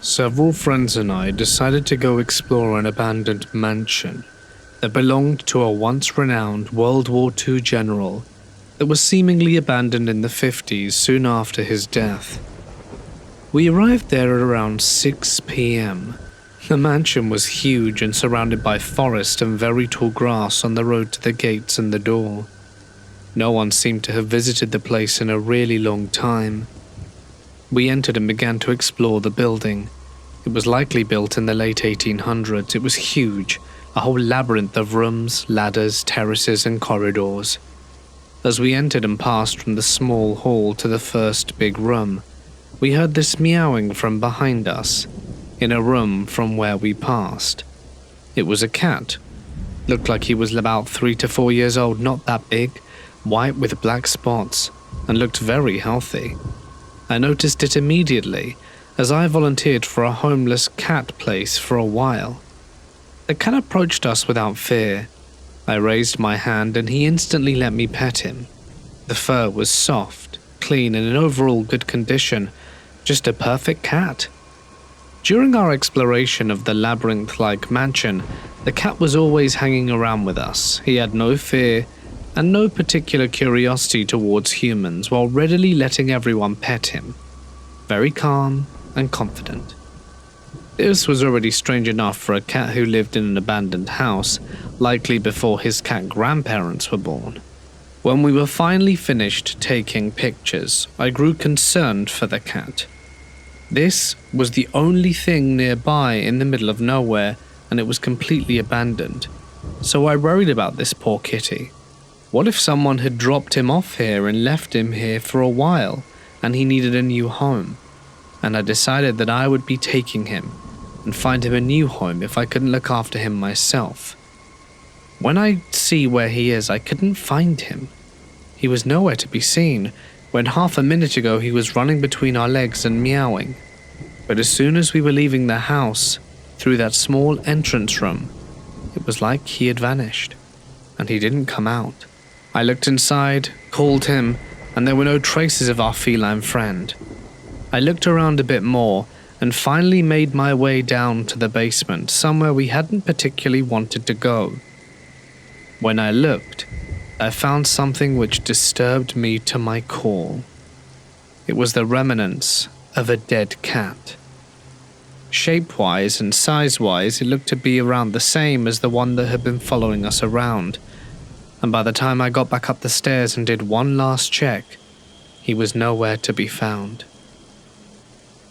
Several friends and I decided to go explore an abandoned mansion that belonged to a once-renowned World War II general that was seemingly abandoned in the 50s soon after his death. We arrived there at around 6 p.m. The mansion was huge and surrounded by forest and very tall grass on the road to the gates and the door. No one seemed to have visited the place in a really long time. We entered and began to explore the building. It was likely built in the late 1800s. It was huge, a whole labyrinth of rooms, ladders, terraces, and corridors. As we entered and passed from the small hall to the first big room, we heard this meowing from behind us, in a room from where we passed. It was a cat. Looked like he was about 3 to 4 years old, not that big, white with black spots, and looked very healthy. I noticed it immediately, as I volunteered for a homeless cat place for a while. The cat approached us without fear. I raised my hand and he instantly let me pet him. The fur was soft, clean, and in overall good condition, just a perfect cat. During our exploration of the labyrinth-like mansion, the cat was always hanging around with us. He had no fear and no particular curiosity towards humans, while readily letting everyone pet him. Very calm and confident. This was already strange enough for a cat who lived in an abandoned house, likely before his cat grandparents were born. When we were finally finished taking pictures, I grew concerned for the cat. This was the only thing nearby in the middle of nowhere, and it was completely abandoned. So I worried about this poor kitty. What if someone had dropped him off here and left him here for a while, and he needed a new home? And I decided that I would be taking him and find him a new home if I couldn't look after him myself. When I see where he is, I couldn't find him. He was nowhere to be seen, when half a minute ago he was running between our legs and meowing. But as soon as we were leaving the house, through that small entrance room, it was like he had vanished, and he didn't come out. I looked inside, called him, and there were no traces of our feline friend. I looked around a bit more, and finally made my way down to the basement, somewhere we hadn't particularly wanted to go. When I looked, I found something which disturbed me to my core. It was the remnants of a dead cat. Shape-wise and size-wise, it looked to be around the same as the one that had been following us around, and by the time I got back up the stairs and did one last check, he was nowhere to be found.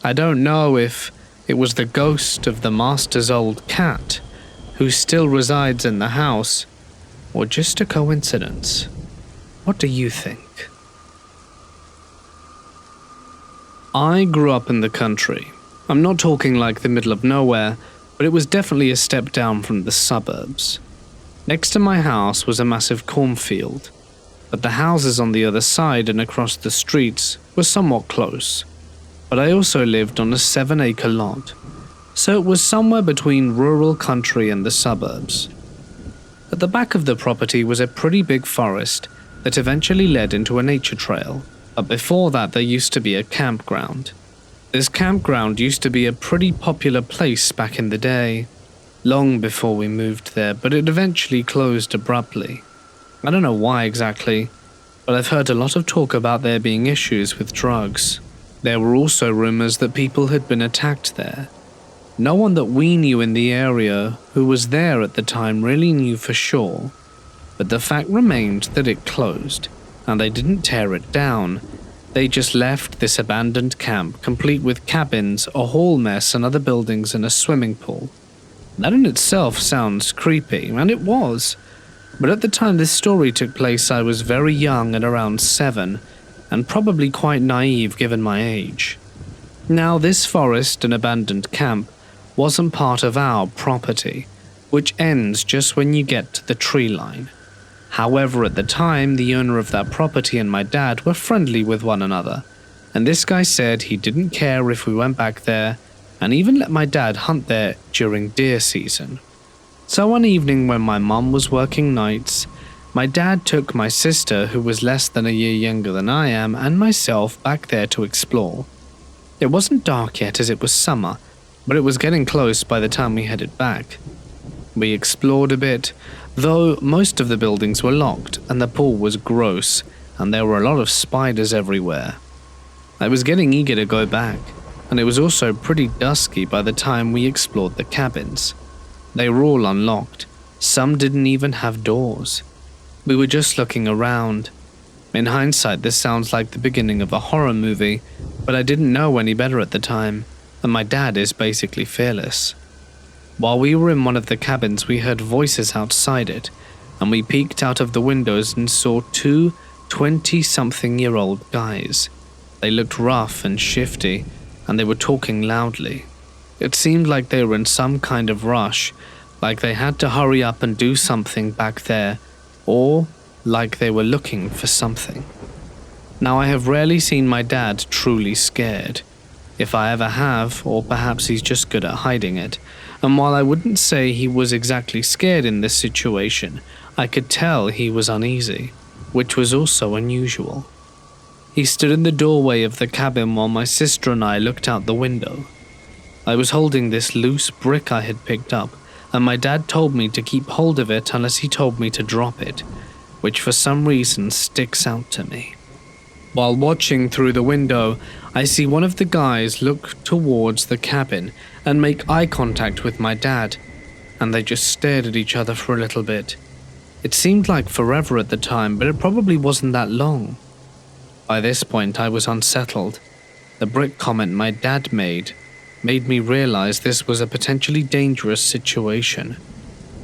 I don't know if it was the ghost of the master's old cat, who still resides in the house, or just a coincidence. What do you think? I grew up in the country. I'm not talking like the middle of nowhere, but it was definitely a step down from the suburbs. Next to my house was a massive cornfield, but the houses on the other side and across the streets were somewhat close. But I also lived on a 7-acre lot, so it was somewhere between rural country and the suburbs. At the back of the property was a pretty big forest that eventually led into a nature trail, but before that there used to be a campground. This campground used to be a pretty popular place back in the day, long before we moved there, but it eventually closed abruptly. I don't know why exactly, but I've heard a lot of talk about there being issues with drugs. There were also rumors that people had been attacked there. No one that we knew in the area who was there at the time really knew for sure, but the fact remained that it closed, and they didn't tear it down. They just left this abandoned camp, complete with cabins, a hall mess, and other buildings and a swimming pool. That in itself sounds creepy, and it was. But at the time this story took place, I was very young at around 7, and probably quite naive given my age. Now, this forest and abandoned camp wasn't part of our property, which ends just when you get to the tree line. However, at the time, the owner of that property and my dad were friendly with one another, and this guy said he didn't care if we went back there, and even let my dad hunt there during deer season. So one evening when my mum was working nights, my dad took my sister, who was less than a year younger than I am, and myself back there to explore. It wasn't dark yet as it was summer, but it was getting close by the time we headed back. We explored a bit, though most of the buildings were locked and the pool was gross and there were a lot of spiders everywhere. I was getting eager to go back, and it was also pretty dusky by the time we explored the cabins. They were all unlocked, some didn't even have doors. We were just looking around. In hindsight, this sounds like the beginning of a horror movie, but I didn't know any better at the time, and my dad is basically fearless. While we were in one of the cabins, we heard voices outside it, and we peeked out of the windows and saw two 20-something-year-old guys. They looked rough and shifty, and they were talking loudly. It seemed like they were in some kind of rush, like they had to hurry up and do something back there, or like they were looking for something. Now, I have rarely seen my dad truly scared. If I ever have, or perhaps he's just good at hiding it. And while I wouldn't say he was exactly scared in this situation, I could tell he was uneasy, which was also unusual. He stood in the doorway of the cabin while my sister and I looked out the window. I was holding this loose brick I had picked up, and my dad told me to keep hold of it unless he told me to drop it, which for some reason sticks out to me. While watching through the window, I see one of the guys look towards the cabin and make eye contact with my dad, and they just stared at each other for a little bit. It seemed like forever at the time, but it probably wasn't that long. By this point, I was unsettled. The brick comment my dad made me realize this was a potentially dangerous situation.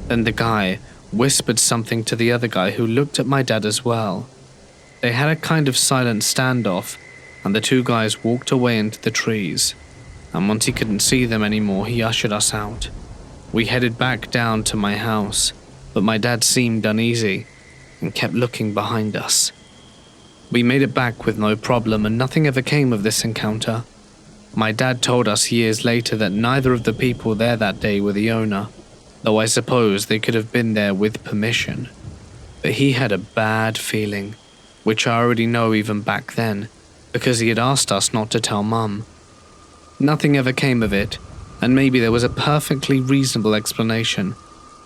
Then the guy whispered something to the other guy who looked at my dad as well. They had a kind of silent standoff, and the two guys walked away into the trees. And once he couldn't see them anymore, he ushered us out. We headed back down to my house, but my dad seemed uneasy and kept looking behind us. We made it back with no problem, and nothing ever came of this encounter. My dad told us years later that neither of the people there that day were the owner, though I suppose they could have been there with permission. But he had a bad feeling, which I already know even back then, because he had asked us not to tell Mum. Nothing ever came of it, and maybe there was a perfectly reasonable explanation,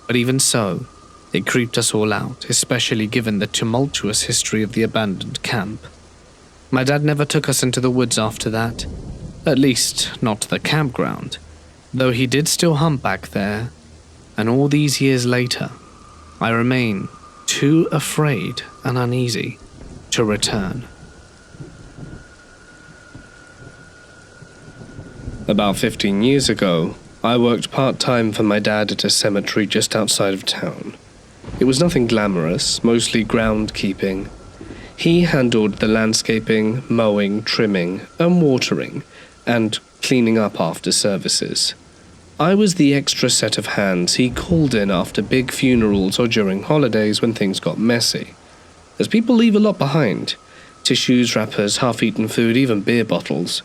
but even so, it creeped us all out, especially given the tumultuous history of the abandoned camp. My dad never took us into the woods after that, at least not to the campground, though he did still hunt back there, and all these years later, I remain too afraid and uneasy to return. About 15 years ago, I worked part-time for my dad at a cemetery just outside of town. It was nothing glamorous, mostly groundkeeping. He handled the landscaping, mowing, trimming, and watering, and cleaning up after services. I was the extra set of hands he called in after big funerals or during holidays when things got messy, as people leave a lot behind. Tissues, wrappers, half-eaten food, even beer bottles.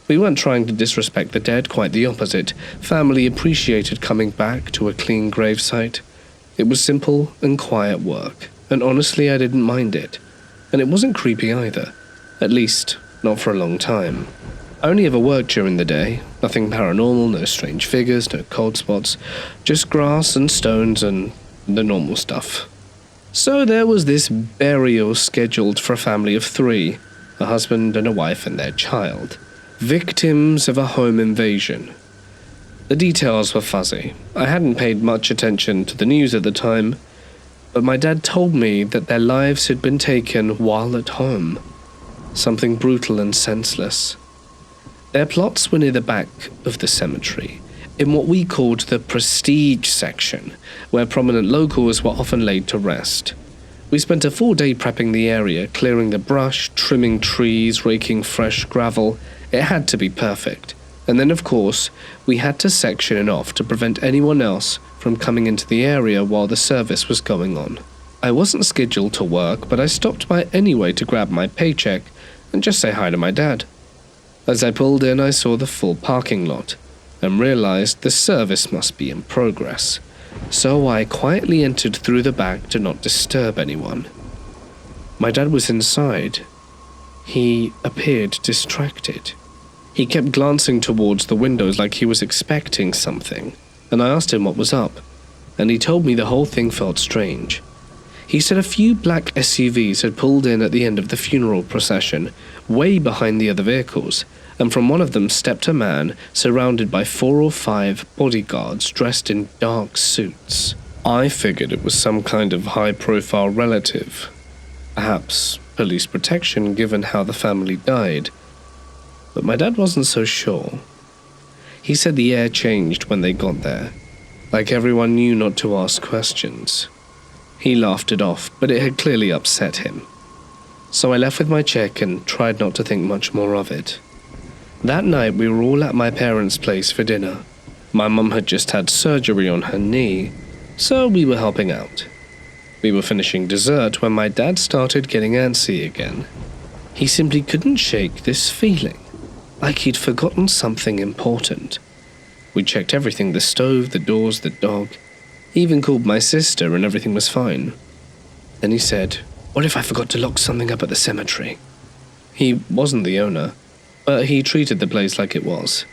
We weren't trying to disrespect the dead, quite the opposite. Family appreciated coming back to a clean gravesite. It was simple and quiet work, and honestly I didn't mind it. And it wasn't creepy either, at least not for a long time. I only ever worked during the day, nothing paranormal, no strange figures, no cold spots, just grass and stones and the normal stuff. So there was this burial scheduled for a family of 3, a husband and a wife and their child, victims of a home invasion. The details were fuzzy. I hadn't paid much attention to the news at the time, but my dad told me that their lives had been taken while at home. Something brutal and senseless. Their plots were near the back of the cemetery, in what we called the prestige section, where prominent locals were often laid to rest. We spent a full day prepping the area, clearing the brush, trimming trees, raking fresh gravel. It had to be perfect. And then, of course, we had to section it off to prevent anyone else from coming into the area while the service was going on. I wasn't scheduled to work, but I stopped by anyway to grab my paycheck and just say hi to my dad. As I pulled in, I saw the full parking lot and realized the service must be in progress, so I quietly entered through the back to not disturb anyone. My dad was inside. He appeared distracted. He kept glancing towards the windows like he was expecting something, and I asked him what was up, and he told me the whole thing felt strange. He said a few black SUVs had pulled in at the end of the funeral procession, way behind the other vehicles, and from one of them stepped a man surrounded by 4 or 5 bodyguards dressed in dark suits. I figured it was some kind of high-profile relative, perhaps police protection given how the family died, but my dad wasn't so sure. He said the air changed when they got there, like everyone knew not to ask questions. He laughed it off, but it had clearly upset him. So I left with my check and tried not to think much more of it. That night we were all at my parents' place for dinner. My mum had just had surgery on her knee, so we were helping out. We were finishing dessert when my dad started getting antsy again. He simply couldn't shake this feeling, like he'd forgotten something important. We checked everything, the stove, the doors, the dog. He even called my sister and everything was fine. Then he said, "What if I forgot to lock something up at the cemetery?" He wasn't the owner, but he treated the place like it was,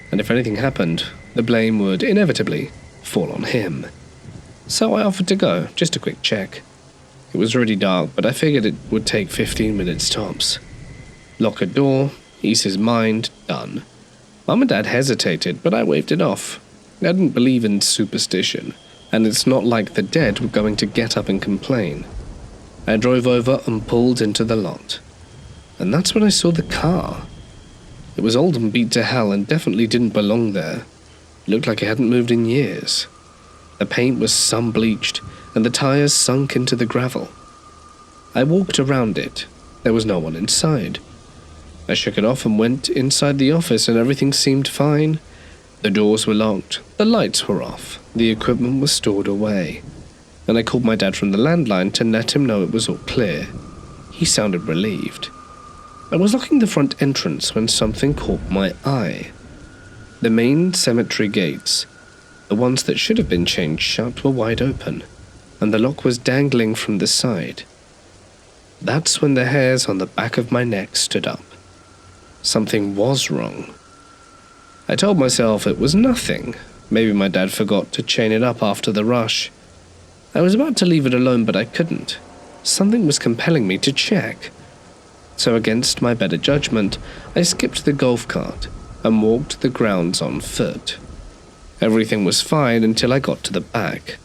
and if anything happened, the blame would inevitably fall on him. So I offered to go, just a quick check. It was already dark, but I figured it would take 15 minutes tops. Lock a door, ease his mind, done. Mum and Dad hesitated, but I waved it off. I didn't believe in superstition, and it's not like the dead were going to get up and complain. I drove over and pulled into the lot. And that's when I saw the car. It was old and beat to hell and definitely didn't belong there. It looked like it hadn't moved in years. The paint was sun-bleached, and the tires sunk into the gravel. I walked around it. There was no one inside. I shook it off and went inside the office, and everything seemed fine. The doors were locked, the lights were off, the equipment was stored away. And I called my dad from the landline to let him know it was all clear. He sounded relieved. I was locking the front entrance when something caught my eye. The main cemetery gates, the ones that should have been chained shut, were wide open, and the lock was dangling from the side. That's when the hairs on the back of my neck stood up. Something was wrong. I told myself it was nothing. Maybe my dad forgot to chain it up after the rush. I was about to leave it alone, but I couldn't. Something was compelling me to check. So against my better judgment, I skipped the golf cart and walked the grounds on foot. Everything was fine until I got to the back.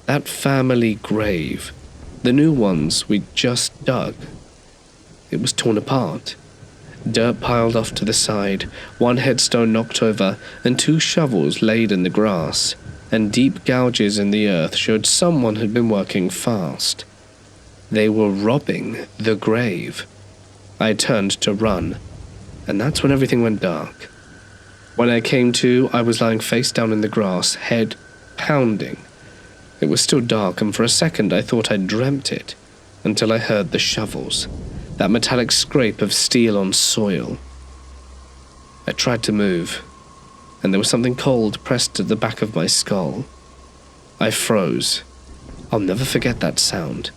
That family grave, the new ones we'd just dug. It was torn apart. Dirt piled off to the side, one headstone knocked over, and 2 shovels laid in the grass, and deep gouges in the earth showed someone had been working fast. They were robbing the grave. I turned to run, and that's when everything went dark. When I came to, I was lying face down in the grass, head pounding. It was still dark, and for a second I thought I'd dreamt it, until I heard the shovels, that metallic scrape of steel on soil. I tried to move, and there was something cold pressed to the back of my skull. I froze. I'll never forget that sound,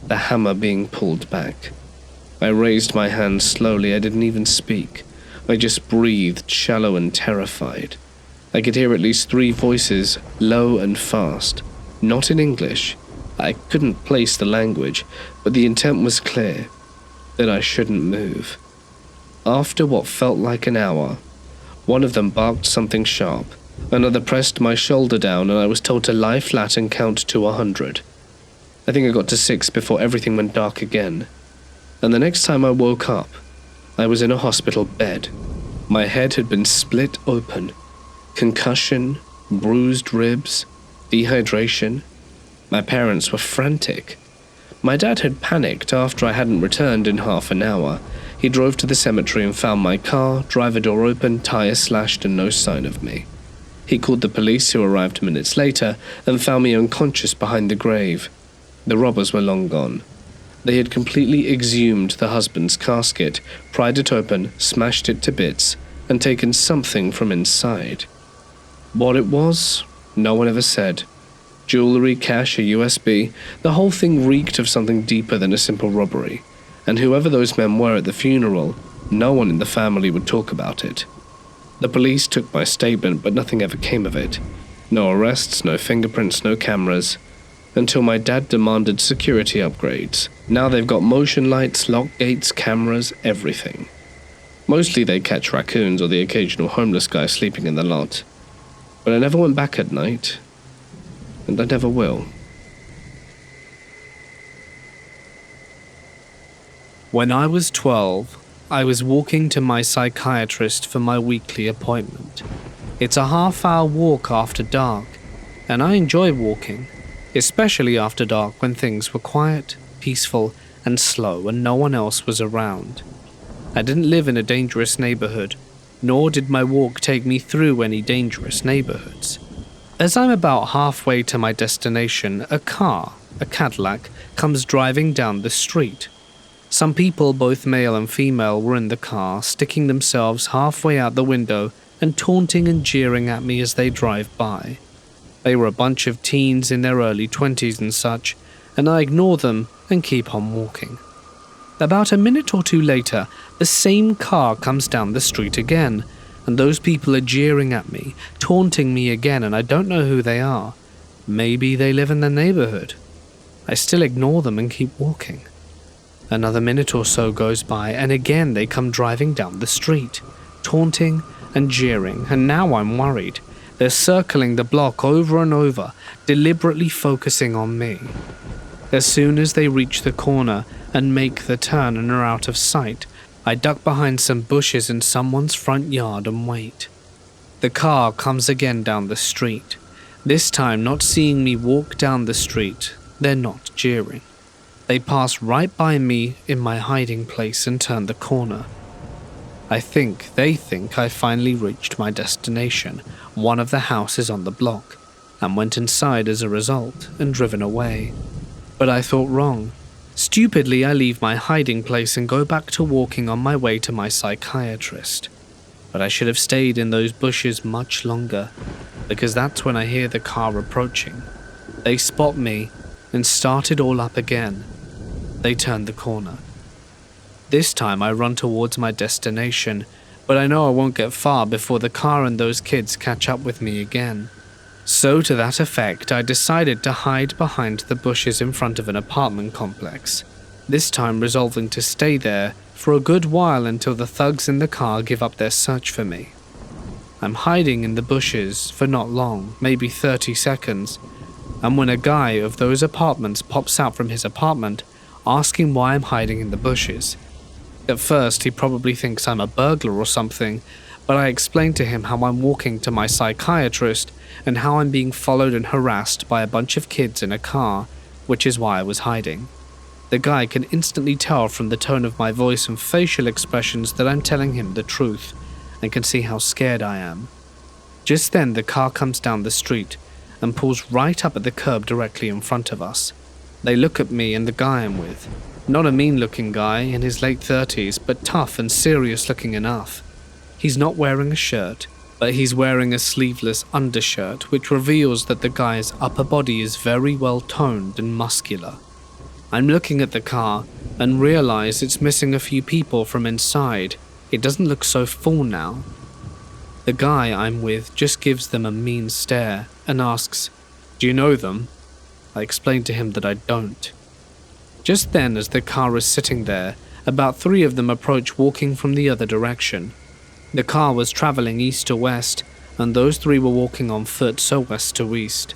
the hammer being pulled back. I raised my hand slowly. I didn't even speak. I just breathed, shallow and terrified. I could hear at least 3 voices, low and fast, not in English. I couldn't place the language, but the intent was clear, that I shouldn't move. After what felt like an hour, one of them barked something sharp, another pressed my shoulder down, and I was told to lie flat and count to 100. I think I got to 6 before everything went dark again. And the next time I woke up, I was in a hospital bed. My head had been split open. Concussion, bruised ribs, dehydration. My parents were frantic. My dad had panicked after I hadn't returned in half an hour. He drove to the cemetery and found my car, driver door open, tire slashed, and no sign of me. He called the police, who arrived minutes later, and found me unconscious behind the grave. The robbers were long gone. They had completely exhumed the husband's casket, pried it open, smashed it to bits, and taken something from inside. What it was, no one ever said. Jewelry, cash, a USB, the whole thing reeked of something deeper than a simple robbery, and whoever those men were at the funeral No one in the family would talk about it. The police took my statement, but nothing ever came of it. No arrests, no fingerprints, no cameras, until my dad demanded security upgrades. Now they've got motion lights, lock gates, cameras, everything. Mostly they catch raccoons or the occasional homeless guy sleeping in the lot. But I never went back at night, and I never will. When I was 12, I was walking to my psychiatrist for my weekly appointment. It's a half-hour walk after dark, and I enjoy walking, especially after dark when things were quiet, peaceful, and slow and no one else was around. I didn't live in a dangerous neighborhood, nor did my walk take me through any dangerous neighborhoods. As I'm about halfway to my destination, a car, a Cadillac, comes driving down the street. Some people, both male and female, were in the car, sticking themselves halfway out the window and taunting and jeering at me as they drive by. They were a bunch of teens in their early 20s and such, and I ignore them and keep on walking. About a minute or two later, the same car comes down the street again, and those people are jeering at me, taunting me again, and I don't know who they are. Maybe they live in the neighborhood. I still ignore them and keep walking. Another minute or so goes by, and again they come driving down the street, taunting and jeering, and now I'm worried. They're circling the block over and over, deliberately focusing on me. As soon as they reach the corner and make the turn and are out of sight, I duck behind some bushes in someone's front yard and wait. The car comes again down the street. This time, not seeing me walk down the street, they're not jeering. They pass right by me in my hiding place and turn the corner. They think I finally reached my destination, one of the houses on the block, and went inside as a result and driven away. But I thought wrong. Stupidly, I leave my hiding place and go back to walking on my way to my psychiatrist. But I should have stayed in those bushes much longer, because that's when I hear the car approaching. They spot me and start it all up again. They turn the corner. This time I run towards my destination, but I know I won't get far before the car and those kids catch up with me again. So to that effect, I decided to hide behind the bushes in front of an apartment complex, this time resolving to stay there for a good while until the thugs in the car give up their search for me. I'm hiding in the bushes for not long, maybe 30 seconds, and when a guy of those apartments pops out from his apartment, asking why I'm hiding in the bushes. At first, he probably thinks I'm a burglar or something, but I explained to him how I'm walking to my psychiatrist and how I'm being followed and harassed by a bunch of kids in a car, which is why I was hiding. The guy can instantly tell from the tone of my voice and facial expressions that I'm telling him the truth, and can see how scared I am. Just then, the car comes down the street and pulls right up at the curb directly in front of us. They look at me and the guy I'm with. Not a mean-looking guy in his late 30s, but tough and serious-looking enough. He's not wearing a shirt, but he's wearing a sleeveless undershirt, which reveals that the guy's upper body is very well toned and muscular. I'm looking at the car and realize it's missing a few people from inside. It doesn't look so full now. The guy I'm with just gives them a mean stare and asks, "Do you know them?" I explain to him that I don't. Just then, as the car is sitting there, about 3 of them approach walking from the other direction. The car was traveling east to west, and those 3 were walking on foot, so west to east.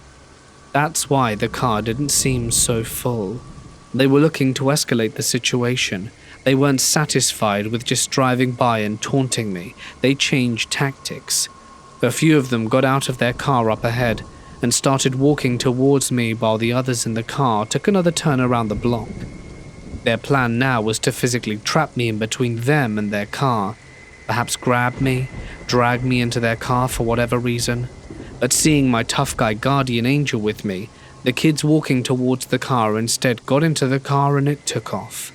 That's why the car didn't seem so full. They were looking to escalate the situation. They weren't satisfied with just driving by and taunting me. They changed tactics. A few of them got out of their car up ahead and started walking towards me while the others in the car took another turn around the block. Their plan now was to physically trap me in between them and their car, perhaps grab me, drag me into their car for whatever reason. But seeing my tough guy guardian angel with me, the kids walking towards the car instead got into the car and it took off.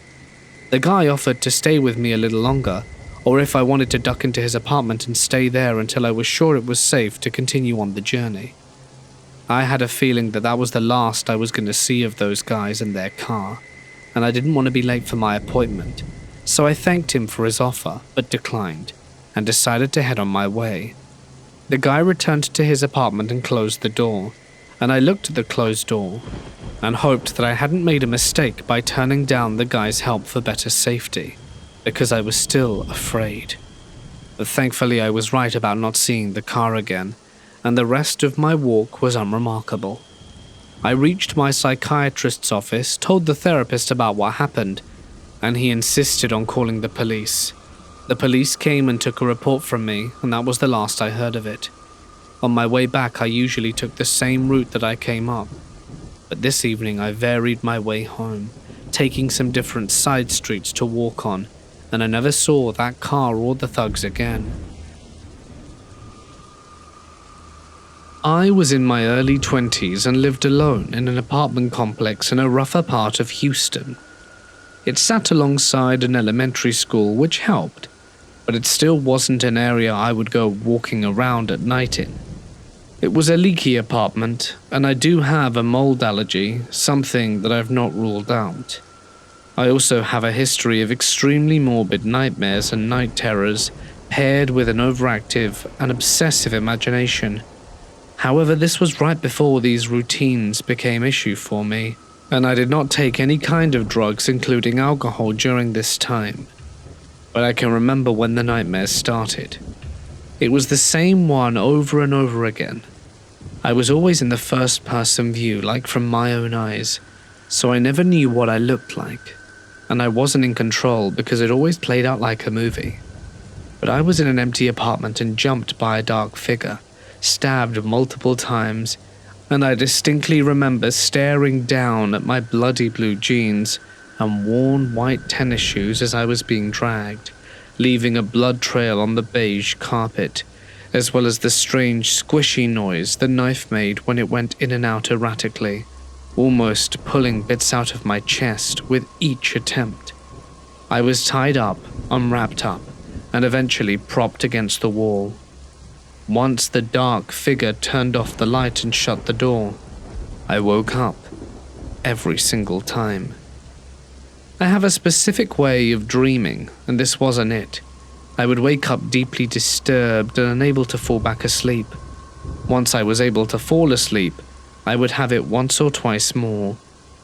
The guy offered to stay with me a little longer, or if I wanted to duck into his apartment and stay there until I was sure it was safe to continue on the journey. I had a feeling that that was the last I was going to see of those guys in their car, and I didn't want to be late for my appointment, So I thanked him for his offer, but declined, and decided to head on my way. The guy returned to his apartment and closed the door, and I looked at the closed door and hoped that I hadn't made a mistake by turning down the guy's help for better safety, because I was still afraid. But thankfully I was right about not seeing the car again, and the rest of my walk was unremarkable. I reached my psychiatrist's office, told the therapist about what happened, and he insisted on calling the police. The police came and took a report from me, and that was the last I heard of it. On my way back, I usually took the same route that I came up, but this evening I varied my way home, taking some different side streets to walk on, and I never saw that car or the thugs again. I was in my early 20s and lived alone in an apartment complex in a rougher part of Houston. It sat alongside an elementary school, which helped, but it still wasn't an area I would go walking around at night in. It was a leaky apartment, and I do have a mold allergy, something that I've not ruled out. I also have a history of extremely morbid nightmares and night terrors, paired with an overactive and obsessive imagination. However, this was right before these routines became issue for me, and I did not take any kind of drugs, including alcohol, during this time. But I can remember when the nightmares started. It was the same one over and over again. I was always in the first-person view, like from my own eyes, so I never knew what I looked like, and I wasn't in control because it always played out like a movie. But I was in an empty apartment and jumped by a dark figure, stabbed multiple times, and I distinctly remember staring down at my bloody blue jeans and worn white tennis shoes as I was being dragged, leaving a blood trail on the beige carpet, as well as the strange squishy noise the knife made when it went in and out erratically, almost pulling bits out of my chest with each attempt. I was tied up, unwrapped up, and eventually propped against the wall. Once the dark figure turned off the light and shut the door, I woke up every single time. I have a specific way of dreaming, and this wasn't it. I would wake up deeply disturbed and unable to fall back asleep. Once I was able to fall asleep, I would have it once or twice more,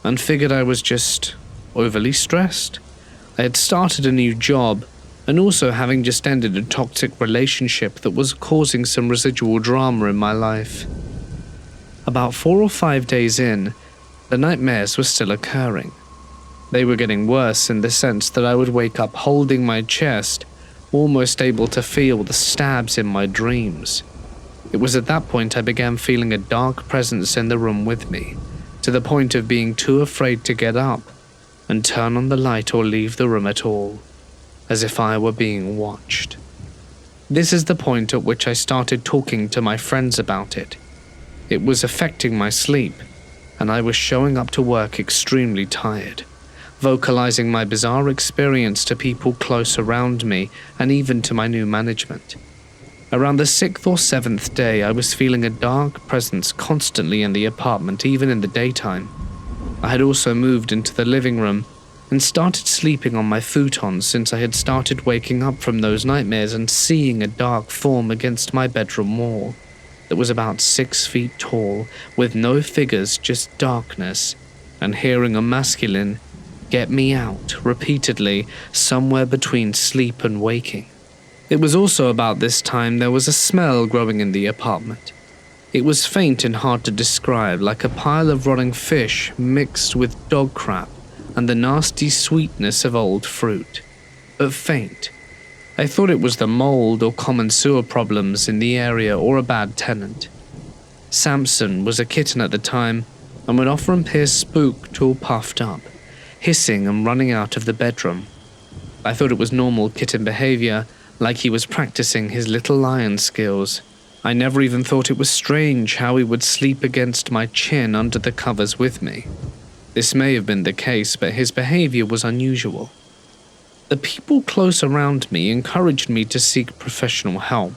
and figured I was just overly stressed. I had started a new job, and also having just ended a toxic relationship that was causing some residual drama in my life. About 4 or 5 days in, the nightmares were still occurring. They were getting worse in the sense that I would wake up holding my chest, almost able to feel the stabs in my dreams. It was at that point I began feeling a dark presence in the room with me, to the point of being too afraid to get up and turn on the light or leave the room at all, as if I were being watched. This is the point at which I started talking to my friends about it. It was affecting my sleep, and I was showing up to work extremely tired, vocalizing my bizarre experience to people close around me and even to my new management. Around the 6th or 7th day, I was feeling a dark presence constantly in the apartment, even in the daytime. I had also moved into the living room and started sleeping on my futon since I had started waking up from those nightmares and seeing a dark form against my bedroom wall that was about 6 feet tall, with no figures, just darkness, and hearing a masculine "Get me out" repeatedly, somewhere between sleep and waking. It was also about this time there was a smell growing in the apartment. It was faint and hard to describe, like a pile of rotting fish mixed with dog crap and the nasty sweetness of old fruit, but faint. I thought it was the mold or common sewer problems in the area or a bad tenant. Samson was a kitten at the time and would often appear spooked or puffed up, hissing and running out of the bedroom. I thought it was normal kitten behavior, like he was practicing his little lion skills. I never even thought it was strange how he would sleep against my chin under the covers with me. This may have been the case, but his behavior was unusual. The people close around me encouraged me to seek professional help.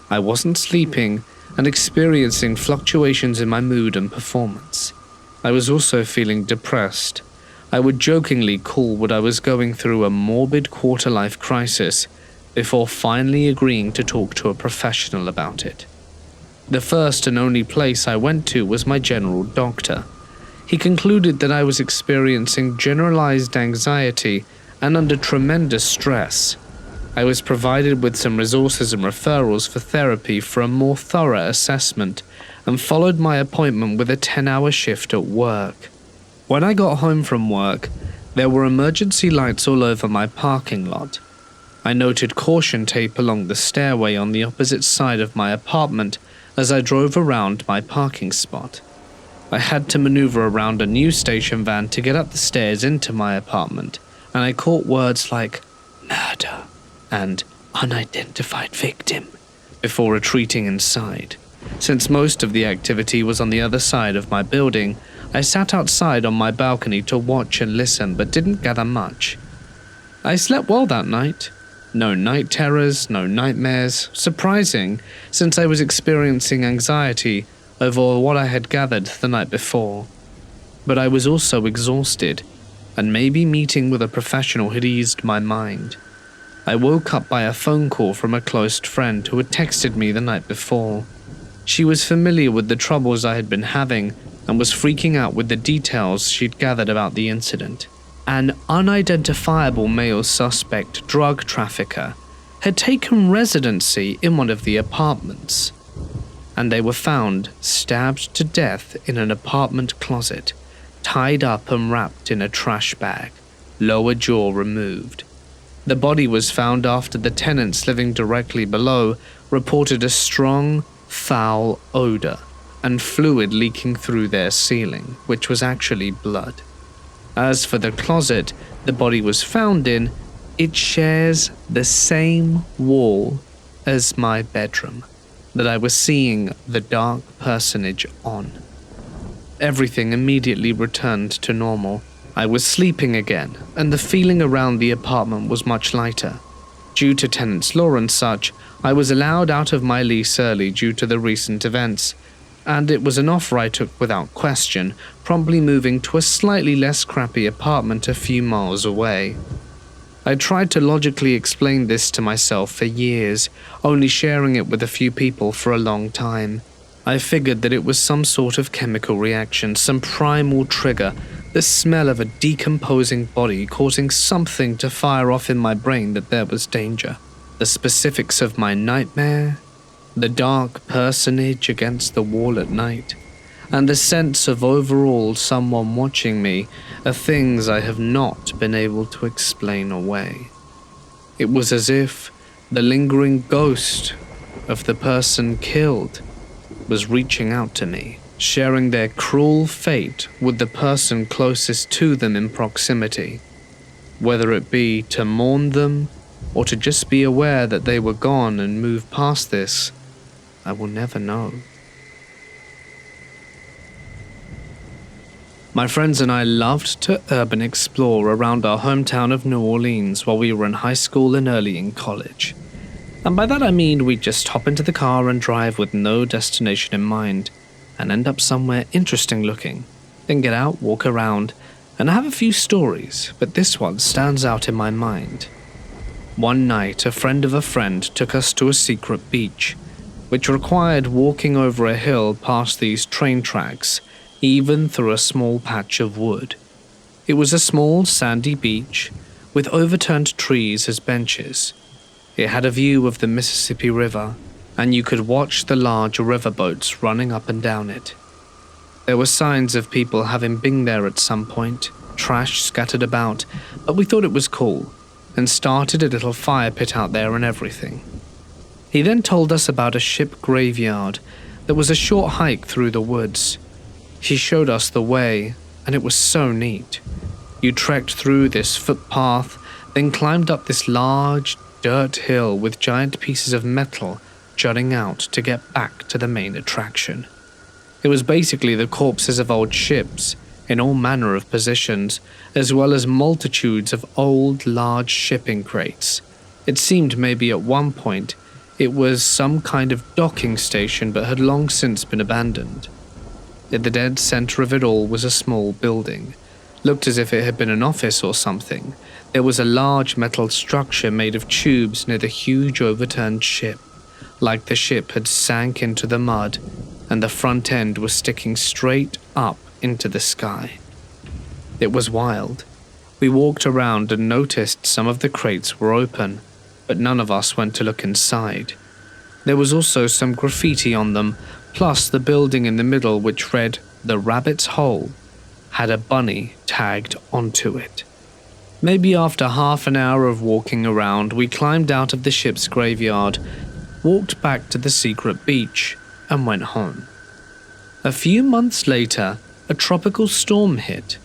I wasn't sleeping and experiencing fluctuations in my mood and performance. I was also feeling depressed, I would jokingly call what I was going through a morbid quarter-life crisis before finally agreeing to talk to a professional about it. The first and only place I went to was my general doctor. He concluded that I was experiencing generalized anxiety and under tremendous stress. I was provided with some resources and referrals for therapy for a more thorough assessment and followed my appointment with a 10-hour shift at work. When I got home from work, there were emergency lights all over my parking lot. I noted caution tape along the stairway on the opposite side of my apartment as I drove around my parking spot. I had to maneuver around a news station van to get up the stairs into my apartment, and I caught words like murder and unidentified victim before retreating inside. Since most of the activity was on the other side of my building, I sat outside on my balcony to watch and listen, but didn't gather much. I slept well that night. No night terrors, no nightmares. Surprising, since I was experiencing anxiety over what I had gathered the night before. But I was also exhausted, and maybe meeting with a professional had eased my mind. I woke up by a phone call from a close friend who had texted me the night before. She was familiar with the troubles I had been having and was freaking out with the details she'd gathered about the incident. An unidentifiable male suspect drug trafficker had taken residency in one of the apartments, and they were found stabbed to death in an apartment closet, tied up and wrapped in a trash bag, lower jaw removed. The body was found after the tenants living directly below reported a strong, foul odor and fluid leaking through their ceiling, which was actually blood. As for the closet the body was found in, it shares the same wall as my bedroom that I was seeing the dark personage on. Everything immediately returned to normal. I was sleeping again, and the feeling around the apartment was much lighter. Due to tenants' law and such, I was allowed out of my lease early due to the recent events, and it was an offer I took without question, promptly moving to a slightly less crappy apartment a few miles away. I tried to logically explain this to myself for years, only sharing it with a few people for a long time. I figured that it was some sort of chemical reaction, some primal trigger, the smell of a decomposing body causing something to fire off in my brain that there was danger. The specifics of my nightmare, the dark personage against the wall at night, and the sense of overall someone watching me are things I have not been able to explain away. It was as if the lingering ghost of the person killed was reaching out to me, sharing their cruel fate with the person closest to them in proximity, whether it be to mourn them or to just be aware that they were gone and move past this, I will never know. My friends and I loved to urban explore around our hometown of New Orleans while we were in high school and early in college. And by that I mean we'd just hop into the car and drive with no destination in mind, and end up somewhere interesting looking, then get out, walk around, and have a few stories, but this one stands out in my mind. One night, a friend of a friend took us to a secret beach, which required walking over a hill past these train tracks, even through a small patch of wood. It was a small sandy beach with overturned trees as benches. It had a view of the Mississippi River, and you could watch the large riverboats running up and down it. There were signs of people having been there at some point, trash scattered about, but we thought it was cool, and started a little fire pit out there and everything. He then told us about a ship graveyard that was a short hike through the woods. He showed us the way, and it was so neat. You trekked through this footpath, then climbed up this large dirt hill with giant pieces of metal jutting out to get back to the main attraction. It was basically the corpses of old ships in all manner of positions, as well as multitudes of old, large shipping crates. It seemed maybe at one point it was some kind of docking station but had long since been abandoned. At the dead center of it all was a small building, Looked as if it had been an office or something. There was a large metal structure made of tubes near the huge overturned ship, like the ship had sank into the mud and the front end was sticking straight up into the sky. It was wild. We walked around and noticed some of the crates were open, but none of us went to look inside. There was also some graffiti on them, plus the building in the middle which read, "The Rabbit's Hole," had a bunny tagged onto it. Maybe after half an hour of walking around, we climbed out of the ship's graveyard, walked back to the secret beach, and went home. A few months later, a tropical storm hit.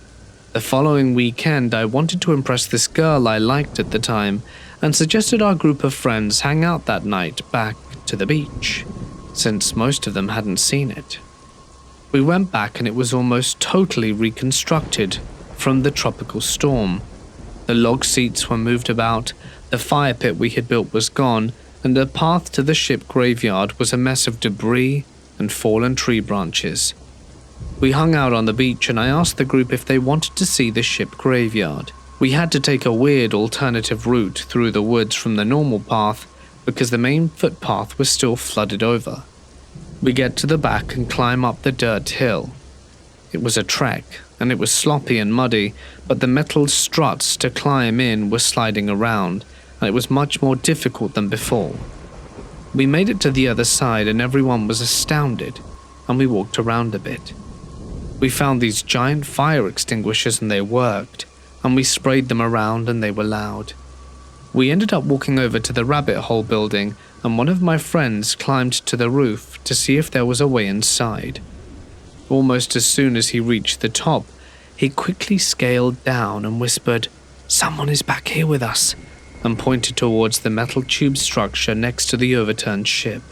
The following weekend, I wanted to impress this girl I liked at the time and suggested our group of friends hang out that night back to the beach, since most of them hadn't seen it. We went back and it was almost totally reconstructed from the tropical storm. The log seats were moved about, the fire pit we had built was gone, and the path to the ship graveyard was a mess of debris and fallen tree branches. We hung out on the beach and I asked the group if they wanted to see the ship graveyard. We had to take a weird alternative route through the woods from the normal path because the main footpath was still flooded over. We get to the back and climb up the dirt hill. It was a trek, and it was sloppy and muddy, but the metal struts to climb in were sliding around, and it was much more difficult than before. We made it to the other side and everyone was astounded, and we walked around a bit. We found these giant fire extinguishers and they worked, and we sprayed them around and they were loud. We ended up walking over to the rabbit hole building, and one of my friends climbed to the roof to see if there was a way inside. Almost as soon as he reached the top, he quickly scaled down and whispered, "Someone is back here with us," and pointed towards the metal tube structure next to the overturned ship.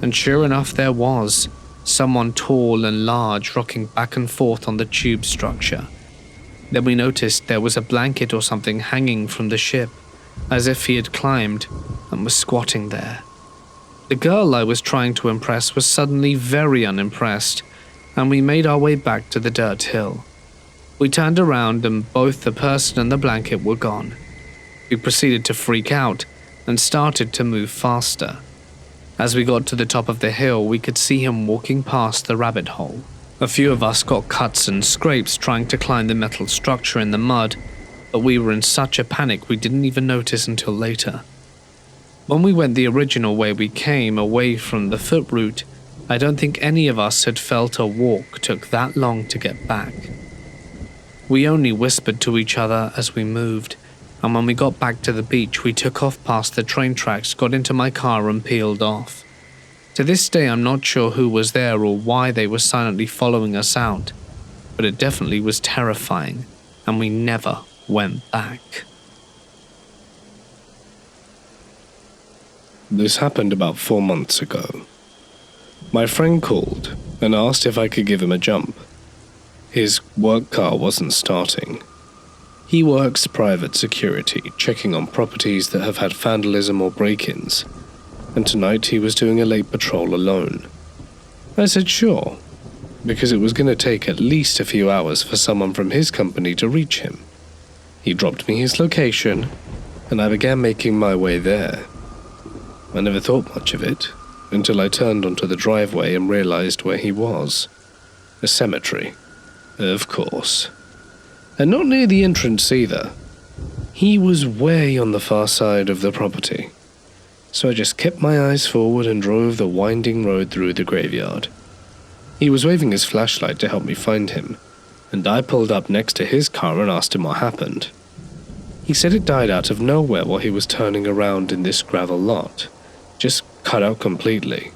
And sure enough there was, someone tall and large rocking back and forth on the tube structure. Then we noticed there was a blanket or something hanging from the ship, as if he had climbed and was squatting there. The girl I was trying to impress was suddenly very unimpressed, and we made our way back to the dirt hill. We turned around and both the person and the blanket were gone. We proceeded to freak out and started to move faster. As we got to the top of the hill, we could see him walking past the rabbit hole. A few of us got cuts and scrapes trying to climb the metal structure in the mud, but we were in such a panic we didn't even notice until later. When we went the original way we came, away from the foot route, I don't think any of us had felt a walk took that long to get back. We only whispered to each other as we moved, and when we got back to the beach we took off past the train tracks, got into my car and peeled off. To this day I'm not sure who was there or why they were silently following us out, but it definitely was terrifying, and we never went back. This happened about 4 months ago. My friend called and asked if I could give him a jump. His work car wasn't starting. He works private security, checking on properties that have had vandalism or break-ins, and tonight he was doing a late patrol alone. I said sure, because it was going to take at least a few hours for someone from his company to reach him. He dropped me his location, and I began making my way there. I never thought much of it, until I turned onto the driveway and realized where he was. A cemetery, of course. And not near the entrance either. He was way on the far side of the property. So I just kept my eyes forward and drove the winding road through the graveyard. He was waving his flashlight to help me find him, and I pulled up next to his car and asked him what happened. He said it died out of nowhere while he was turning around in this gravel lot. Just cut out completely.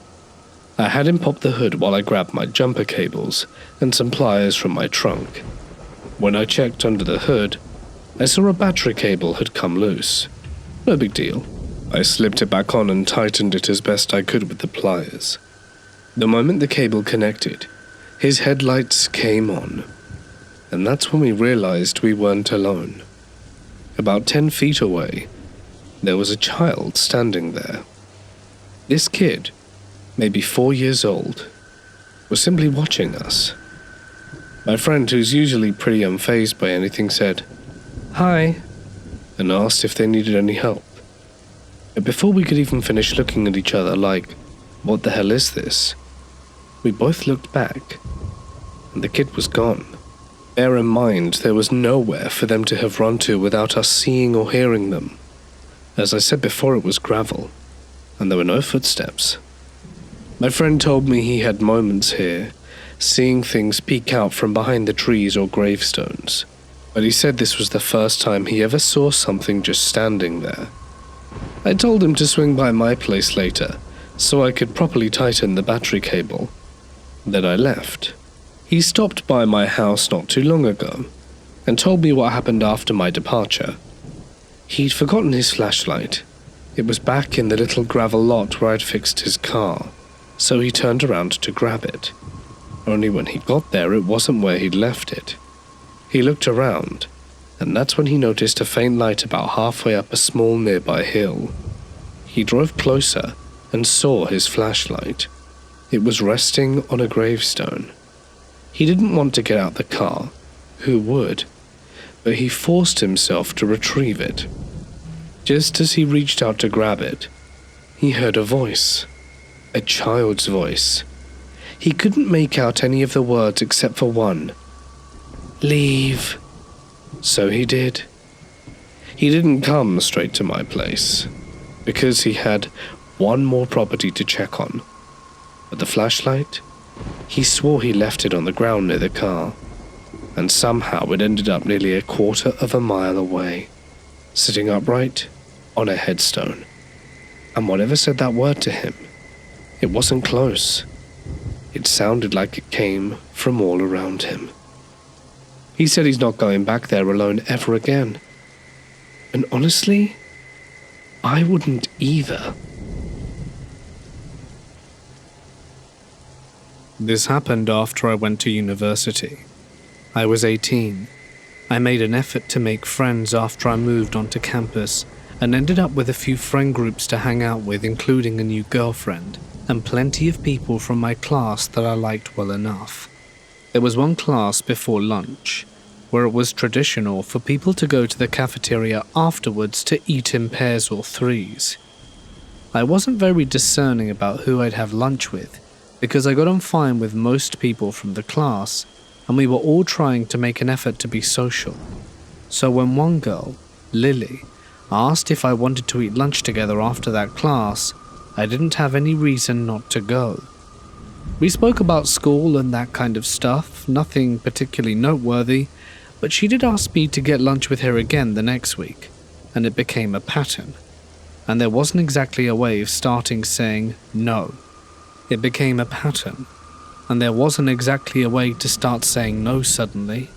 I had him pop the hood while I grabbed my jumper cables and some pliers from my trunk. When I checked under the hood, I saw a battery cable had come loose. No big deal. I slipped it back on and tightened it as best I could with the pliers. The moment the cable connected, his headlights came on, and that's when we realized we weren't alone. About 10 feet away, there was a child standing there. This kid, maybe 4 years old, was simply watching us. My friend, who's usually pretty unfazed by anything, said, "Hi," and asked if they needed any help. But before we could even finish looking at each other like, what the hell is this? We both looked back, and the kid was gone. Bear in mind, there was nowhere for them to have run to without us seeing or hearing them. As I said before, it was gravel, and there were no footsteps. My friend told me he had moments here, seeing things peek out from behind the trees or gravestones, but he said this was the first time he ever saw something just standing there. I told him to swing by my place later, so I could properly tighten the battery cable. Then I left. He stopped by my house not too long ago, and told me what happened after my departure. He'd forgotten his flashlight. It was back in the little gravel lot where I'd fixed his car, so he turned around to grab it. Only when he got there, it wasn't where he'd left it. He looked around, and that's when he noticed a faint light about halfway up a small nearby hill. He drove closer and saw his flashlight. It was resting on a gravestone. He didn't want to get out the car. Who would? But he forced himself to retrieve it. Just as he reached out to grab it, he heard a voice. A child's voice. He couldn't make out any of the words except for one. "Leave." So he did. He didn't come straight to my place, because he had one more property to check on. But the flashlight? He swore he left it on the ground near the car, and somehow it ended up nearly 1/4 mile away, sitting upright on a headstone. And whatever said that word to him, it wasn't close. It sounded like it came from all around him. He said he's not going back there alone ever again. And honestly, I wouldn't either. This happened after I went to university. I was 18. I made an effort to make friends after I moved onto campus and ended up with a few friend groups to hang out with, including a new girlfriend and plenty of people from my class that I liked well enough. There was one class before lunch where it was traditional for people to go to the cafeteria afterwards to eat in pairs or threes. I wasn't very discerning about who I'd have lunch with, because I got on fine with most people from the class, and we were all trying to make an effort to be social. So when one girl, Lily, asked if I wanted to eat lunch together after that class, I didn't have any reason not to go. We spoke about school and that kind of stuff, nothing particularly noteworthy, but she did ask me to get lunch with her again the next week, and it became a pattern. And there wasn't exactly a way of starting saying no. It became a pattern, and there wasn't exactly a way to start saying no suddenly.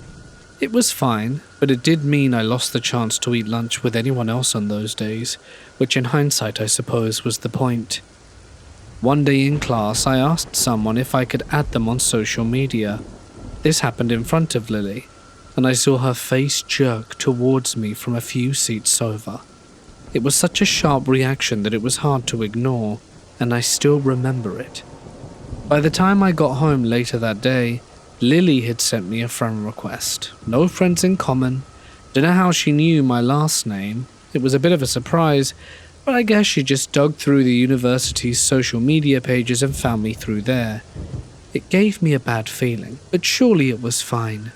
It was fine, but it did mean I lost the chance to eat lunch with anyone else on those days, which in hindsight I suppose was the point. One day in class, I asked someone if I could add them on social media. This happened in front of Lily, and I saw her face jerk towards me from a few seats over. It was such a sharp reaction that it was hard to ignore, and I still remember it. By the time I got home later that day, Lily had sent me a friend request. No friends in common. Dunno how she knew my last name. It was a bit of a surprise, but I guess she just dug through the university's social media pages and found me through there. It gave me a bad feeling, but surely it was fine.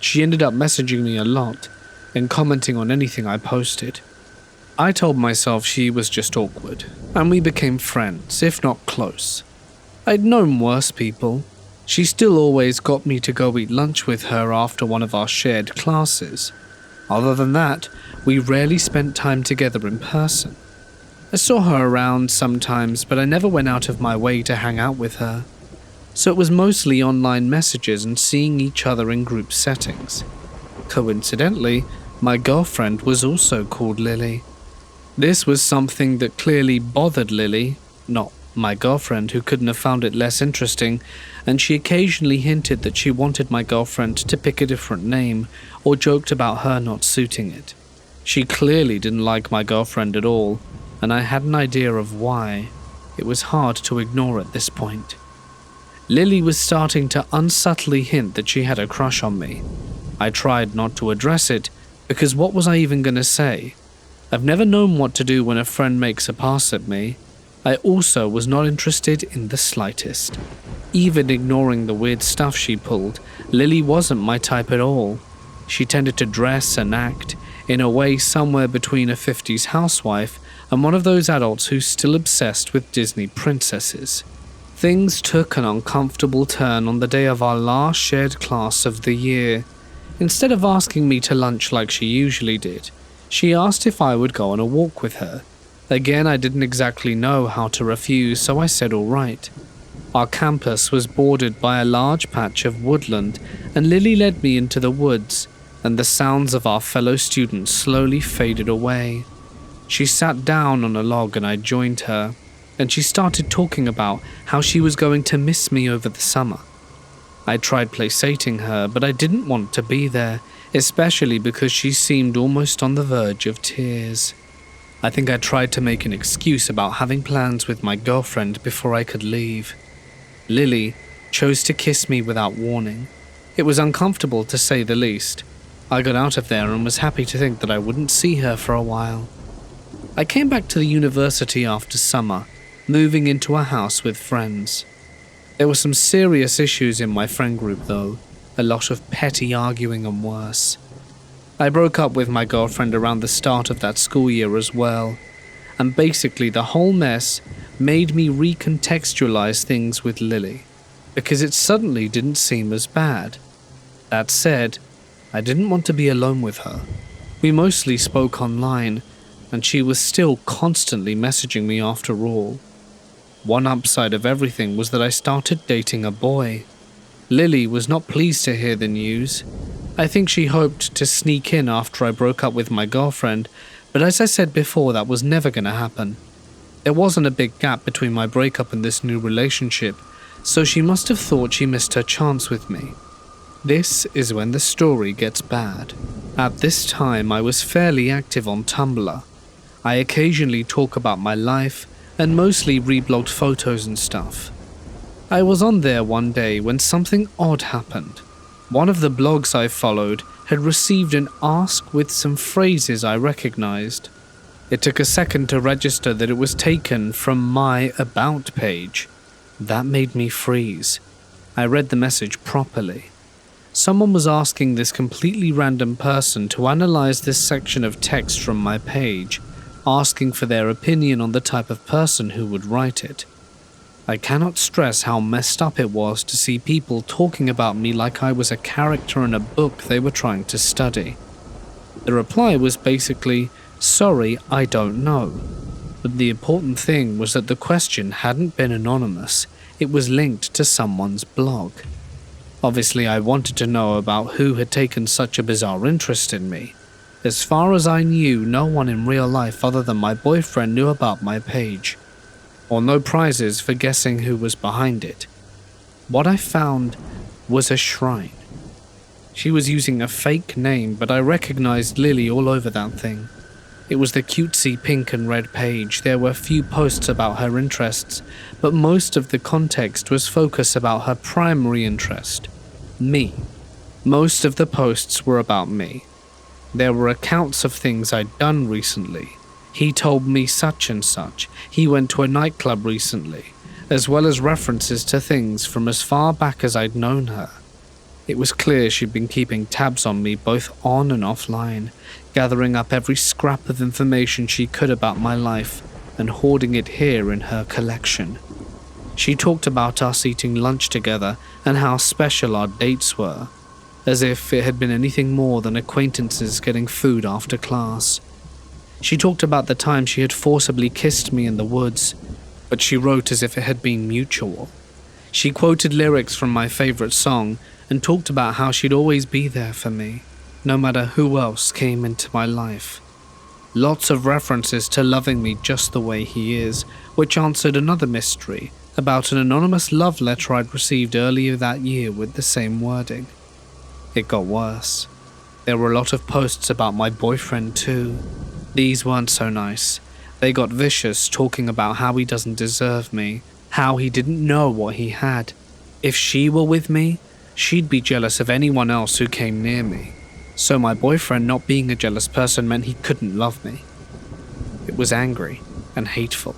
She ended up messaging me a lot and commenting on anything I posted. I told myself she was just awkward, and we became friends, if not close. I'd known worse people. She still always got me to go eat lunch with her after one of our shared classes. Other than that, we rarely spent time together in person. I saw her around sometimes, but I never went out of my way to hang out with her. So it was mostly online messages and seeing each other in group settings. Coincidentally, my girlfriend was also called Lily. This was something that clearly bothered Lily, not my girlfriend, who couldn't have found it less interesting, and she occasionally hinted that she wanted my girlfriend to pick a different name or joked about her not suiting it. She clearly didn't like my girlfriend at all, and I had an idea of why. It was hard to ignore at this point. Lily was starting to unsubtly hint that she had a crush on me. I tried not to address it, because what was I even going to say? I've never known what to do when a friend makes a pass at me. I also was not interested in the slightest. Even ignoring the weird stuff she pulled, Lily wasn't my type at all. She tended to dress and act in a way somewhere between a 50s housewife and one of those adults who's still obsessed with Disney princesses. Things took an uncomfortable turn on the day of our last shared class of the year. Instead of asking me to lunch like she usually did, she asked if I would go on a walk with her. Again, I didn't exactly know how to refuse, so I said all right. Our campus was bordered by a large patch of woodland, and Lily led me into the woods, and the sounds of our fellow students slowly faded away. She sat down on a log and I joined her, and she started talking about how she was going to miss me over the summer. I tried placating her, but I didn't want to be there, especially because she seemed almost on the verge of tears. I think I tried to make an excuse about having plans with my girlfriend before I could leave. Lily chose to kiss me without warning. It was uncomfortable to say the least. I got out of there and was happy to think that I wouldn't see her for a while. I came back to the university after summer, moving into a house with friends. There were some serious issues in my friend group though, a lot of petty arguing and worse. I broke up with my girlfriend around the start of that school year as well, and basically the whole mess made me recontextualize things with Lily, because it suddenly didn't seem as bad. That said, I didn't want to be alone with her. We mostly spoke online, and she was still constantly messaging me after all. One upside of everything was that I started dating a boy. Lily was not pleased to hear the news. I think she hoped to sneak in after I broke up with my girlfriend, but as I said before, that was never going to happen. There wasn't a big gap between my breakup and this new relationship, so she must have thought she missed her chance with me. This is when the story gets bad. At this time, I was fairly active on Tumblr. I occasionally talk about my life and mostly reblogged photos and stuff. I was on there one day when something odd happened. One of the blogs I followed had received an ask with some phrases I recognized. It took a second to register that it was taken from my About page. That made me freeze. I read the message properly. Someone was asking this completely random person to analyze this section of text from my page, asking for their opinion on the type of person who would write it. I cannot stress how messed up it was to see people talking about me like I was a character in a book they were trying to study. The reply was basically, "Sorry, I don't know." But the important thing was that the question hadn't been anonymous, it was linked to someone's blog. Obviously, I wanted to know about who had taken such a bizarre interest in me. As far as I knew, no one in real life other than my boyfriend knew about my page, or no prizes for guessing who was behind it. What I found was a shrine. She was using a fake name, but I recognized Lily all over that thing. It was the cutesy pink and red page. There were few posts about her interests, but most of the context was focused about her primary interest, me. Most of the posts were about me. There were accounts of things I'd done recently. He told me such and such. He went to a nightclub recently, as well as references to things from as far back as I'd known her. It was clear she'd been keeping tabs on me both on and offline, gathering up every scrap of information she could about my life and hoarding it here in her collection. She talked about us eating lunch together and how special our dates were, as if it had been anything more than acquaintances getting food after class. She talked about the time she had forcibly kissed me in the woods, but she wrote as if it had been mutual. She quoted lyrics from my favorite song and talked about how she'd always be there for me, no matter who else came into my life. Lots of references to loving me just the way he is, which answered another mystery about an anonymous love letter I'd received earlier that year with the same wording. It got worse. There were a lot of posts about my boyfriend too. These weren't so nice. They got vicious, talking about how he doesn't deserve me, how he didn't know what he had. If she were with me, she'd be jealous of anyone else who came near me. So my boyfriend not being a jealous person meant he couldn't love me. It was angry and hateful.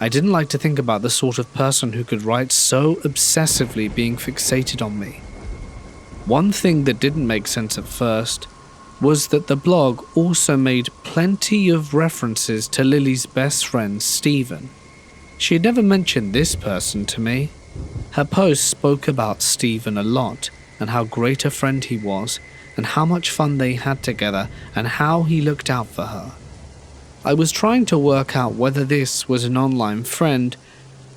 I didn't like to think about the sort of person who could write so obsessively being fixated on me. One thing that didn't make sense at first was that the blog also made plenty of references to Lily's best friend, Stephen. She had never mentioned this person to me. Her post spoke about Stephen a lot and how great a friend he was and how much fun they had together and how he looked out for her. I was trying to work out whether this was an online friend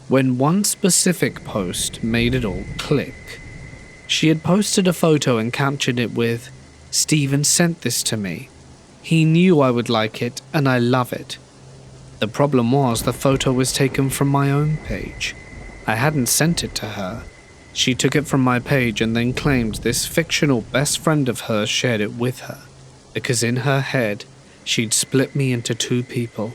when one specific post made it all click. She had posted a photo and captured it with, "Stephen sent this to me. He knew I would like it and I love it." The problem was the photo was taken from my own page. I hadn't sent it to her. She took it from my page and then claimed this fictional best friend of hers shared it with her, because in her head, she'd split me into two people.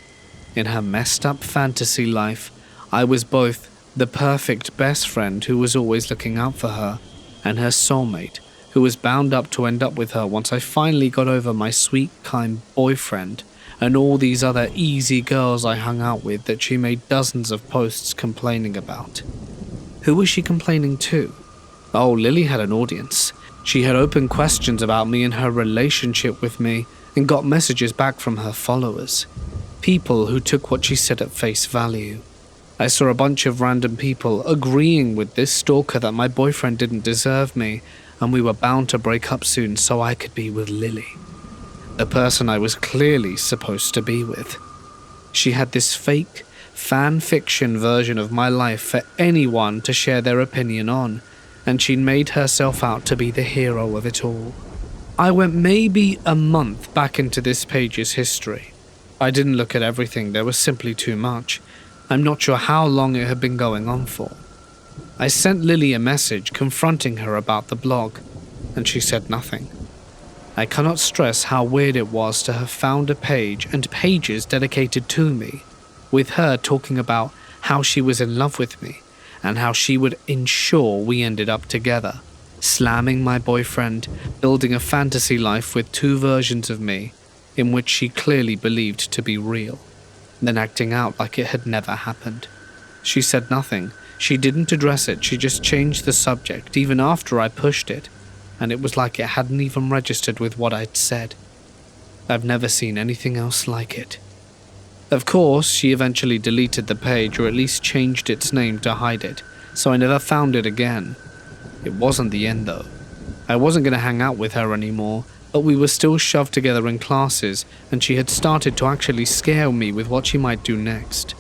In her messed up fantasy life, I was both the perfect best friend who was always looking out for her, and her soulmate, who was bound up to end up with her once I finally got over my sweet, kind boyfriend and all these other easy girls I hung out with that she made dozens of posts complaining about. Who was she complaining to? Oh, Lily had an audience. She had open questions about me and her relationship with me and got messages back from her followers. People who took what she said at face value. I saw a bunch of random people agreeing with this stalker that my boyfriend didn't deserve me and we were bound to break up soon so I could be with Lily, the person I was clearly supposed to be with. She had this fake, fan fiction version of my life for anyone to share their opinion on, and she'd made herself out to be the hero of it all. I went maybe a month back into this page's history. I didn't look at everything, there was simply too much. I'm not sure how long it had been going on for. I sent Lily a message confronting her about the blog, and she said nothing. I cannot stress how weird it was to have found a page and pages dedicated to me, with her talking about how she was in love with me and how she would ensure we ended up together, slamming my boyfriend, building a fantasy life with two versions of me in which she clearly believed to be real, then acting out like it had never happened. She said nothing. She didn't address it. She just changed the subject even after I pushed it, and it was like it hadn't even registered with what I'd said. I've never seen anything else like it. Of course, she eventually deleted the page, or at least changed its name to hide it, so I never found it again. It wasn't the end though. I wasn't going to hang out with her anymore, but we were still shoved together in classes, and she had started to actually scare me with what she might do next.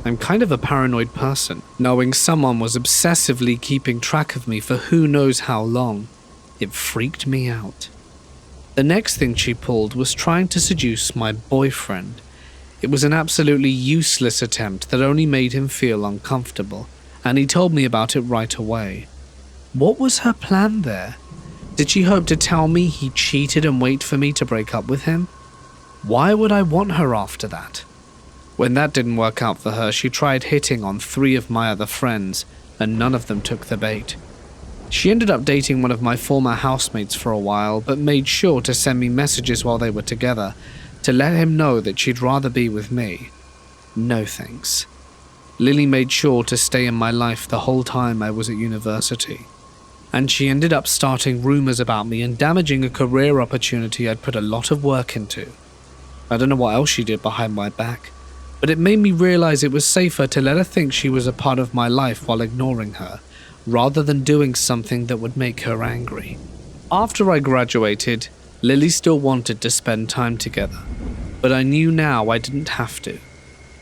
I'm kind of a paranoid person, knowing someone was obsessively keeping track of me for who knows how long. It freaked me out. The next thing she pulled was trying to seduce my boyfriend. It was an absolutely useless attempt that only made him feel uncomfortable, and he told me about it right away. What was her plan there? Did she hope to tell me he cheated and wait for me to break up with him? Why would I want her after that? When that didn't work out for her, she tried hitting on 3 of my other friends, and none of them took the bait. She ended up dating one of my former housemates for a while, but made sure to send me messages while they were together, to let him know that she'd rather be with me. No thanks. Lily made sure to stay in my life the whole time I was at university, and she ended up starting rumors about me and damaging a career opportunity I'd put a lot of work into. I don't know what else she did behind my back, but it made me realize it was safer to let her think she was a part of my life while ignoring her, rather than doing something that would make her angry. After I graduated, Lily still wanted to spend time together, but I knew now I didn't have to.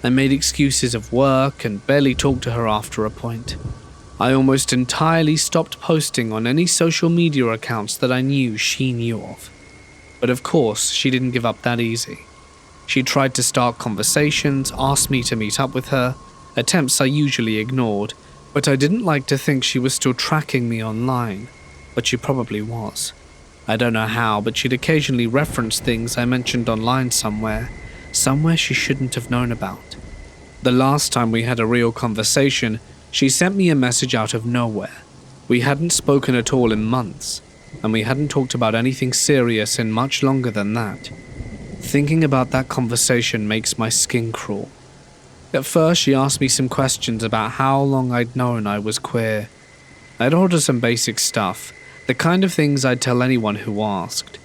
I made excuses of work and barely talked to her after a point. I almost entirely stopped posting on any social media accounts that I knew she knew of. But of course, she didn't give up that easy. She tried to start conversations, asked me to meet up with her, attempts I usually ignored, but I didn't like to think she was still tracking me online, but she probably was. I don't know how, but she'd occasionally reference things I mentioned online somewhere she shouldn't have known about. The last time we had a real conversation, she sent me a message out of nowhere, We hadn't spoken at all in months, and we hadn't talked about anything serious in much longer than that. Thinking about that conversation makes my skin crawl. At first, she asked me some questions about how long I'd known I was queer. I told her some basic stuff, the kind of things I'd tell anyone who asked.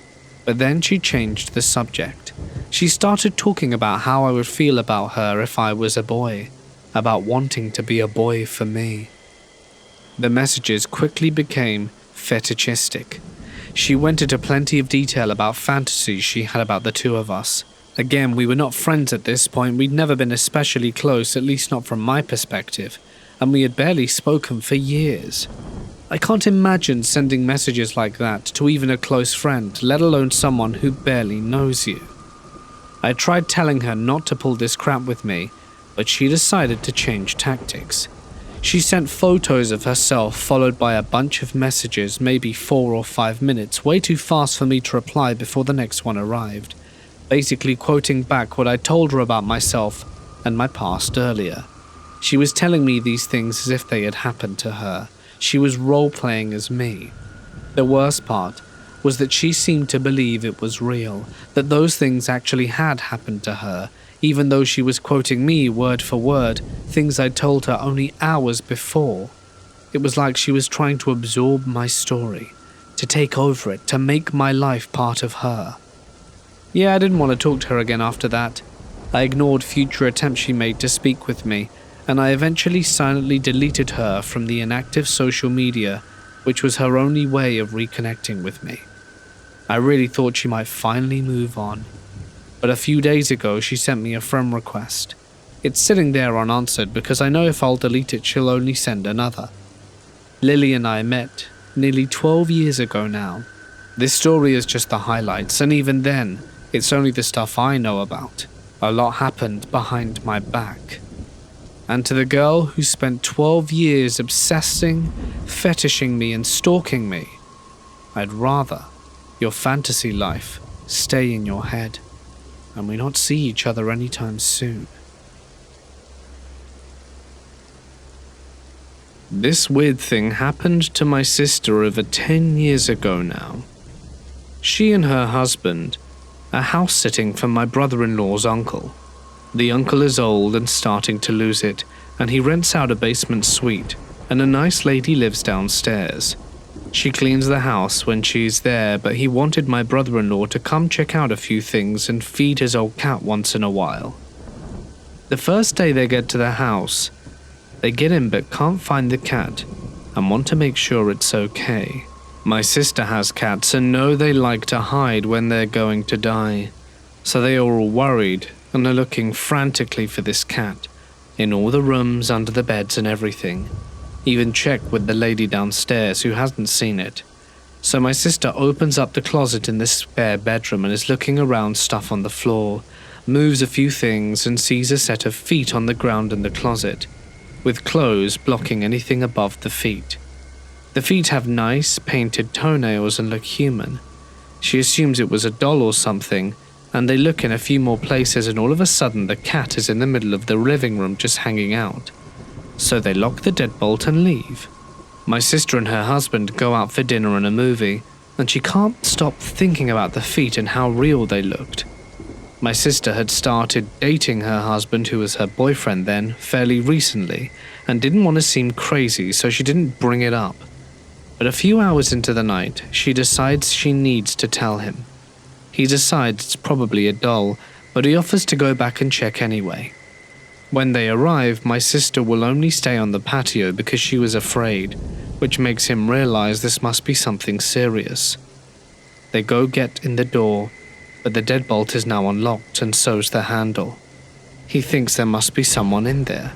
But then she changed the subject. She started talking about how I would feel about her if I was a boy, about wanting to be a boy for me. The messages quickly became fetishistic. She went into plenty of detail about fantasies she had about the two of us. Again, we were not friends at this point. We'd never been especially close, at least not from my perspective, and we had barely spoken for years. I can't imagine sending messages like that to even a close friend, let alone someone who barely knows you. I tried telling her not to pull this crap with me, but she decided to change tactics. She sent photos of herself followed by a bunch of messages, maybe 4 or 5 minutes, way too fast for me to reply before the next one arrived, basically quoting back what I told her about myself and my past earlier. She was telling me these things as if they had happened to her. She was role-playing as me. The worst part was that she seemed to believe it was real, that those things actually had happened to her, even though she was quoting me word for word, things I'd told her only hours before. It was like she was trying to absorb my story, to take over it, to make my life part of her. Yeah, I didn't want to talk to her again after that. I ignored future attempts she made to speak with me, and I eventually silently deleted her from the inactive social media, which was her only way of reconnecting with me. I really thought she might finally move on. But a few days ago, she sent me a friend request. It's sitting there unanswered because I know if I'll delete it, she'll only send another. Lily and I met nearly 12 years ago now. This story is just the highlights, and even then, it's only the stuff I know about. A lot happened behind my back. And to the girl who spent 12 years obsessing, fetishing me and stalking me, I'd rather your fantasy life stay in your head and we not see each other anytime soon. This weird thing happened to my sister over 10 years ago now. She and her husband are house-sitting for my brother-in-law's uncle. The uncle is old and starting to lose it, and he rents out a basement suite, and a nice lady lives downstairs. She cleans the house when she's there, but he wanted my brother-in-law to come check out a few things and feed his old cat once in a while. The first day they get to the house, they get in but can't find the cat and want to make sure it's okay. My sister has cats and know they like to hide when they're going to die, so they are all worried and are looking frantically for this cat in all the rooms, under the beds and everything. Even check with the lady downstairs who hasn't seen it. So my sister opens up the closet in the spare bedroom and is looking around stuff on the floor, moves a few things and sees a set of feet on the ground in the closet, with clothes blocking anything above the feet. The feet have nice, painted toenails and look human. She assumes it was a doll or something, and they look in a few more places and all of a sudden the cat is in the middle of the living room just hanging out. So they lock the deadbolt and leave. My sister and her husband go out for dinner and a movie, and she can't stop thinking about the feet and how real they looked. My sister had started dating her husband, who was her boyfriend then, fairly recently, and didn't want to seem crazy, so she didn't bring it up. But a few hours into the night, she decides she needs to tell him. He decides it's probably a doll, but he offers to go back and check anyway. When they arrive, my sister will only stay on the patio because she was afraid, which makes him realize this must be something serious. They go get in the door, but the deadbolt is now unlocked and so's the handle. He thinks there must be someone in there.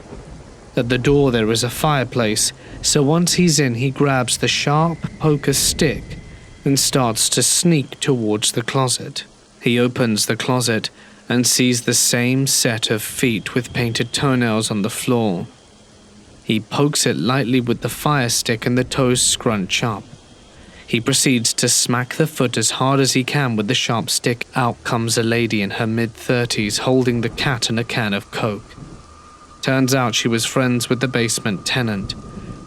At the door there is a fireplace, so once he's in he grabs the sharp poker stick and starts to sneak towards the closet. He opens the closet and sees the same set of feet with painted toenails on the floor. He pokes it lightly with the fire stick and the toes scrunch up. He proceeds to smack the foot as hard as he can with the sharp stick. Out comes a lady in her mid-30s holding the cat and a can of Coke. Turns out she was friends with the basement tenant.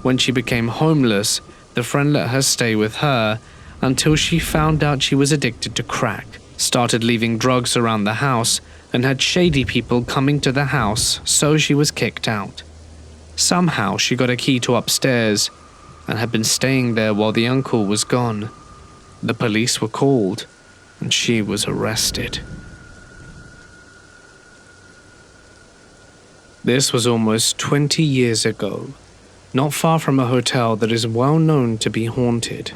When she became homeless, The friend let her stay with her until she found out she was addicted to crack, started leaving drugs around the house, and had shady people coming to the house, so she was kicked out. Somehow she got a key to upstairs and had been staying there while the uncle was gone. The police were called and she was arrested. This was almost 20 years ago, not far from a hotel that is well known to be haunted.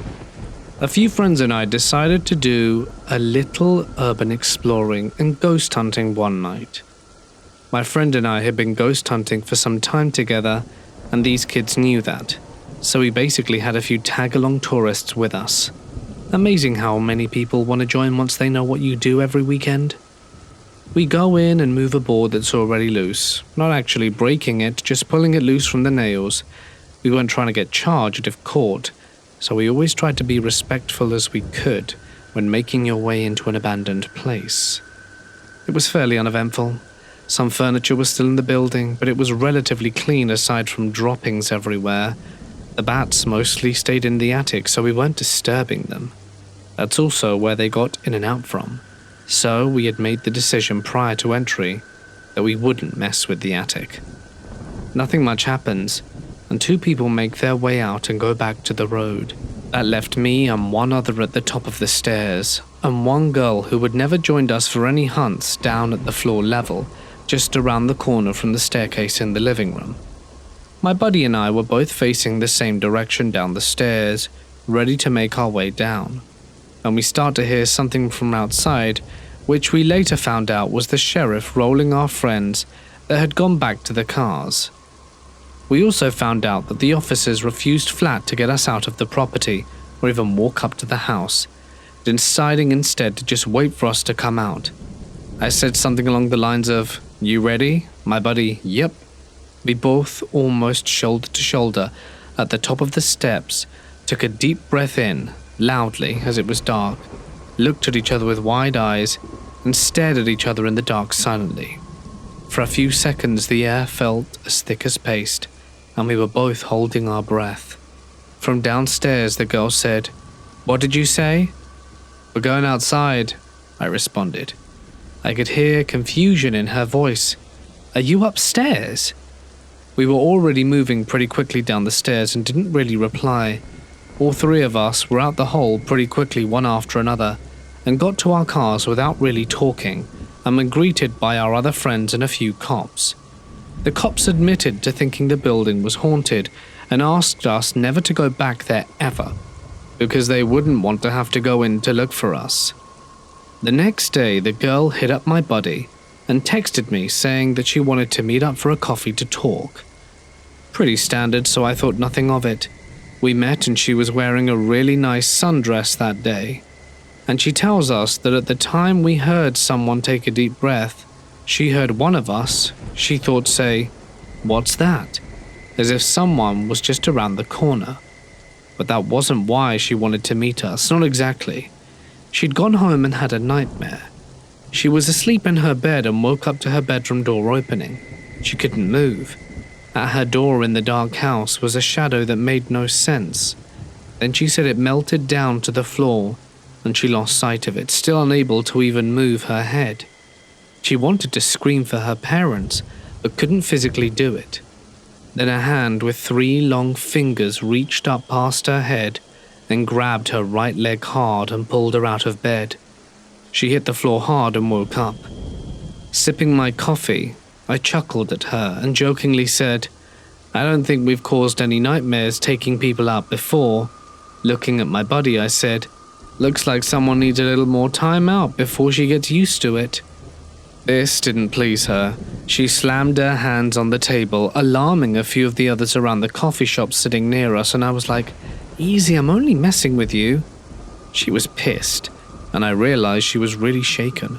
A few friends and I decided to do a little urban exploring and ghost hunting one night. My friend and I had been ghost hunting for some time together, and these kids knew that, so we basically had a few tag-along tourists with us. Amazing how many people want to join once they know what you do every weekend. We go in and move a board that's already loose, not actually breaking it, just pulling it loose from the nails. We weren't trying to get charged if caught, so we always tried to be respectful as we could when making your way into an abandoned place. It was fairly uneventful. Some furniture was still in the building, but it was relatively clean aside from droppings everywhere. The bats mostly stayed in the attic, so we weren't disturbing them. That's also where they got in and out from. So we had made the decision prior to entry that we wouldn't mess with the attic. Nothing much happens, and two people make their way out and go back to the road. That left me and one other at the top of the stairs, and one girl who had never joined us for any hunts down at the floor level, just around the corner from the staircase in the living room. My buddy and I were both facing the same direction down the stairs, ready to make our way down. And we start to hear something from outside, which we later found out was the sheriff rolling our friends that had gone back to the cars. We also found out that the officers refused flat to get us out of the property or even walk up to the house, deciding instead to just wait for us to come out. I said something along the lines of, "You ready?" My buddy, "Yep." We both, almost shoulder to shoulder, at the top of the steps, took a deep breath in, loudly as it was dark, looked at each other with wide eyes, and stared at each other in the dark silently. For a few seconds the air felt as thick as paste, and we were both holding our breath. From downstairs the girl said, "What did you say?" "We're going outside," I responded. I could hear confusion in her voice. "Are you upstairs?" We were already moving pretty quickly down the stairs and didn't really reply. All three of us were out the hole pretty quickly one after another, and got to our cars without really talking, and were greeted by our other friends and a few cops. The cops admitted to thinking the building was haunted and asked us never to go back there ever, because they wouldn't want to have to go in to look for us. The next day, the girl hit up my buddy and texted me saying that she wanted to meet up for a coffee to talk. Pretty standard, so I thought nothing of it. We met and she was wearing a really nice sundress that day. And she tells us that at the time we heard someone take a deep breath, she heard one of us, she thought, say, "What's that?" as if someone was just around the corner. But that wasn't why she wanted to meet us, not exactly. She'd gone home and had a nightmare. She was asleep in her bed and woke up to her bedroom door opening. She couldn't move. At her door in the dark house was a shadow that made no sense. Then she said it melted down to the floor, and she lost sight of it, still unable to even move her head. She wanted to scream for her parents, but couldn't physically do it. Then a hand with 3 long fingers reached up past her head and grabbed her right leg hard and pulled her out of bed. She hit the floor hard and woke up. Sipping my coffee, I chuckled at her and jokingly said, "I don't think we've caused any nightmares taking people out before." Looking at my buddy, I said, "Looks like someone needs a little more time out before she gets used to it." This didn't please her. She slammed her hands on the table, alarming a few of the others around the coffee shop sitting near us, and I was like, "Easy, I'm only messing with you." She was pissed, and I realized she was really shaken.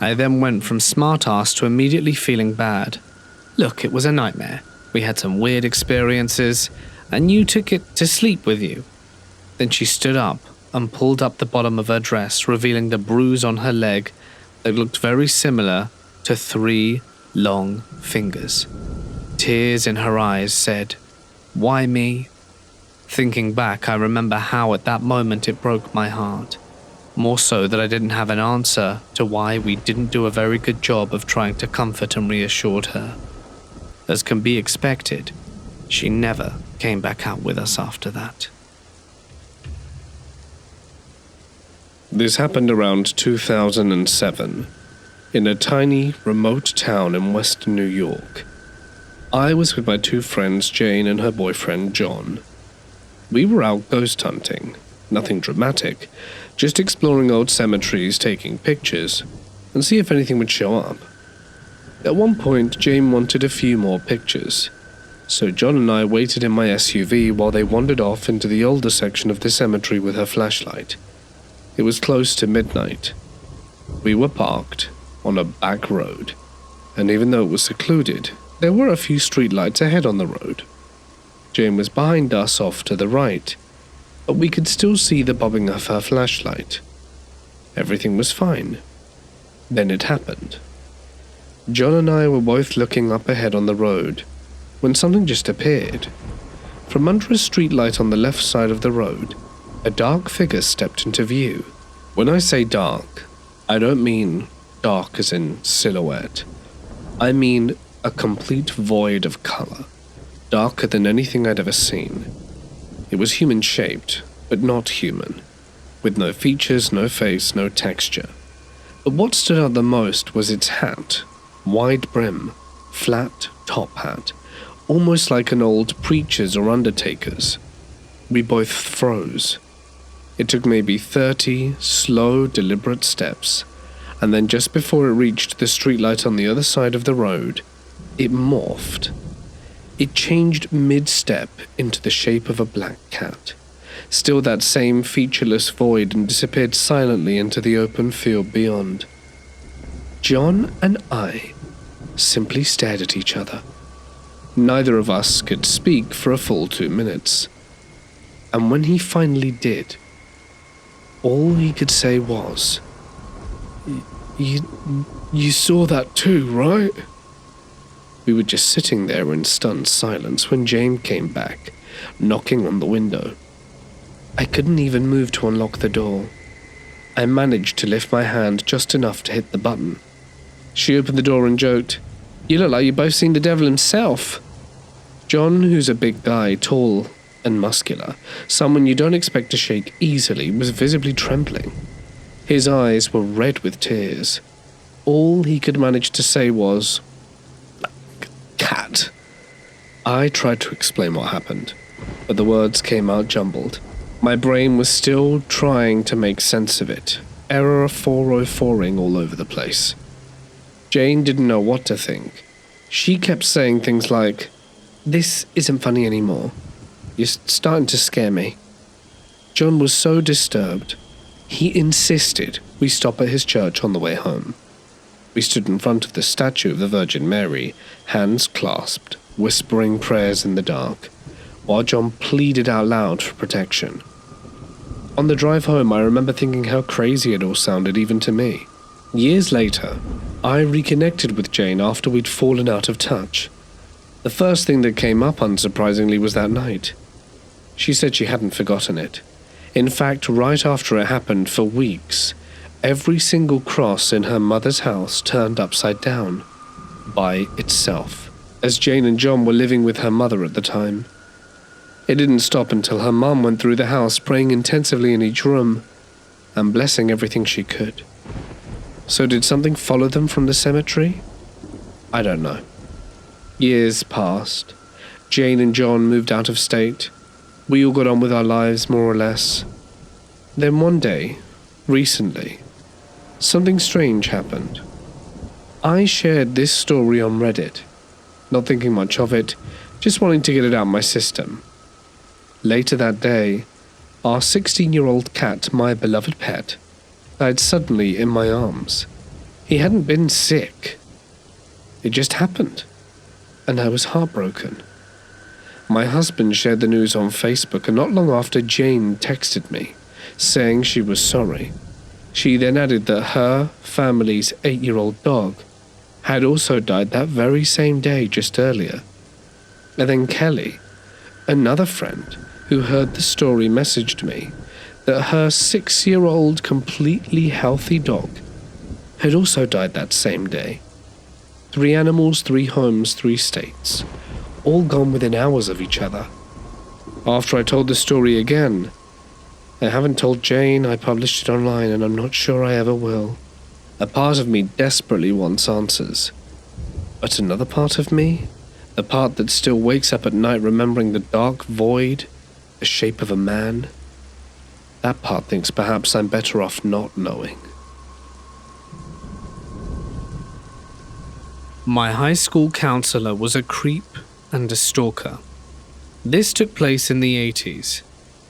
I then went from smartass to immediately feeling bad. Look, it was a nightmare. We had some weird experiences, and you took it to sleep with you. Then she stood up and pulled up the bottom of her dress, revealing the bruise on her leg that looked very similar to 3 long fingers. Tears in her eyes said, "Why me?" Thinking back, I remember how at that moment it broke my heart. More so that I didn't have an answer to why we didn't do a very good job of trying to comfort and reassure her. As can be expected, she never came back out with us after that. This happened around 2007, in a tiny, remote town in western New York. I was with my two friends, Jane and her boyfriend, John. We were out ghost hunting, nothing dramatic, just exploring old cemeteries, taking pictures, and see if anything would show up. At one point, Jane wanted a few more pictures, so John and I waited in my SUV while they wandered off into the older section of the cemetery with her flashlight. It was close to midnight. We were parked on a back road, and even though it was secluded, there were a few streetlights ahead on the road. Jane was behind us off to the right, but we could still see the bobbing of her flashlight. Everything was fine. Then it happened. John and I were both looking up ahead on the road, when something just appeared. From under a streetlight on the left side of the road, a dark figure stepped into view. When I say dark, I don't mean dark as in silhouette. I mean a complete void of color, darker than anything I'd ever seen. It was human-shaped, but not human, with no features, no face, no texture. But what stood out the most was its hat, wide brim, flat top hat, almost like an old preacher's or undertaker's. We both froze. It took maybe 30 slow, deliberate steps, and then just before it reached the streetlight on the other side of the road, it morphed. It changed mid-step into the shape of a black cat, still that same featureless void, and disappeared silently into the open field beyond. John and I simply stared at each other. Neither of us could speak for a full 2 minutes, and when he finally did, all he could say was, You saw that too, right? We were just sitting there in stunned silence when Jane came back, knocking on the window. I couldn't even move to unlock the door. I managed to lift my hand just enough to hit the button. She opened the door and joked, "You look like you've both seen the devil himself." John, who's a big guy, tall and muscular, someone you don't expect to shake easily, was visibly trembling. His eyes were red with tears. All he could manage to say was, "Cat." I tried to explain what happened, but the words came out jumbled. My brain was still trying to make sense of it, error 404ing all over the place. Jane didn't know what to think. She kept saying things like, "This isn't funny anymore. You're starting to scare me." John was so disturbed, he insisted we stop at his church on the way home. We stood in front of the statue of the Virgin Mary, hands clasped, whispering prayers in the dark, while John pleaded out loud for protection. On the drive home, I remember thinking how crazy it all sounded even to me. Years later, I reconnected with Jane after we'd fallen out of touch. The first thing that came up, unsurprisingly, was that night. She said she hadn't forgotten it. In fact, right after it happened, for weeks, every single cross in her mother's house turned upside down, by itself, as Jane and John were living with her mother at the time. It didn't stop until her mum went through the house, praying intensively in each room, and blessing everything she could. So did something follow them from the cemetery? I don't know. Years passed. Jane and John moved out of state. We all got on with our lives, more or less. Then one day, recently, something strange happened. I shared this story on Reddit, not thinking much of it, just wanting to get it out of my system. Later that day, our 16-year-old cat, my beloved pet, died suddenly in my arms. He hadn't been sick. It just happened, and I was heartbroken. My husband shared the news on Facebook, and not long after, Jane texted me, saying she was sorry. She then added that her family's 8-year-old dog had also died that very same day just earlier. And then Kelly, another friend, who heard the story messaged me that her 6-year-old completely healthy dog had also died that same day. 3 animals, 3 homes, 3 states, all gone within hours of each other. After I told the story again, I haven't told Jane, I published it online, and I'm not sure I ever will. A part of me desperately wants answers. But another part of me, the part that still wakes up at night remembering the dark void, the shape of a man, that part thinks perhaps I'm better off not knowing. My high school counselor was a creep and a stalker. This took place in the 80s.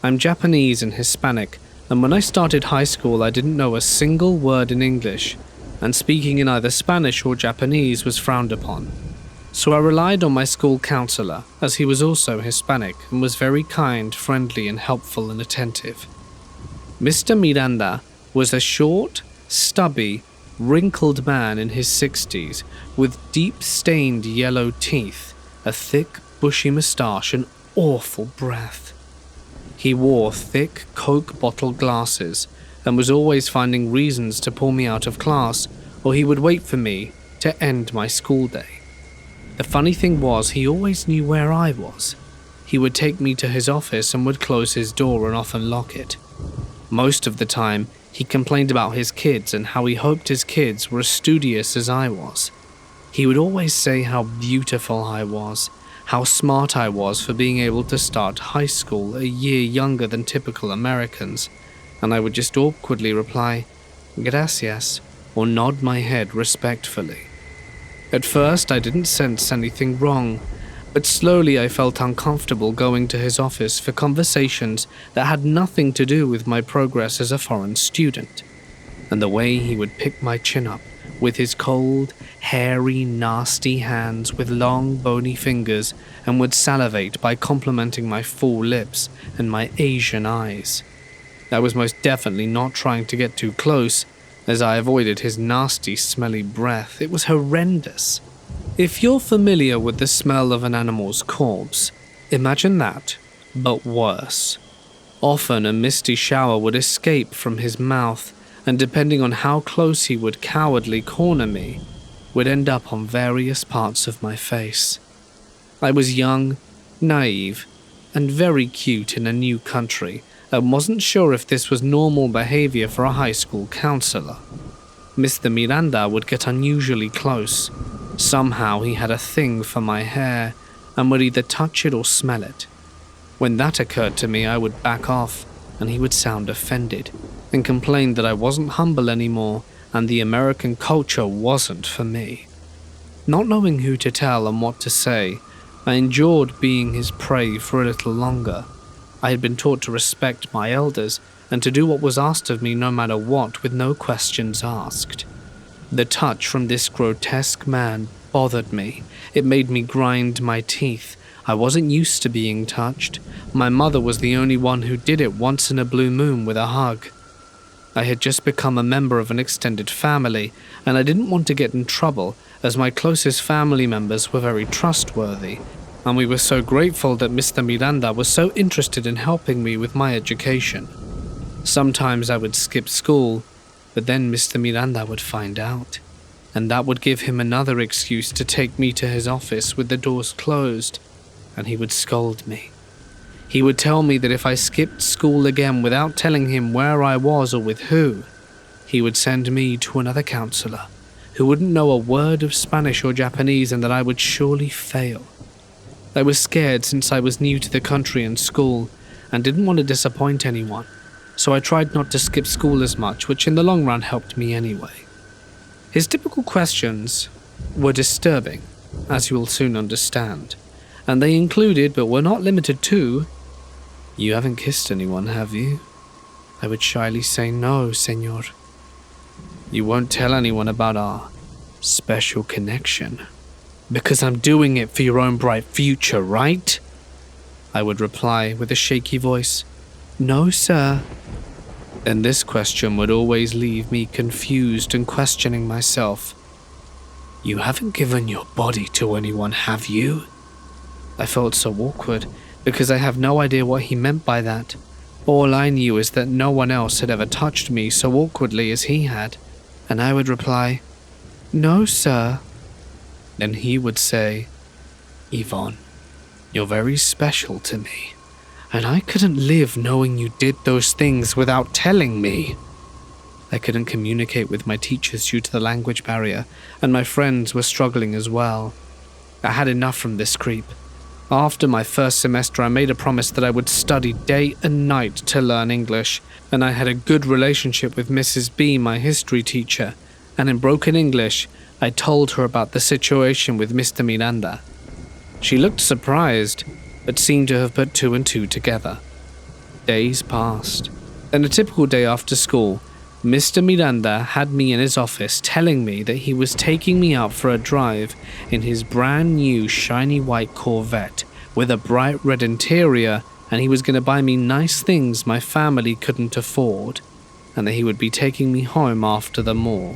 I'm Japanese and Hispanic, and when I started high school I didn't know a single word in English, and speaking in either Spanish or Japanese was frowned upon. So I relied on my school counselor, as he was also Hispanic and was very kind, friendly, and helpful and attentive. Mr. Miranda was a short, stubby, wrinkled man in his 60s with deep-stained yellow teeth, a thick, bushy moustache, and awful breath. He wore thick Coke bottle glasses and was always finding reasons to pull me out of class, or he would wait for me to end my school day. The funny thing was, he always knew where I was. He would take me to his office and would close his door and often lock it. Most of the time, he complained about his kids and how he hoped his kids were as studious as I was. He would always say how beautiful I was, how smart I was for being able to start high school a year younger than typical Americans, and I would just awkwardly reply, "Gracias," or nod my head respectfully. At first, I didn't sense anything wrong, but slowly I felt uncomfortable going to his office for conversations that had nothing to do with my progress as a foreign student, and the way he would pick my chin up with his cold, hairy, nasty hands with long, bony fingers and would salivate by complimenting my full lips and my Asian eyes. I was most definitely not trying to get too close, as I avoided his nasty, smelly breath. It was horrendous. If you're familiar with the smell of an animal's corpse, imagine that, but worse. Often a misty shower would escape from his mouth, and depending on how close he would cowardly corner me, would end up on various parts of my face. I was young, naive, and very cute in a new country, and wasn't sure if this was normal behavior for a high school counselor. Mr. Miranda would get unusually close. Somehow he had a thing for my hair, and would either touch it or smell it. When that occurred to me, I would back off, and he would sound offended, and complain that I wasn't humble anymore, and the American culture wasn't for me. Not knowing who to tell and what to say, I endured being his prey for a little longer. I had been taught to respect my elders, and to do what was asked of me no matter what, with no questions asked. The touch from this grotesque man bothered me. It made me grind my teeth. I wasn't used to being touched. My mother was the only one who did it once in a blue moon with a hug. I had just become a member of an extended family, and I didn't want to get in trouble, as my closest family members were very trustworthy, and we were so grateful that Mr. Miranda was so interested in helping me with my education. Sometimes I would skip school, but then Mr. Miranda would find out, and that would give him another excuse to take me to his office with the doors closed, and he would scold me. He would tell me that if I skipped school again without telling him where I was or with who, he would send me to another counselor who wouldn't know a word of Spanish or Japanese, and that I would surely fail. I was scared since I was new to the country and school, and didn't want to disappoint anyone, so I tried not to skip school as much, which in the long run helped me anyway. His typical questions were disturbing, as you will soon understand, and they included, but were not limited to, "You haven't kissed anyone, have you?" I would shyly say, "No, senor." "You won't tell anyone about our special connection, because I'm doing it for your own bright future, right?" I would reply with a shaky voice, "No, sir." And this question would always leave me confused and questioning myself. "You haven't given your body to anyone, have you?" I felt so awkward, because I have no idea what he meant by that. All I knew is that no one else had ever touched me so awkwardly as he had, and I would reply, "No, sir." Then he would say, "Yvonne, you're very special to me, and I couldn't live knowing you did those things without telling me." I couldn't communicate with my teachers due to the language barrier, and my friends were struggling as well. I had enough from this creep. After my first semester, I made a promise that I would study day and night to learn English, and I had a good relationship with Mrs. B, my history teacher, and in broken English, I told her about the situation with Mr. Miranda. She looked surprised, but seemed to have put two and two together. Days passed. Then a typical day after school, Mr. Miranda had me in his office telling me that he was taking me out for a drive in his brand new shiny white Corvette with a bright red interior, and he was going to buy me nice things my family couldn't afford, and that he would be taking me home after them all.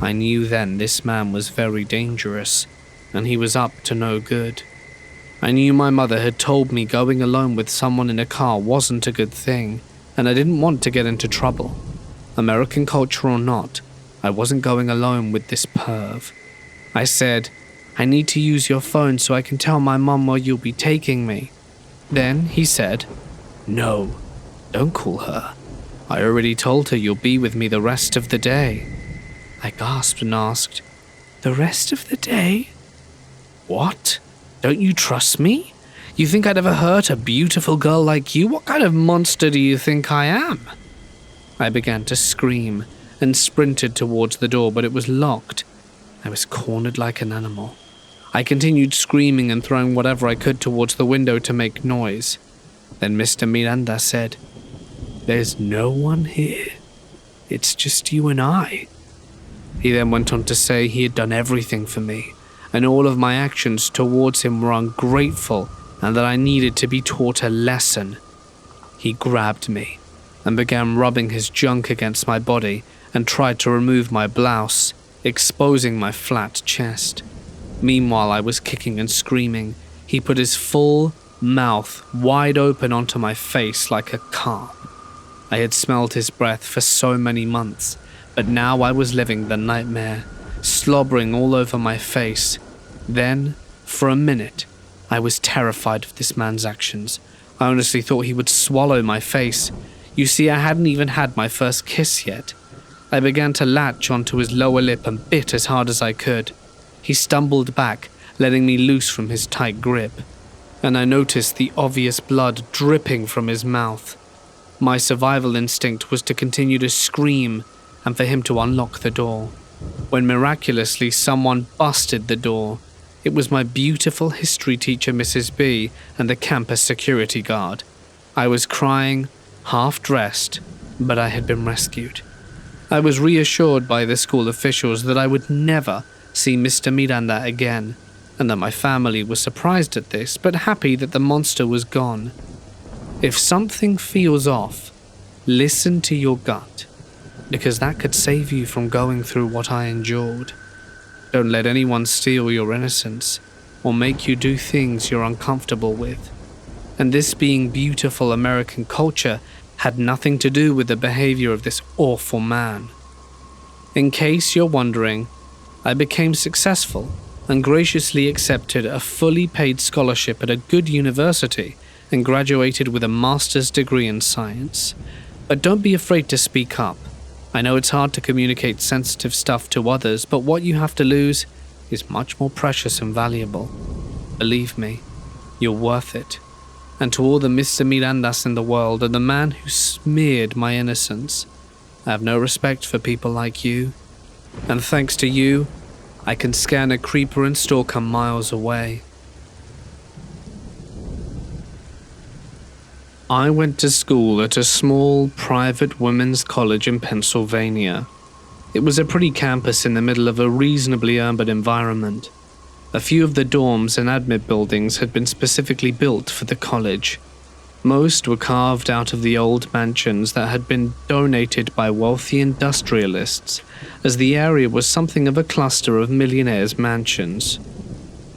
I knew then this man was very dangerous, and he was up to no good. I knew my mother had told me going alone with someone in a car wasn't a good thing, and I didn't want to get into trouble. American culture or not, I wasn't going alone with this perv. I said, "I need to use your phone so I can tell my mum where you'll be taking me." Then he said, "No, don't call her. I already told her you'll be with me the rest of the day." I gasped and asked, "The rest of the day?" "What? Don't you trust me? You think I'd ever hurt a beautiful girl like you? What kind of monster do you think I am?" I began to scream and sprinted towards the door, but it was locked. I was cornered like an animal. I continued screaming and throwing whatever I could towards the window to make noise. Then Mr. Miranda said, "There's no one here. It's just you and I." He then went on to say he had done everything for me, and all of my actions towards him were ungrateful, and that I needed to be taught a lesson. He grabbed me and began rubbing his junk against my body and tried to remove my blouse, exposing my flat chest. Meanwhile, I was kicking and screaming. He put his full mouth wide open onto my face like a carp. I had smelled his breath for so many months, but now I was living the nightmare, slobbering all over my face. Then, for a minute, I was terrified of this man's actions. I honestly thought he would swallow my face. You see, I hadn't even had my first kiss yet. I began to latch onto his lower lip and bit as hard as I could. He stumbled back, letting me loose from his tight grip, and I noticed the obvious blood dripping from his mouth. My survival instinct was to continue to scream and for him to unlock the door, when miraculously someone busted the door. It was my beautiful history teacher, Mrs. B, and the campus security guard. I was crying, half-dressed, but I had been rescued. I was reassured by the school officials that I would never see Mr. Miranda again, and that my family was surprised at this, but happy that the monster was gone. If something feels off, listen to your gut, because that could save you from going through what I endured. Don't let anyone steal your innocence, or make you do things you're uncomfortable with. And this being beautiful American culture had nothing to do with the behavior of this awful man. In case you're wondering, I became successful and graciously accepted a fully paid scholarship at a good university and graduated with a master's degree in science. But don't be afraid to speak up. I know it's hard to communicate sensitive stuff to others, but what you have to lose is much more precious and valuable. Believe me, you're worth it. And to all the Mr. Mirandas in the world and the man who smeared my innocence, I have no respect for people like you. And thanks to you, I can scan a creeper and stalker miles away. I went to school at a small private women's college in Pennsylvania. It was a pretty campus in the middle of a reasonably urban environment. A few of the dorms and admin buildings had been specifically built for the college. Most were carved out of the old mansions that had been donated by wealthy industrialists, as the area was something of a cluster of millionaires' mansions.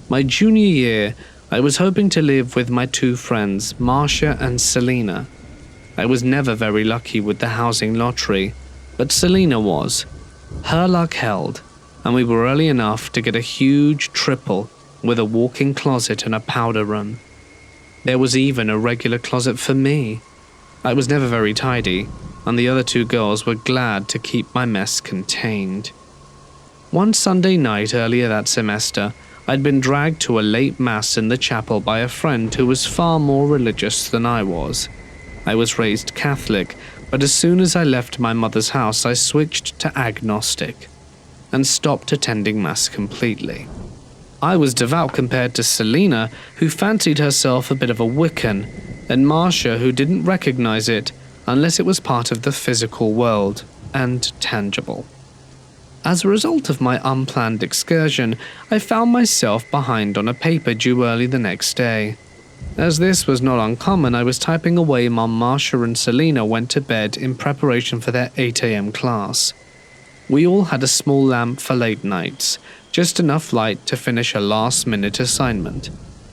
My junior year I was hoping to live with my two friends, Marcia and Selena. I was never very lucky with the housing lottery, but Selena was. Her luck held, and we were early enough to get a huge triple with a walk-in closet and a powder room. There was even a regular closet for me. I was never very tidy, and the other two girls were glad to keep my mess contained. One Sunday night earlier that semester, I'd been dragged to a late mass in the chapel by a friend who was far more religious than I was. I was raised Catholic, but as soon as I left my mother's house, I switched to agnostic and stopped attending mass completely. I was devout compared to Selena, who fancied herself a bit of a Wiccan, and Marcia, who didn't recognize it unless it was part of the physical world and tangible. As a result of my unplanned excursion, I found myself behind on a paper due early the next day. As this was not uncommon, I was typing away while Marcia and Selena went to bed in preparation for their 8 a.m. class. We all had a small lamp for late nights, just enough light to finish a last-minute assignment.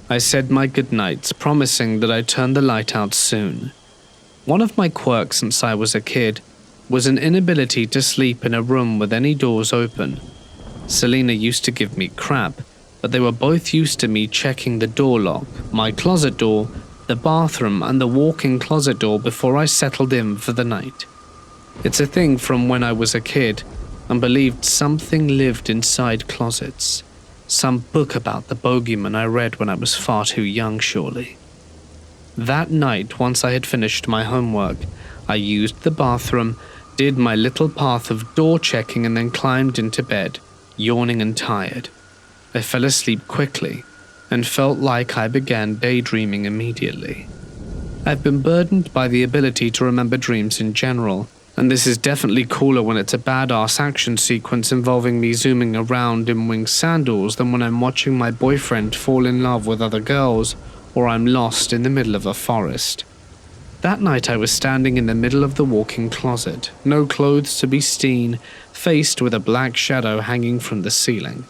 I said my goodnights, promising that I'd turn the light out soon. One of my quirks since I was a kid was an inability to sleep in a room with any doors open. Selena used to give me crap, but they were both used to me checking the door lock, my closet door, the bathroom, and the walk-in closet door before I settled in for the night. It's a thing from when I was a kid, and believed something lived inside closets. Some book about the bogeyman I read when I was far too young, surely. That night, once I had finished my homework, I used the bathroom, did my little path of door checking, and then climbed into bed, yawning and tired. I fell asleep quickly, and felt like I began daydreaming immediately. I've been burdened by the ability to remember dreams in general, and this is definitely cooler when it's a badass action sequence involving me zooming around in winged sandals than when I'm watching my boyfriend fall in love with other girls or I'm lost in the middle of a forest. That night I was standing in the middle of the walk-in closet, no clothes to be seen, faced with a black shadow hanging from the ceiling.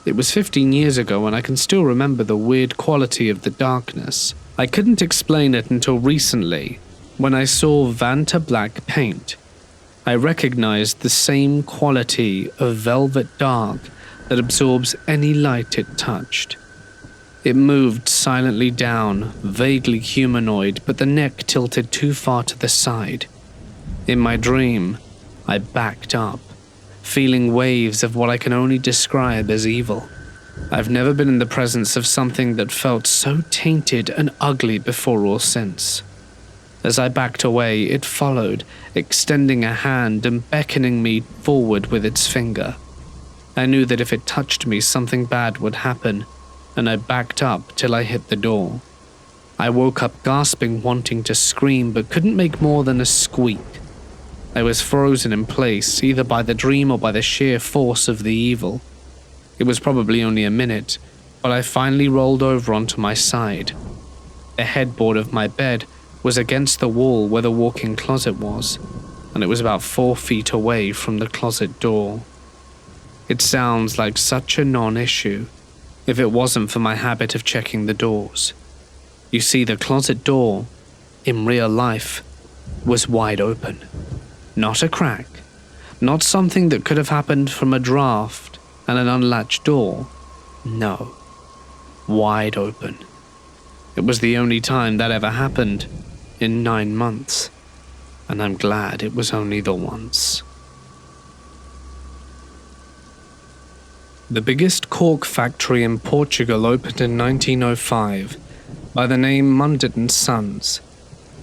It was 15 years ago and I can still remember the weird quality of the darkness. I couldn't explain it until recently, when I saw Vanta black paint. I recognized the same quality of velvet dark that absorbs any light it touched. It moved silently down, vaguely humanoid, but the neck tilted too far to the side. In my dream, I backed up, feeling waves of what I can only describe as evil. I've never been in the presence of something that felt so tainted and ugly before or since. As I backed away, it followed, extending a hand and beckoning me forward with its finger. I knew that if it touched me, something bad would happen, and I backed up till I hit the door. I woke up gasping, wanting to scream, but couldn't make more than a squeak. I was frozen in place, either by the dream or by the sheer force of the evil. It was probably only a minute, but I finally rolled over onto my side. The headboard of my bed was against the wall where the walk-in closet was, and it was about 4 feet away from the closet door. It sounds like such a non-issue, if it wasn't for my habit of checking the doors. You see, the closet door, in real life, was wide open. Not a crack, not something that could have happened from a draft and an unlatched door. No, wide open. It was the only time that ever happened in 9 months, and I'm glad it was only the once. The biggest cork factory in Portugal opened in 1905 by the name Mundt & Sons.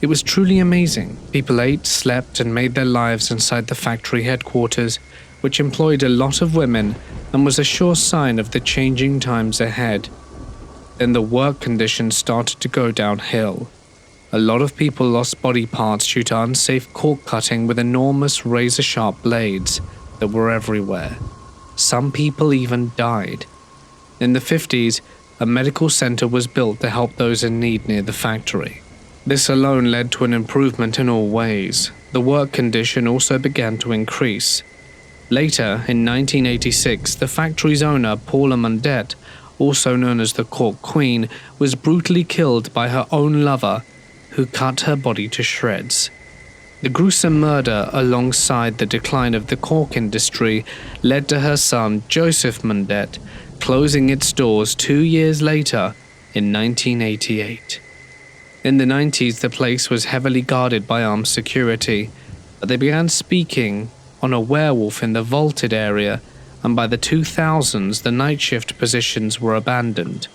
It was truly amazing. People ate, slept, and made their lives inside the factory headquarters, which employed a lot of women and was a sure sign of the changing times ahead. Then the work conditions started to go downhill. A lot of people lost body parts due to unsafe cork cutting with enormous razor-sharp blades that were everywhere. Some people even died. In the 50s, a medical center was built to help those in need near the factory. This alone led to an improvement in all ways. The work condition also began to increase. Later, in 1986, the factory's owner, Paula Mundt, also known as the Cork Queen, was brutally killed by her own lover, who cut her body to shreds. The gruesome murder, alongside the decline of the cork industry, led to her son Joseph Mundet closing its doors 2 years later in 1988. In the 90s, the place was heavily guarded by armed security, but they began speaking on a werewolf in the vaulted area, and by the 2000s, the night shift positions were abandoned.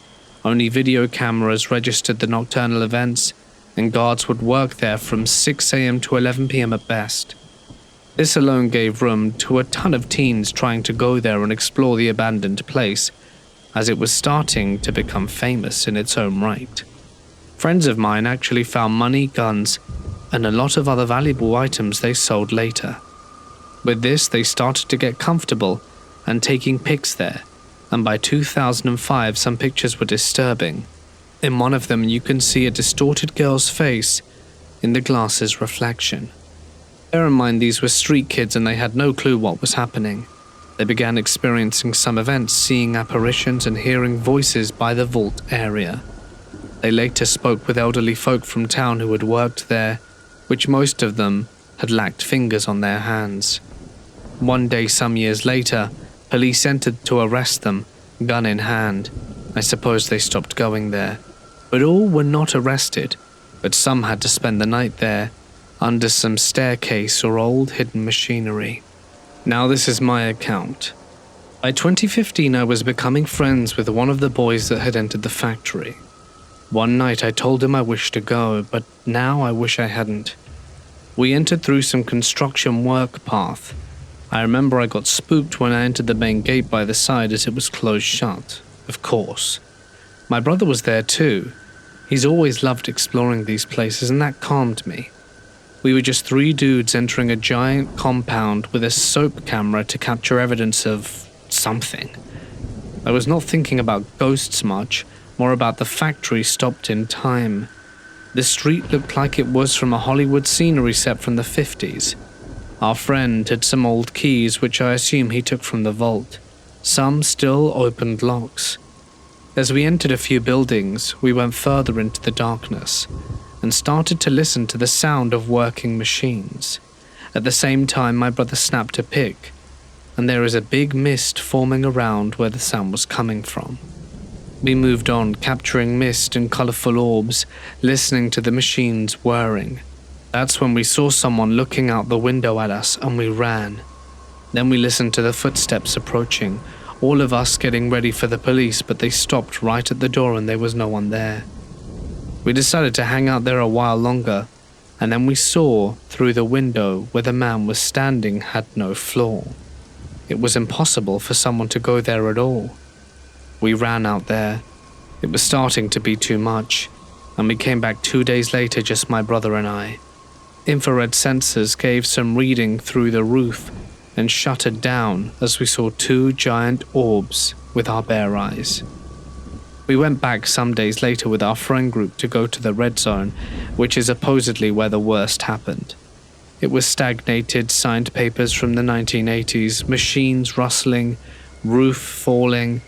Only video cameras registered the nocturnal events, and guards would work there from 6 a.m. to 11 p.m. at best. This alone gave room to a ton of teens trying to go there and explore the abandoned place, as it was starting to become famous in its own right. Friends of mine actually found money, guns, and a lot of other valuable items they sold later. With this, they started to get comfortable and taking pics there, and by 2005 some pictures were disturbing. In one of them, you can see a distorted girl's face in the glass's reflection. Bear in mind, these were street kids and they had no clue what was happening. They began experiencing some events, seeing apparitions and hearing voices by the vault area. They later spoke with elderly folk from town who had worked there, which most of them had lacked fingers on their hands. One day some years later, police entered to arrest them, gun in hand. I suppose they stopped going there. But all were not arrested, but some had to spend the night there, under some staircase or old hidden machinery. Now this is my account. By 2015 I was becoming friends with one of the boys that had entered the factory. One night I told him I wished to go, but now I wish I hadn't. We entered through some construction work path. I remember I got spooked when I entered the main gate by the side as it was closed shut, of course. My brother was there too. He's always loved exploring these places, and that calmed me. We were just 3 dudes entering a giant compound with a soap camera to capture evidence of something. I was not thinking about ghosts much, more about the factory stopped in time. The street looked like it was from a Hollywood scenery set from the 50s. Our friend had some old keys, which I assume he took from the vault. Some still opened locks. As we entered a few buildings, we went further into the darkness and started to listen to the sound of working machines. At the same time, my brother snapped a pic, and there is a big mist forming around where the sound was coming from. We moved on, capturing mist and colourful orbs, listening to the machines whirring. That's when we saw someone looking out the window at us, and we ran. Then we listened to the footsteps approaching, all of us getting ready for the police, but they stopped right at the door and there was no one there. We decided to hang out there a while longer, and then we saw through the window where the man was standing had no floor. It was impossible for someone to go there at all. We ran out there. It was starting to be too much, and we came back 2 days later, just my brother and I. Infrared sensors gave some reading through the roof and shuttered down as we saw 2 giant orbs with our bare eyes. We went back some days later with our friend group to go to the red zone, which is supposedly where the worst happened. It was stagnated, signed papers from the 1980s, machines rustling, roof falling,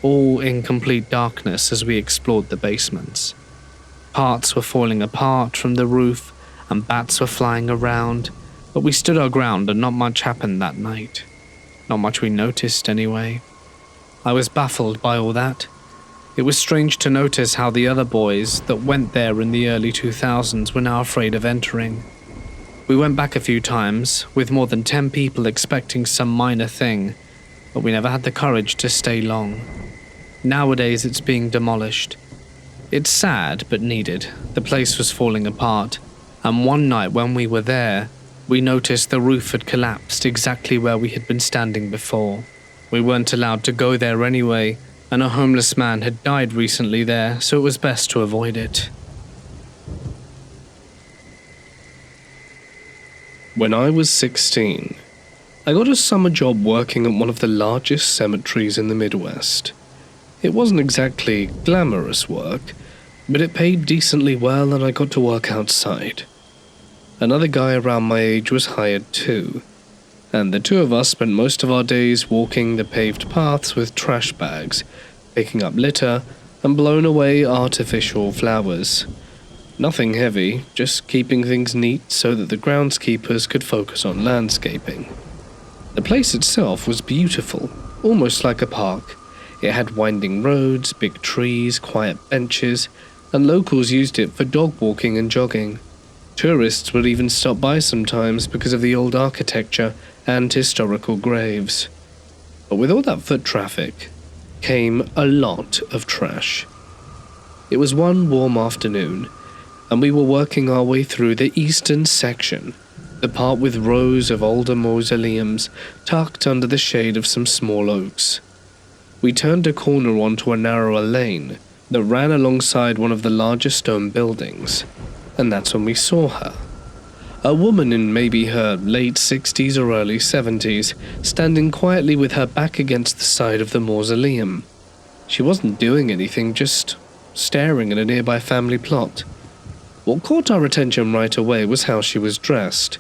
all in complete darkness as we explored the basements. Parts were falling apart from the roof and bats were flying around, but we stood our ground and not much happened that night. Not much we noticed anyway. I was baffled by all that. It was strange to notice how the other boys that went there in the early 2000s were now afraid of entering. We went back a few times, with more than 10 people expecting some minor thing, but we never had the courage to stay long. Nowadays it's being demolished. It's sad, but needed. The place was falling apart, and one night when we were there, we noticed the roof had collapsed exactly where we had been standing before. We weren't allowed to go there anyway, and a homeless man had died recently there, so it was best to avoid it. When I was 16, I got a summer job working at one of the largest cemeteries in the Midwest. It wasn't exactly glamorous work, but it paid decently well and I got to work outside. Another guy around my age was hired too, and the 2 of us spent most of our days walking the paved paths with trash bags, picking up litter, and blown away artificial flowers. Nothing heavy, just keeping things neat so that the groundskeepers could focus on landscaping. The place itself was beautiful, almost like a park. It had winding roads, big trees, quiet benches, and locals used it for dog walking and jogging. Tourists would even stop by sometimes because of the old architecture and historical graves. But with all that foot traffic came a lot of trash. It was one warm afternoon, and we were working our way through the eastern section, the part with rows of older mausoleums tucked under the shade of some small oaks. We turned a corner onto a narrower lane that ran alongside one of the larger stone buildings, and that's when we saw her. A woman in maybe her late 60s or early 70s, standing quietly with her back against the side of the mausoleum. She wasn't doing anything, just staring at a nearby family plot. What caught our attention right away was how she was dressed.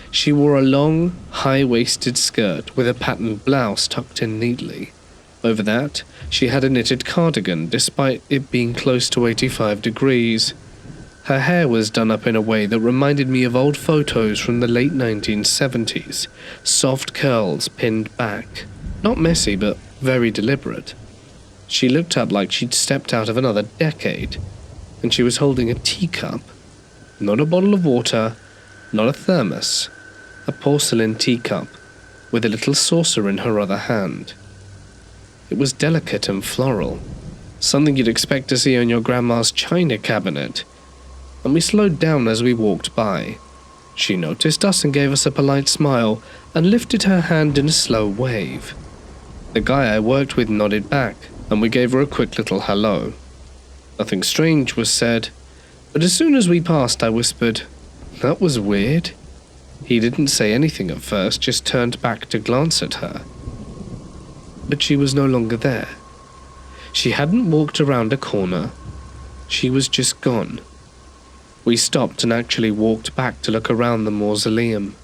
She wore a long, high-waisted skirt with a patterned blouse tucked in neatly. Over that, she had a knitted cardigan, despite it being close to 85 degrees. Her hair was done up in a way that reminded me of old photos from the late 1970s, soft curls pinned back. Not messy, but very deliberate. She looked up like she'd stepped out of another decade, and she was holding a teacup. Not a bottle of water, not a thermos, a porcelain teacup with a little saucer in her other hand. It was delicate and floral, something you'd expect to see on your grandma's china cabinet, and we slowed down as we walked by. She noticed us and gave us a polite smile and lifted her hand in a slow wave. The guy I worked with nodded back, and we gave her a quick little hello. Nothing strange was said, but as soon as we passed I whispered, "That was weird." He didn't say anything at first, just turned back to glance at her. But she was no longer there. She hadn't walked around a corner. She was just gone. We stopped and actually walked back to look around the mausoleum.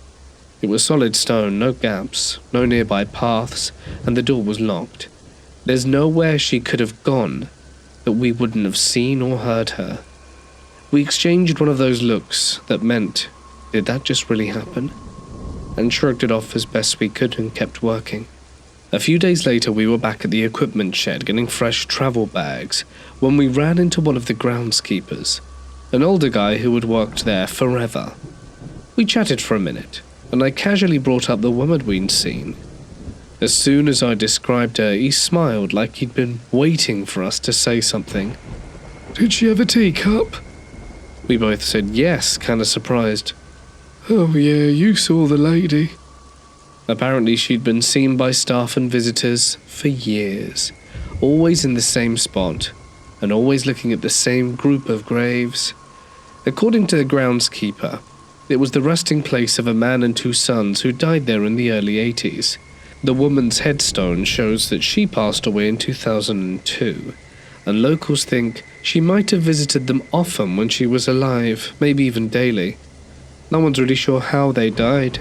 It was solid stone, no gaps, no nearby paths, and the door was locked. There's nowhere she could have gone that we wouldn't have seen or heard her. We exchanged one of those looks that meant, did that just really happen? And shrugged it off as best we could and kept working. A few days later we were back at the equipment shed getting fresh travel bags when we ran into one of the groundskeepers, an older guy who had worked there forever. We chatted for a minute, and I casually brought up the woman we'd seen. As soon as I described her, he smiled like he'd been waiting for us to say something. "Did she have a teacup?" We both said yes, kinda surprised. "Oh yeah, you saw the lady." Apparently she'd been seen by staff and visitors for years, always in the same spot, and always looking at the same group of graves. According to the groundskeeper, it was the resting place of a man and two sons who died there in the early 80s. The woman's headstone shows that she passed away in 2002, and locals think she might have visited them often when she was alive, maybe even daily. No one's really sure how they died,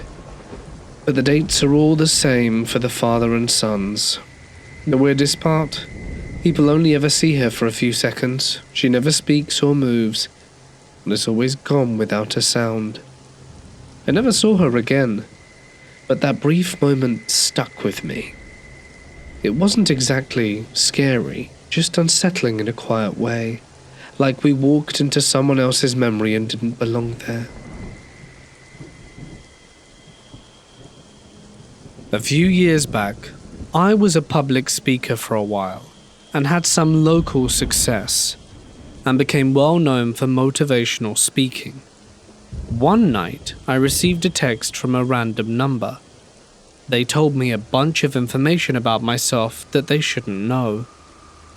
but the dates are all the same for the father and sons. The weirdest part? People only ever see her for a few seconds. She never speaks or moves, and is always gone without a sound. I never saw her again, but that brief moment stuck with me. It wasn't exactly scary, just unsettling in a quiet way, like we walked into someone else's memory and didn't belong there. A few years back, I was a public speaker for a while and had some local success and became well known for motivational speaking. One night, I received a text from a random number. They told me a bunch of information about myself that they shouldn't know.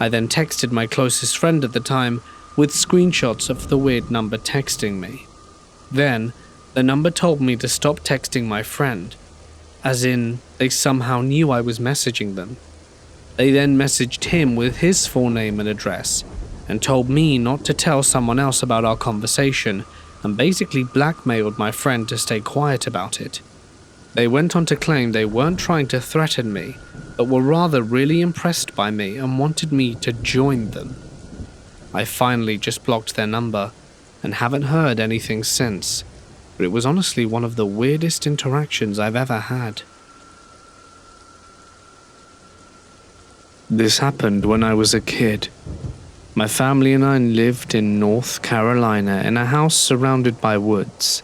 I then texted my closest friend at the time with screenshots of the weird number texting me. Then, the number told me to stop texting my friend, as in, they somehow knew I was messaging them. They then messaged him with his full name and address, and told me not to tell someone else about our conversation, and basically blackmailed my friend to stay quiet about it. They went on to claim they weren't trying to threaten me, but were rather really impressed by me and wanted me to join them. I finally just blocked their number and haven't heard anything since, but it was honestly one of the weirdest interactions I've ever had. This happened when I was a kid. My family and I lived in North Carolina in a house surrounded by woods,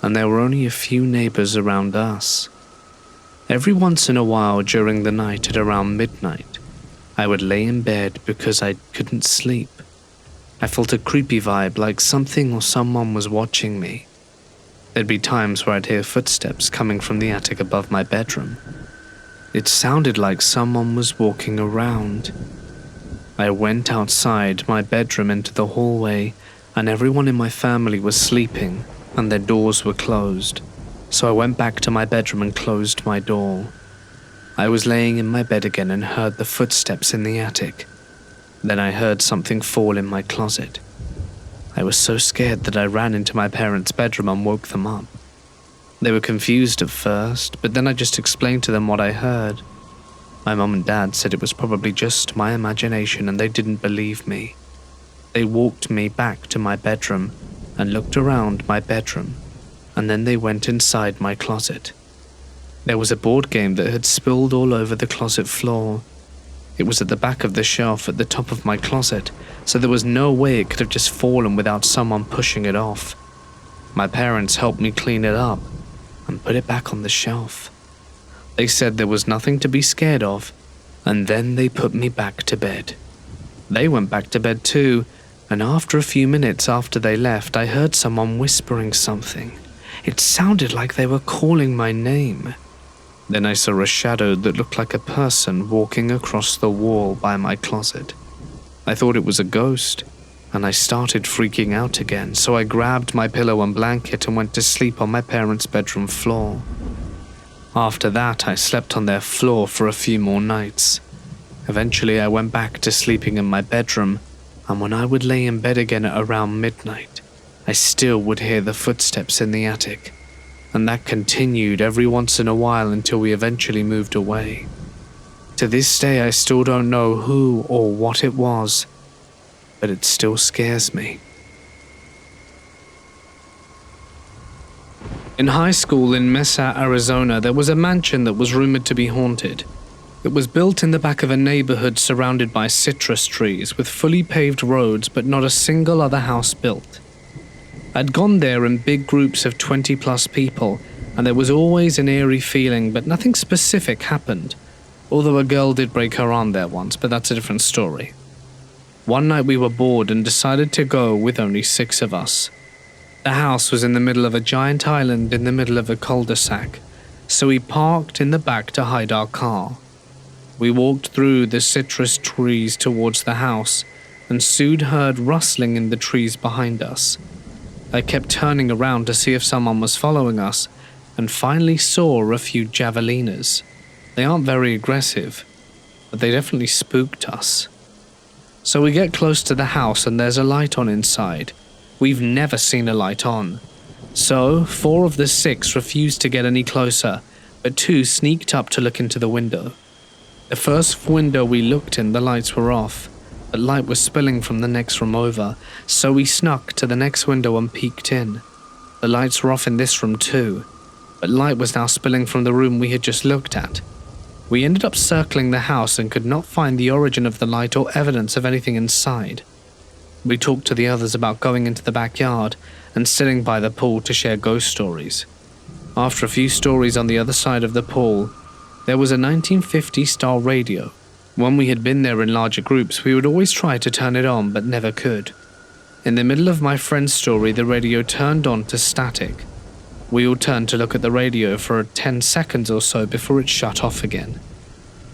and there were only a few neighbors around us. Every once in a while during the night at around midnight, I would lay in bed because I couldn't sleep. I felt a creepy vibe like something or someone was watching me. There'd be times where I'd hear footsteps coming from the attic above my bedroom. It sounded like someone was walking around. I went outside my bedroom into the hallway, and everyone in my family was sleeping and their doors were closed. So I went back to my bedroom and closed my door. I was laying in my bed again and heard the footsteps in the attic. Then I heard something fall in my closet. I was so scared that I ran into my parents' bedroom and woke them up. They were confused at first, but then I just explained to them what I heard. My mom and dad said it was probably just my imagination and they didn't believe me. They walked me back to my bedroom and looked around my bedroom, and then they went inside my closet. There was a board game that had spilled all over the closet floor. It was at the back of the shelf at the top of my closet, so there was no way it could have just fallen without someone pushing it off. My parents helped me clean it up and put it back on the shelf. They said there was nothing to be scared of, and then they put me back to bed. They went back to bed too, and after a few minutes after they left, I heard someone whispering something. It sounded like they were calling my name. Then I saw a shadow that looked like a person walking across the wall by my closet. I thought it was a ghost, and I started freaking out again, so I grabbed my pillow and blanket and went to sleep on my parents' bedroom floor. After that, I slept on their floor for a few more nights. Eventually, I went back to sleeping in my bedroom, and when I would lay in bed again at around midnight, I still would hear the footsteps in the attic, and that continued every once in a while until we eventually moved away. To this day, I still don't know who or what it was, but it still scares me. In high school in Mesa, Arizona, there was a mansion that was rumored to be haunted. It was built in the back of a neighborhood surrounded by citrus trees with fully paved roads, but not a single other house built. I'd gone there in big groups of 20+ people, and there was always an eerie feeling, but nothing specific happened. Although a girl did break her arm there once, but that's a different story. One night we were bored and decided to go with only 6 of us. The house was in the middle of a giant island in the middle of a cul-de-sac, so we parked in the back to hide our car. We walked through the citrus trees towards the house and soon heard rustling in the trees behind us. I kept turning around to see if someone was following us and finally saw a few javelinas. They aren't very aggressive, but they definitely spooked us. So we get close to the house and there's a light on inside. We've never seen a light on. So 4 of the 6 refused to get any closer, but 2 sneaked up to look into the window. The first window we looked in, the lights were off, but light was spilling from the next room over, so we snuck to the next window and peeked in. The lights were off in this room too, but light was now spilling from the room we had just looked at. We ended up circling the house and could not find the origin of the light or evidence of anything inside. We talked to the others about going into the backyard and sitting by the pool to share ghost stories. After a few stories on the other side of the pool, there was a 1950s-style radio. When we had been there in larger groups, we would always try to turn it on, but never could. In the middle of my friend's story, the radio turned on to static. We all turned to look at the radio for 10 seconds or so before it shut off again.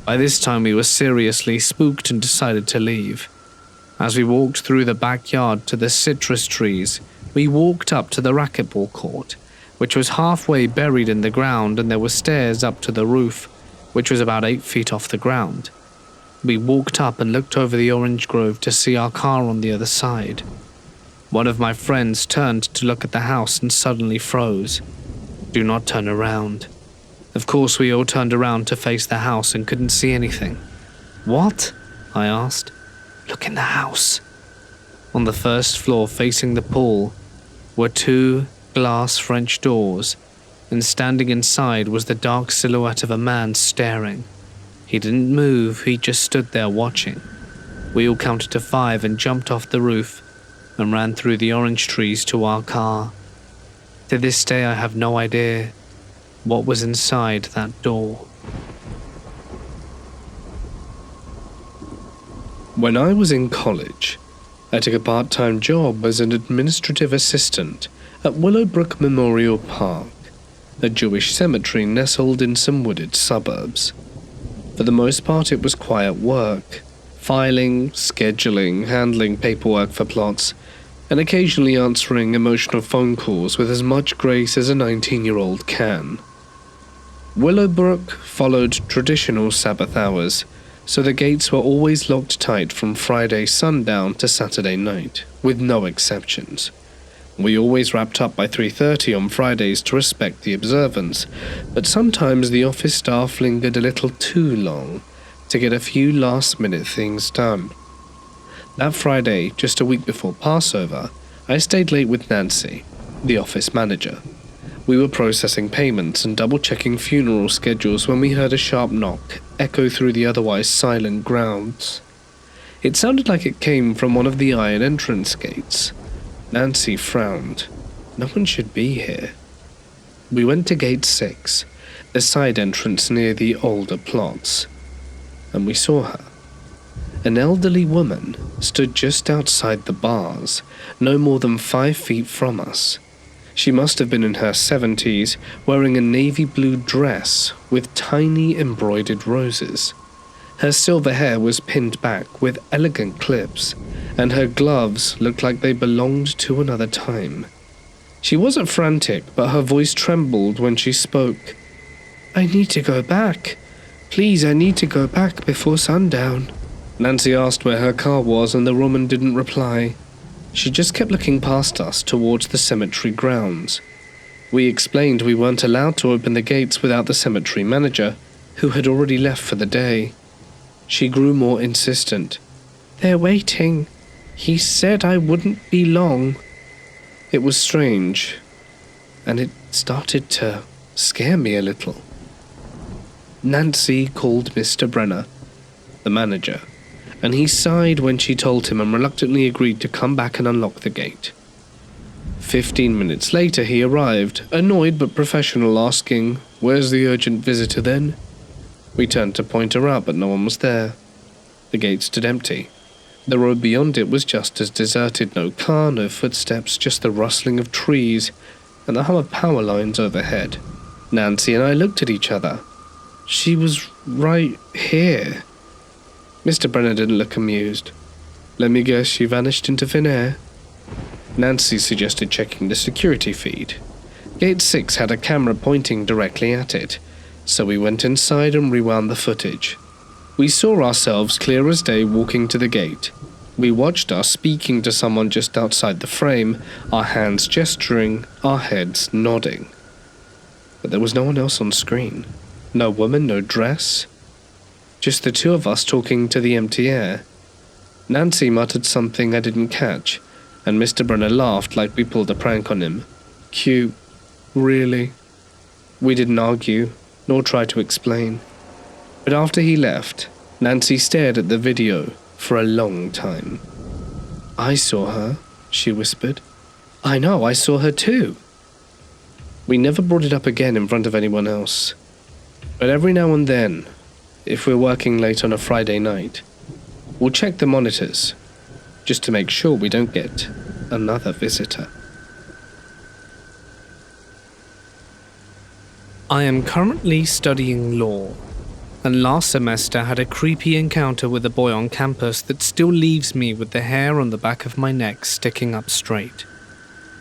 By this time, we were seriously spooked and decided to leave. As we walked through the backyard to the citrus trees, we walked up to the racquetball court, which was halfway buried in the ground, and there were stairs up to the roof, which was about 8 feet off the ground. We walked up and looked over the orange grove to see our car on the other side. One of my friends turned to look at the house and suddenly froze. "Do not turn around." Of course, we all turned around to face the house and couldn't see anything. "What?" I asked. "Look in the house." On the first floor facing the pool were 2 glass French doors, and standing inside was the dark silhouette of a man staring. He didn't move, he just stood there watching. We all counted to 5 and jumped off the roof and ran through the orange trees to our car. To this day I have no idea what was inside that door. When I was in college, I took a part-time job as an administrative assistant at Willowbrook Memorial Park, a Jewish cemetery nestled in some wooded suburbs. For the most part, it was quiet work, filing, scheduling, handling paperwork for plots, and occasionally answering emotional phone calls with as much grace as a 19-year-old can. Willowbrook followed traditional Sabbath hours, so the gates were always locked tight from Friday sundown to Saturday night, with no exceptions. We always wrapped up by 3:30 on Fridays to respect the observance, but sometimes the office staff lingered a little too long to get a few last-minute things done. That Friday, just a week before Passover, I stayed late with Nancy, the office manager. We were processing payments and double-checking funeral schedules when we heard a sharp knock echo through the otherwise silent grounds. It sounded like it came from one of the iron entrance gates. Nancy frowned. No one should be here. We went to gate 6, the side entrance near the older plots, and we saw her. An elderly woman stood just outside the bars, no more than 5 feet from us. She must have been in her 70s, wearing a navy blue dress with tiny embroidered roses. Her silver hair was pinned back with elegant clips, and her gloves looked like they belonged to another time. She wasn't frantic, but her voice trembled when she spoke. "I need to go back. Please, I need to go back before sundown." Nancy asked where her car was, and the woman didn't reply. She just kept looking past us towards the cemetery grounds. We explained we weren't allowed to open the gates without the cemetery manager, who had already left for the day. She grew more insistent. "They're waiting. He said I wouldn't be long." It was strange, and it started to scare me a little. Nancy called Mr. Brenner, the manager, and he sighed when she told him and reluctantly agreed to come back and unlock the gate. 15 minutes later he arrived, annoyed but professional, asking, "Where's the urgent visitor then?" We turned to point her out, but no one was there. The gate stood empty. The road beyond it was just as deserted, no car, no footsteps, just the rustling of trees and the hum of power lines overhead. Nancy and I looked at each other. She was right here. Mr. Brenner didn't look amused. "Let me guess, she vanished into thin air?" Nancy suggested checking the security feed. Gate 6 had a camera pointing directly at it, so we went inside and rewound the footage. We saw ourselves clear as day walking to the gate. We watched us speaking to someone just outside the frame, our hands gesturing, our heads nodding. But there was no one else on screen. No woman, no dress. Just the two of us talking to the empty air. Nancy muttered something I didn't catch, and Mr. Brenner laughed like we pulled a prank on him. Cute. Really? We didn't argue, nor try to explain. But after he left, Nancy stared at the video for a long time. "I saw her," she whispered. "I know, I saw her too." We never brought it up again in front of anyone else. But every now and then, if we're working late on a Friday night, we'll check the monitors, just to make sure we don't get another visitor. I am currently studying law, and last semester had a creepy encounter with a boy on campus that still leaves me with the hair on the back of my neck sticking up straight.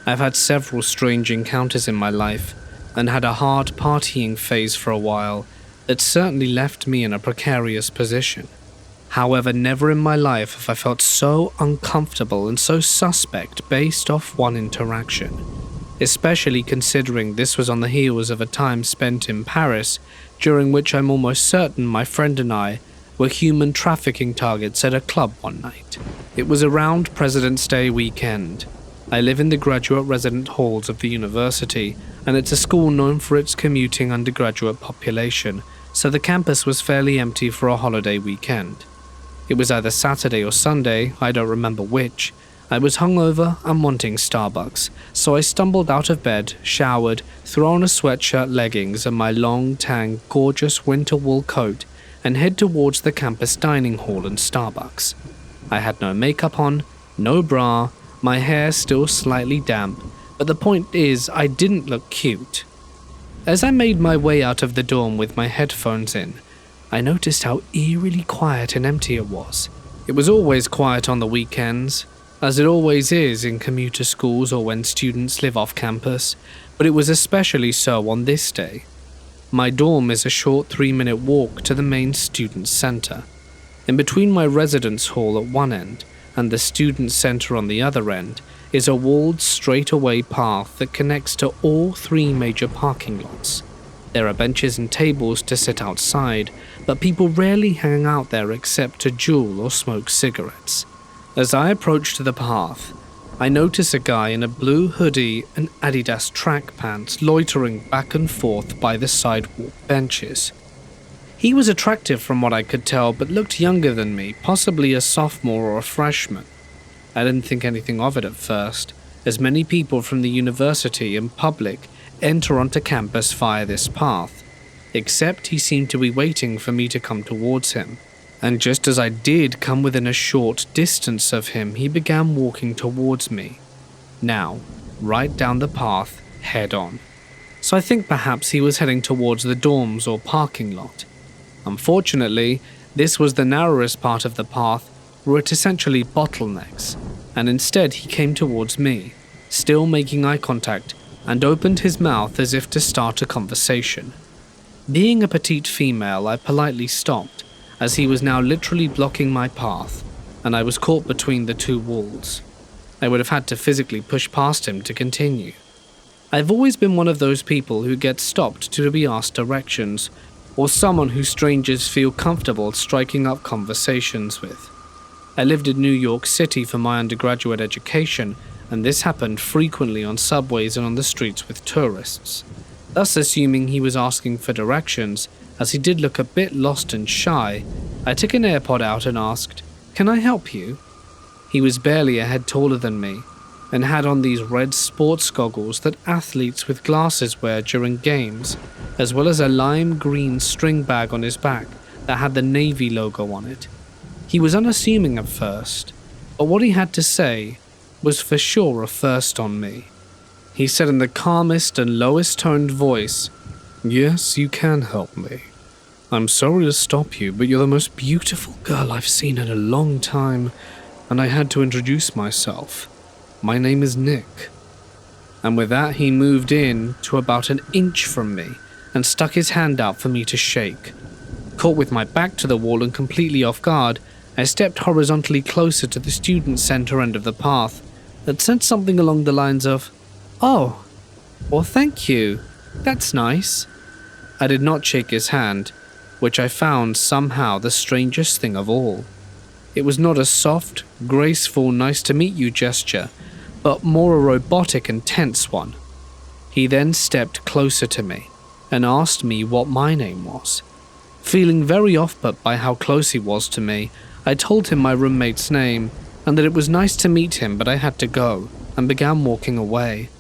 I've had several strange encounters in my life, and had a hard partying phase for a while that certainly left me in a precarious position. However, never in my life have I felt so uncomfortable and so suspect based off one interaction, especially considering this was on the heels of a time spent in Paris, during which I'm almost certain my friend and I were human trafficking targets at a club one night. It was around President's Day weekend. I live in the graduate resident halls of the university, and it's a school known for its commuting undergraduate population, so the campus was fairly empty for a holiday weekend. It was either Saturday or Sunday, I don't remember which. I was hungover and wanting Starbucks, so I stumbled out of bed, showered, threw on a sweatshirt, leggings, and my long, tan, gorgeous winter wool coat, and head towards the campus dining hall and Starbucks. I had no makeup on, no bra, my hair still slightly damp, but the point is I didn't look cute. As I made my way out of the dorm with my headphones in, I noticed how eerily quiet and empty it was. It was always quiet on the weekends, as it always is in commuter schools or when students live off campus, but it was especially so on this day. My dorm is a short 3-minute walk to the main student center. In between my residence hall at one end and the student center on the other end is a walled straightaway path that connects to all 3 major parking lots. There are benches and tables to sit outside, but people rarely hang out there except to juul or smoke cigarettes. As I approached the path, I notice a guy in a blue hoodie and Adidas track pants loitering back and forth by the sidewalk benches. He was attractive from what I could tell, but looked younger than me, possibly a sophomore or a freshman. I didn't think anything of it at first, as many people from the university and public enter onto campus via this path, except he seemed to be waiting for me to come towards him. And just as I did come within a short distance of him, he began walking towards me. Now, right down the path, head on. So I think perhaps he was heading towards the dorms or parking lot. Unfortunately, this was the narrowest part of the path where it essentially bottlenecks, and instead he came towards me, still making eye contact, and opened his mouth as if to start a conversation. Being a petite female, I politely stopped, as he was now literally blocking my path, and I was caught between the 2 walls. I would have had to physically push past him to continue. I've always been one of those people who gets stopped to be asked directions, or someone who strangers feel comfortable striking up conversations with. I lived in New York City for my undergraduate education, and this happened frequently on subways and on the streets with tourists. Thus, assuming he was asking for directions, as he did look a bit lost and shy, I took an AirPod out and asked, "Can I help you?" He was barely a head taller than me, and had on these red sports goggles that athletes with glasses wear during games, as well as a lime green string bag on his back that had the Navy logo on it. He was unassuming at first, but what he had to say was for sure a first on me. He said in the calmest and lowest toned voice, "Yes, you can help me. I'm sorry to stop you, but you're the most beautiful girl I've seen in a long time, and I had to introduce myself. My name is Nick." And with that, he moved in to about an inch from me and stuck his hand out for me to shake. Caught with my back to the wall and completely off guard, I stepped horizontally closer to the student center end of the path that said something along the lines of, "Oh, well thank you, that's nice." I did not shake his hand, which I found somehow the strangest thing of all. It was not a soft, graceful, nice to meet you gesture, but more a robotic and tense one. He then stepped closer to me and asked me what my name was. Feeling very off-put by how close he was to me, I told him my roommate's name and that it was nice to meet him, but I had to go, and began walking away.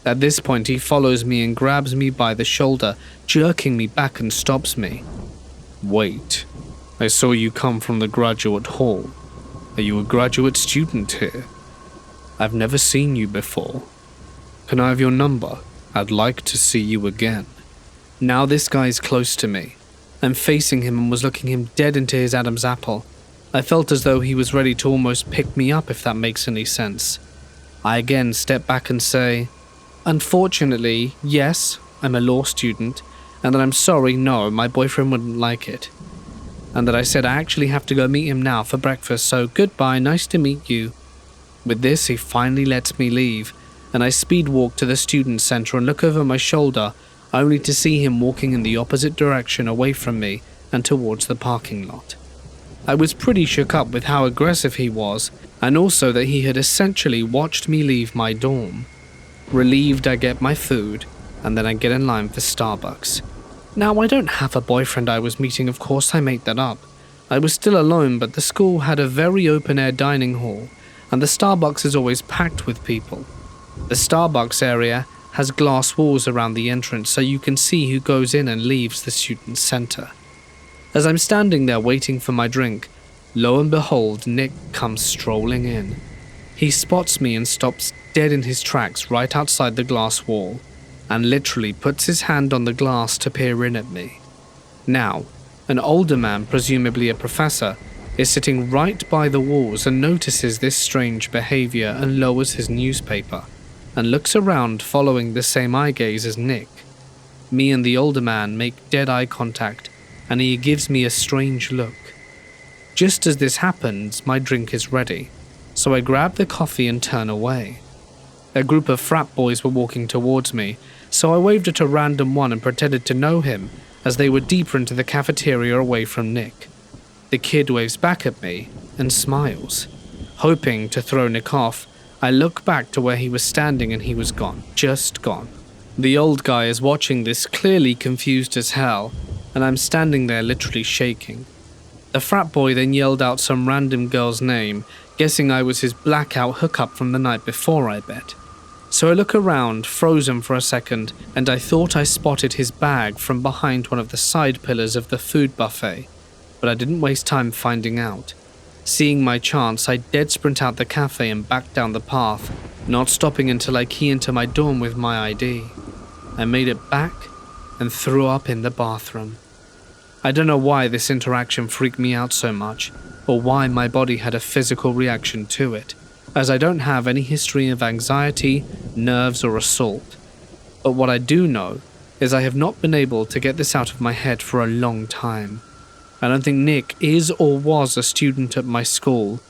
At this point, he follows me and grabs me by the shoulder, jerking me back and stops me. "Wait, I saw you come from the graduate hall. Are you a graduate student here? I've never seen you before. Can I have your number? I'd like to see you again." Now this guy's close to me. I'm facing him and was looking him dead into his Adam's apple. I felt as though he was ready to almost pick me up, if that makes any sense. I again step back and say, "Unfortunately, yes, I'm a law student, and that I'm sorry, no, my boyfriend wouldn't like it. And that I said I actually have to go meet him now for breakfast, so goodbye, nice to meet you." With this, he finally lets me leave, and I speed walk to the student center and look over my shoulder, only to see him walking in the opposite direction away from me and towards the parking lot. I was pretty shook up with how aggressive he was, and also that he had essentially watched me leave my dorm. Relieved, I get my food, and then I get in line for Starbucks. Now, I don't have a boyfriend I was meeting, of course, I make that up. I was still alone, but the school had a very open-air dining hall, and the Starbucks is always packed with people. The Starbucks area has glass walls around the entrance so you can see who goes in and leaves the student center. As I'm standing there waiting for my drink, lo and behold, Nick comes strolling in. He spots me and stops dead in his tracks right outside the glass wall, and literally puts his hand on the glass to peer in at me. Now, an older man, presumably a professor, is sitting right by the walls and notices this strange behavior and lowers his newspaper, and looks around following the same eye gaze as Nick. Me and the older man make dead eye contact, and he gives me a strange look. Just as this happens, my drink is ready, so I grab the coffee and turn away. A group of frat boys were walking towards me, so I waved at a random one and pretended to know him as they were deeper into the cafeteria away from Nick. The kid waves back at me and smiles. Hoping to throw Nick off, I look back to where he was standing and he was gone, just gone. The old guy is watching this, clearly confused as hell, and I'm standing there literally shaking. The frat boy then yelled out some random girl's name, guessing I was his blackout hookup from the night before, I bet. So I look around, frozen for a second, and I thought I spotted his bag from behind one of the side pillars of the food buffet, but I didn't waste time finding out. Seeing my chance, I dead sprint out the cafe and back down the path, not stopping until I key into my dorm with my ID. I made it back and threw up in the bathroom. I don't know why this interaction freaked me out so much, or why my body had a physical reaction to it, as I don't have any history of anxiety, nerves, or assault. But what I do know is I have not been able to get this out of my head for a long time. I don't think Nick is or was a student at my school,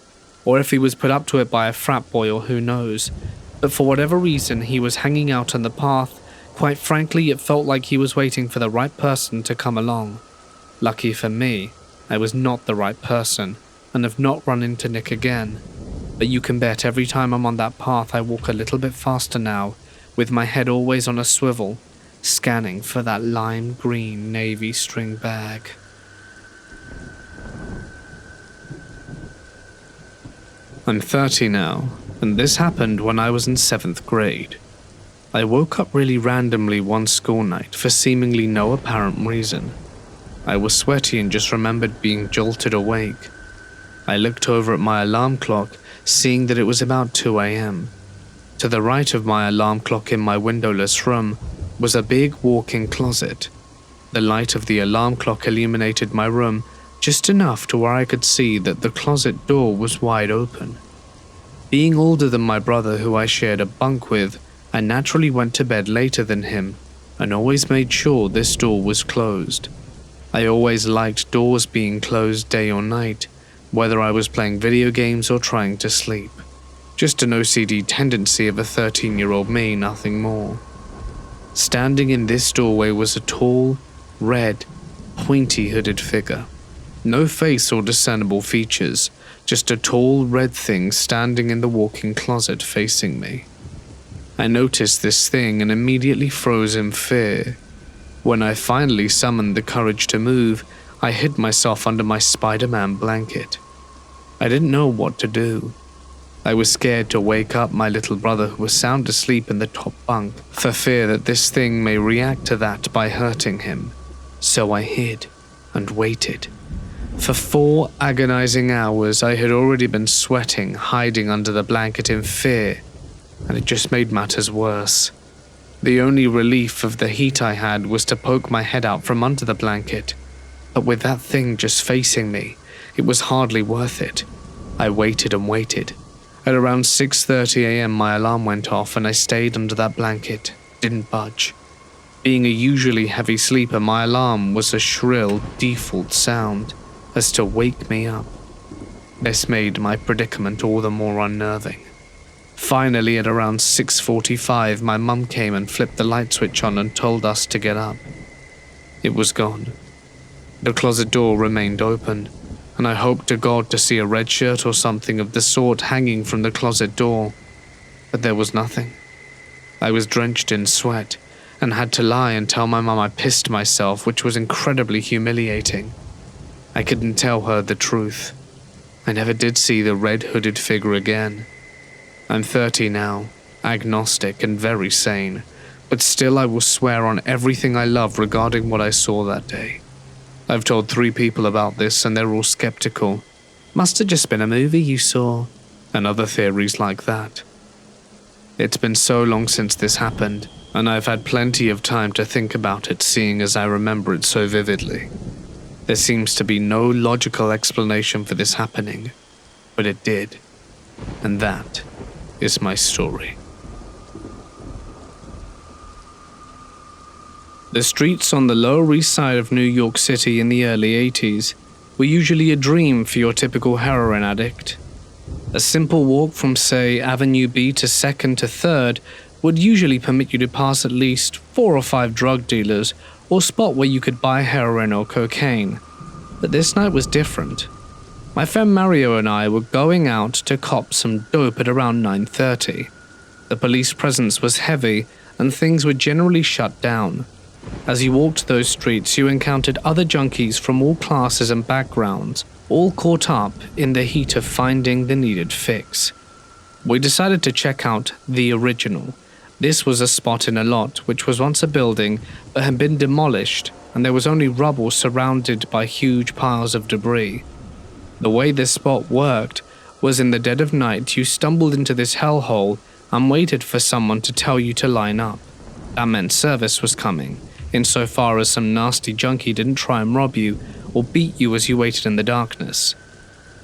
or if he was put up to it by a frat boy or who knows, but for whatever reason he was hanging out on the path. Quite frankly, it felt like he was waiting for the right person to come along. Lucky for me, I was not the right person, and have not run into Nick again. But you can bet every time I'm on that path I walk a little bit faster now, with my head always on a swivel, scanning for that lime green navy string bag. I'm 30 now, and this happened when I was in 7th grade. I woke up really randomly one school night for seemingly no apparent reason. I was sweaty and just remembered being jolted awake. I looked over at my alarm clock, seeing that it was about 2 a.m. To the right of my alarm clock in my windowless room was a big walk-in closet. The light of the alarm clock illuminated my room just enough to where I could see that the closet door was wide open. Being older than my brother who I shared a bunk with, I naturally went to bed later than him and always made sure this door was closed. I always liked doors being closed day or night, whether I was playing video games or trying to sleep. Just an OCD tendency of a 13-year-old me, nothing more. Standing in this doorway was a tall, red, pointy-hooded figure. No face or discernible features, just a tall red thing standing in the walk-in closet facing me. I noticed this thing and immediately froze in fear. When I finally summoned the courage to move, I hid myself under my Spider-Man blanket. I didn't know what to do. I was scared to wake up my little brother who was sound asleep in the top bunk, for fear that this thing may react to that by hurting him. So I hid and waited. For 4 agonizing hours I had already been sweating, hiding under the blanket in fear, and it just made matters worse. The only relief of the heat I had was to poke my head out from under the blanket, but with that thing just facing me, it was hardly worth it. I waited and waited. At around 6:30 a.m. my alarm went off and I stayed under that blanket, didn't budge. Being a usually heavy sleeper, my alarm was a shrill default sound, as to wake me up. This made my predicament all the more unnerving. Finally, at around 6:45, my mum came and flipped the light switch on and told us to get up. It was gone. The closet door remained open, and I hoped to God to see a red shirt or something of the sort hanging from the closet door. But there was nothing. I was drenched in sweat, and had to lie and tell my mum I pissed myself, which was incredibly humiliating. I couldn't tell her the truth. I never did see the red-hooded figure again. I'm 30 now, agnostic and very sane, but still I will swear on everything I love regarding what I saw that day. I've told 3 people about this and they're all skeptical. Must have just been a movie you saw, and other theories like that. It's been so long since this happened, and I've had plenty of time to think about it, seeing as I remember it so vividly. There seems to be no logical explanation for this happening, but it did, and that is my story. The streets on the Lower East Side of New York City in the early 80s were usually a dream for your typical heroin addict. A simple walk from, say, Avenue B to 2nd to 3rd would usually permit you to pass at least 4 or 5 drug dealers or spot where you could buy heroin or cocaine. But this night was different. My friend Mario and I were going out to cop some dope at around 9:30. The police presence was heavy and things were generally shut down. As you walked those streets, you encountered other junkies from all classes and backgrounds, all caught up in the heat of finding the needed fix. We decided to check out The Original. This was a spot in a lot which was once a building but had been demolished, and there was only rubble surrounded by huge piles of debris. The way this spot worked was in the dead of night you stumbled into this hellhole and waited for someone to tell you to line up. That meant service was coming, insofar as some nasty junkie didn't try and rob you or beat you as you waited in the darkness.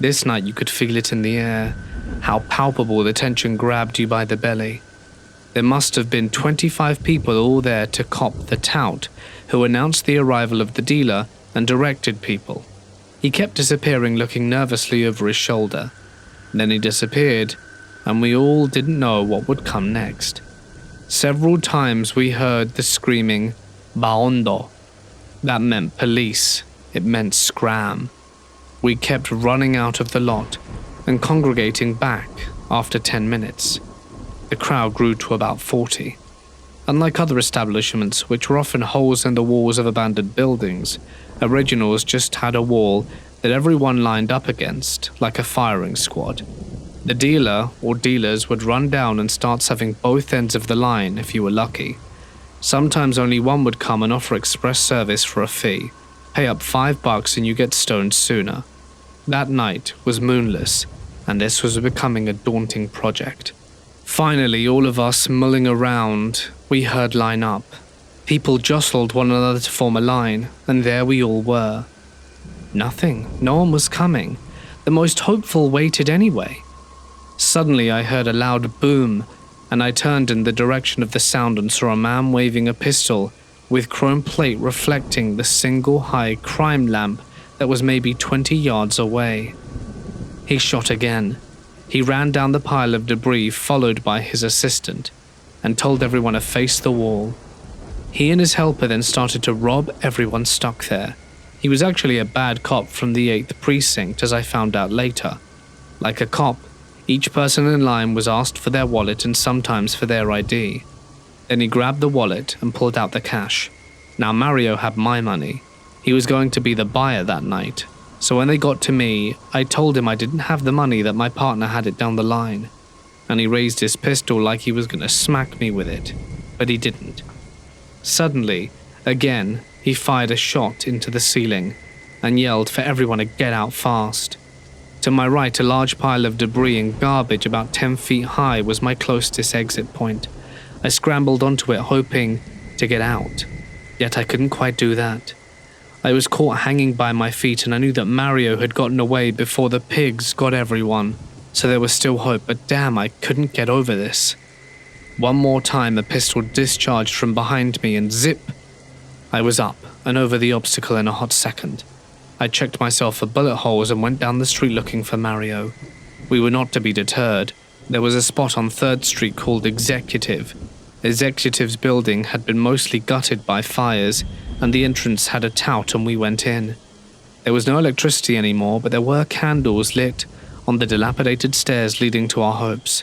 This night you could feel it in the air, how palpable the tension grabbed you by the belly. There must have been 25 people all there to cop the tout, who announced the arrival of the dealer and directed people. He kept disappearing, looking nervously over his shoulder. Then he disappeared, and we all didn't know what would come next. Several times we heard the screaming, "Baondo." That meant police. It meant scram. We kept running out of the lot and congregating back after 10 minutes. The crowd grew to about 40. Unlike other establishments, which were often holes in the walls of abandoned buildings, Originals just had a wall that everyone lined up against, like a firing squad. The dealer or dealers would run down and start serving both ends of the line if you were lucky. Sometimes only one would come and offer express service for a fee. Pay up $5 and you get stoned sooner. That night was moonless, and this was becoming a daunting project. Finally, all of us mulling around, we heard line up. People jostled one another to form a line, and there we all were. Nothing. No one was coming. The most hopeful waited anyway. Suddenly I heard a loud boom, and I turned in the direction of the sound and saw a man waving a pistol with chrome plate reflecting the single high crime lamp that was maybe 20 yards away. He shot again. He ran down the pile of debris followed by his assistant and told everyone to face the wall. He and his helper then started to rob everyone stuck there. He was actually a bad cop from the 8th precinct, as I found out later. Like a cop, each person in line was asked for their wallet and sometimes for their ID. Then he grabbed the wallet and pulled out the cash. Now Mario had my money. He was going to be the buyer that night. So when they got to me, I told him I didn't have the money, that my partner had it down the line. And he raised his pistol like he was going to smack me with it. But he didn't. Suddenly, again, he fired a shot into the ceiling and yelled for everyone to get out fast. To my right, a large pile of debris and garbage about 10 feet high was my closest exit point. I scrambled onto it hoping to get out, yet I couldn't quite do that. I was caught hanging by my feet and I knew that Mario had gotten away before the pigs got everyone, so there was still hope, but damn, I couldn't get over this. One more time a pistol discharged from behind me and zip! I was up and over the obstacle in a hot second. I checked myself for bullet holes and went down the street looking for Mario. We were not to be deterred. There was a spot on 3rd Street called Executive. Executive's building had been mostly gutted by fires, and the entrance had a tout and we went in. There was no electricity anymore, but there were candles lit on the dilapidated stairs leading to our hopes.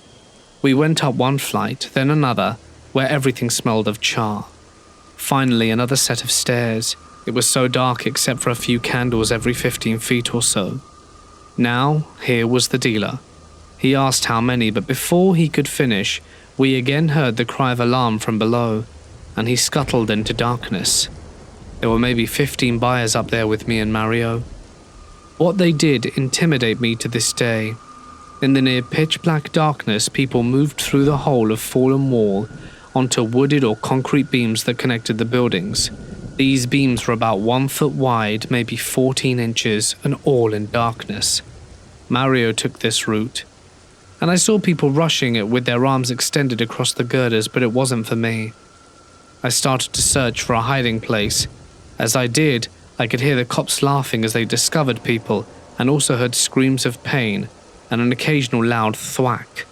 We went up one flight, then another, where everything smelled of char. Finally, another set of stairs. It was so dark except for a few candles every 15 feet or so. Now, here was the dealer. He asked how many, but before he could finish, we again heard the cry of alarm from below, and he scuttled into darkness. There were maybe 15 buyers up there with me and Mario. What they did intimidate me to this day. In the near pitch-black darkness, people moved through the hole of fallen wall onto wooded or concrete beams that connected the buildings. These beams were about 1 foot wide, maybe 14 inches, and all in darkness. Mario took this route, and I saw people rushing it with their arms extended across the girders, but it wasn't for me. I started to search for a hiding place. As I did, I could hear the cops laughing as they discovered people, and also heard screams of pain and an occasional loud thwack.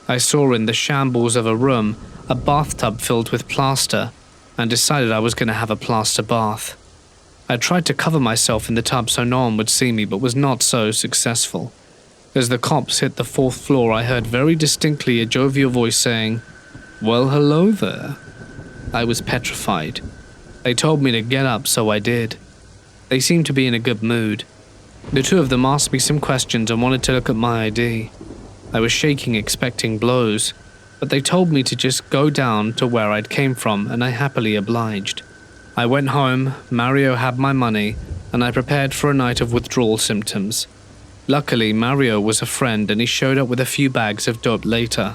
I saw in the shambles of a room a bathtub filled with plaster, and decided I was going to have a plaster bath. I tried to cover myself in the tub so no one would see me, but was not so successful. As the cops hit the 4th floor, I heard very distinctly a jovial voice saying, "Well, hello there." I was petrified. They told me to get up, so I did. They seemed to be in a good mood. The two of them asked me some questions and wanted to look at my ID. I was shaking, expecting blows, but they told me to just go down to where I'd came from, and I happily obliged. I went home, Mario had my money, and I prepared for a night of withdrawal symptoms. Luckily, Mario was a friend and he showed up with a few bags of dope later.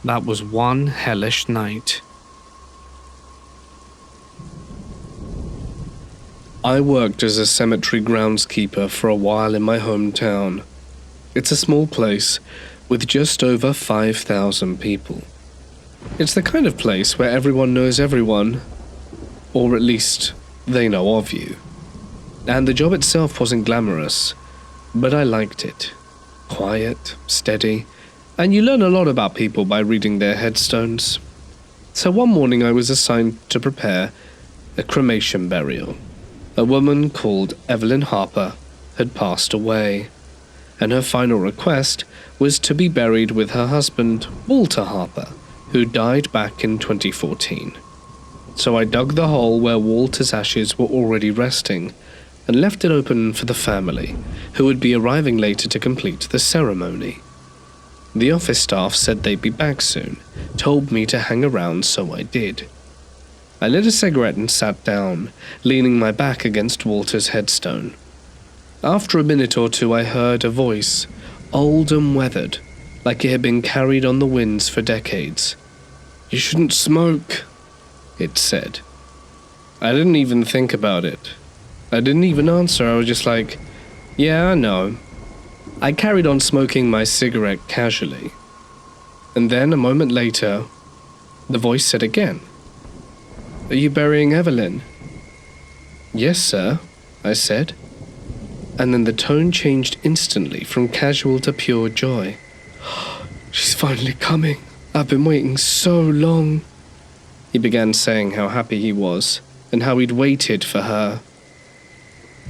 That was one hellish night. I worked as a cemetery groundskeeper for a while in my hometown. It's a small place with just over 5,000 people. It's the kind of place where everyone knows everyone, or at least they know of you. And the job itself wasn't glamorous, but I liked it. Quiet, steady, and you learn a lot about people by reading their headstones. So one morning I was assigned to prepare a cremation burial. A woman called Evelyn Harper had passed away, and her final request was to be buried with her husband, Walter Harper, who died back in 2014. So I dug the hole where Walter's ashes were already resting, and left it open for the family, who would be arriving later to complete the ceremony. The office staff said they'd be back soon, told me to hang around, so I did. I lit a cigarette and sat down, leaning my back against Walter's headstone. After a minute or two I heard a voice, old and weathered, like it had been carried on the winds for decades. "You shouldn't smoke," it said. I didn't even think about it. I didn't even answer. I was just like, "Yeah, I know." I carried on smoking my cigarette casually. And then, a moment later, the voice said again, "Are you burying Evelyn?" "Yes, sir," I said. And then the tone changed instantly from casual to pure joy. "She's finally coming. I've been waiting so long." He began saying how happy he was, and how he'd waited for her.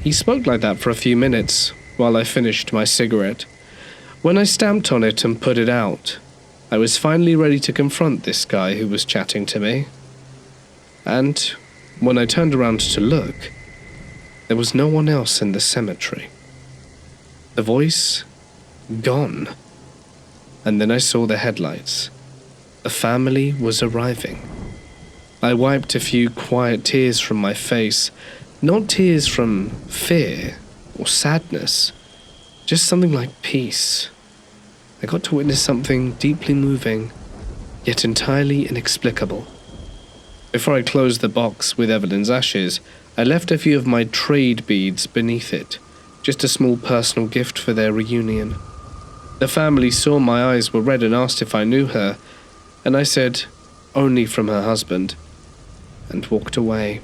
He spoke like that for a few minutes, while I finished my cigarette. When I stamped on it and put it out, I was finally ready to confront this guy who was chatting to me. And when I turned around to look, there was no one else in the cemetery. The voice, gone. And then I saw the headlights. The family was arriving. I wiped a few quiet tears from my face, not tears from fear or sadness, just something like peace. I got to witness something deeply moving, yet entirely inexplicable. Before I closed the box with Evelyn's ashes, I left a few of my trade beads beneath it, just a small personal gift for their reunion. The family saw my eyes were red and asked if I knew her, and I said, only from her husband, and walked away.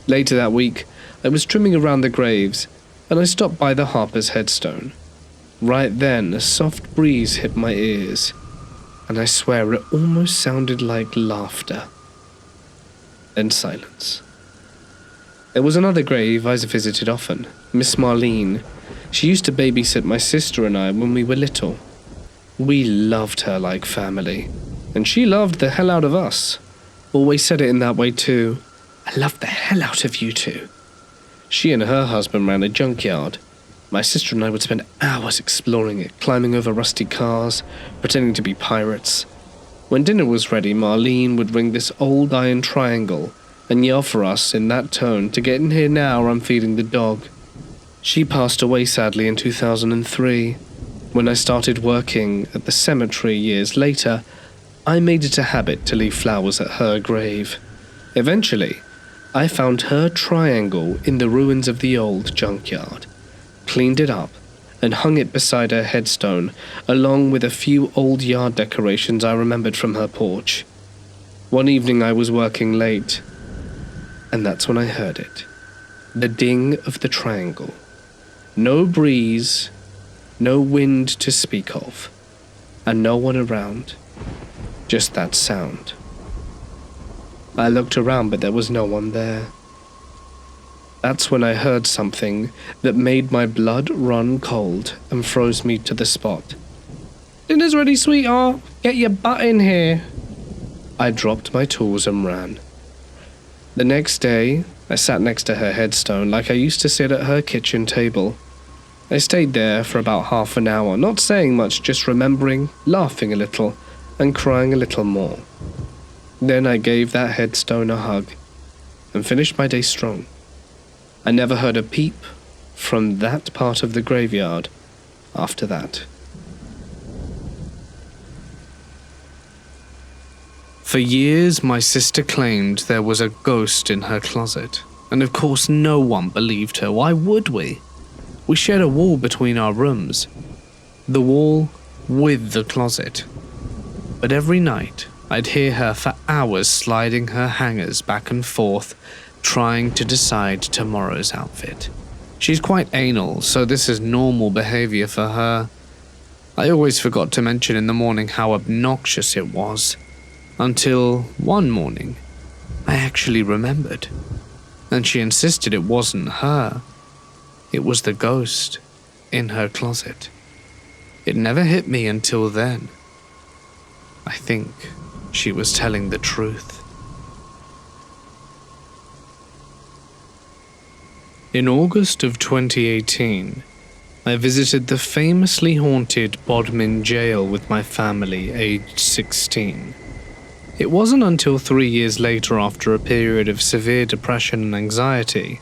Later that week, I was trimming around the graves, and I stopped by the Harper's headstone. Right then, a soft breeze hit my ears, and I swear it almost sounded like laughter. Then silence. There was another grave I visited often, Miss Marlene. She used to babysit my sister and I when we were little. We loved her like family, and she loved the hell out of us. Always said it in that way too. I love the hell out of you two. She and her husband ran a junkyard. My sister and I would spend hours exploring it, climbing over rusty cars, pretending to be pirates. When dinner was ready, Marlene would ring this old iron triangle and yell for us in that tone to get in here now or I'm feeding the dog. She passed away sadly in 2003. When I started working at the cemetery years later, I made it a habit to leave flowers at her grave. Eventually, I found her triangle in the ruins of the old junkyard, cleaned it up, and hung it beside her headstone, along with a few old yard decorations I remembered from her porch. One evening I was working late, and that's when I heard it. The ding of the triangle. No breeze, no wind to speak of, and no one around. Just that sound. I looked around, but there was no one there. That's when I heard something that made my blood run cold and froze me to the spot. "Dinner's ready, sweetheart. Get your butt in here." I dropped my tools and ran. The next day, I sat next to her headstone like I used to sit at her kitchen table. I stayed there for about half an hour, not saying much, just remembering, laughing a little, and crying a little more. Then I gave that headstone a hug and finished my day strong. I never heard a peep from that part of the graveyard after that. For years, my sister claimed there was a ghost in her closet, and of course no one believed her. Why would we? We shared a wall between our rooms, the wall with the closet. But every night, I'd hear her for hours sliding her hangers back and forth, trying to decide tomorrow's outfit. She's quite anal, so this is normal behavior for her. I always forgot to mention in the morning how obnoxious it was, until one morning, I actually remembered. And she insisted it wasn't her. It was the ghost in her closet. It never hit me until then. I think she was telling the truth. In August of 2018, I visited the famously haunted Bodmin jail with my family, aged 16. It wasn't until 3 years later, after a period of severe depression and anxiety,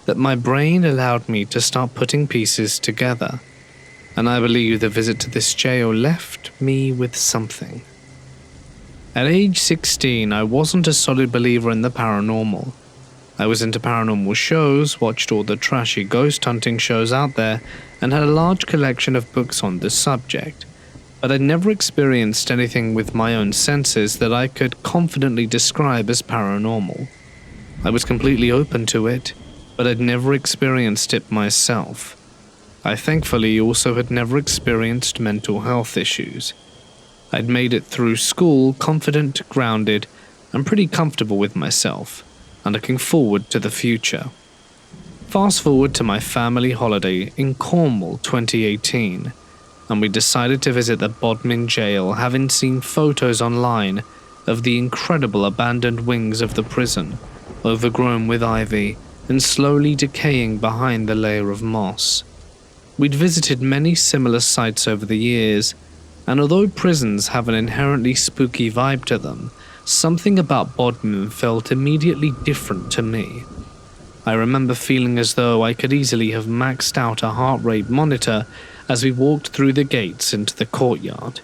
that my brain allowed me to start putting pieces together, and I believe the visit to this jail left me with something. At age 16, I wasn't a solid believer in the paranormal. I was into paranormal shows, watched all the trashy ghost hunting shows out there, and had a large collection of books on the subject, but I'd never experienced anything with my own senses that I could confidently describe as paranormal. I was completely open to it, but I'd never experienced it myself. I thankfully also had never experienced mental health issues. I'd made it through school confident, grounded, and pretty comfortable with myself, and looking forward to the future. Fast forward to my family holiday in Cornwall 2018, and we decided to visit the Bodmin jail, having seen photos online of the incredible abandoned wings of the prison, overgrown with ivy and slowly decaying behind the layer of moss. We'd visited many similar sites over the years, and although prisons have an inherently spooky vibe to them, something about Bodmin felt immediately different to me. I remember feeling as though I could easily have maxed out a heart rate monitor as we walked through the gates into the courtyard.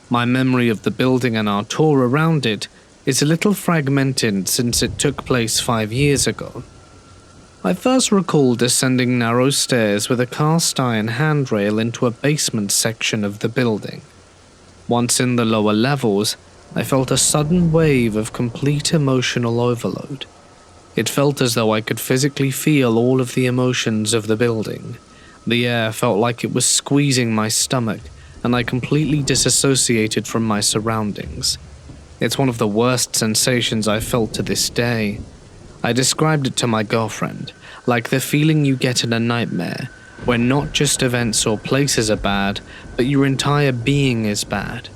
My memory of the building and our tour around it is a little fragmented since it took place 5 years ago. I first recall descending narrow stairs with a cast iron handrail into a basement section of the building. Once in the lower levels, I felt a sudden wave of complete emotional overload. It felt as though I could physically feel all of the emotions of the building. The air felt like it was squeezing my stomach, and I completely disassociated from my surroundings. It's one of the worst sensations I felt to this day. I described it to my girlfriend, like the feeling you get in a nightmare, where not just events or places are bad, but your entire being is bad.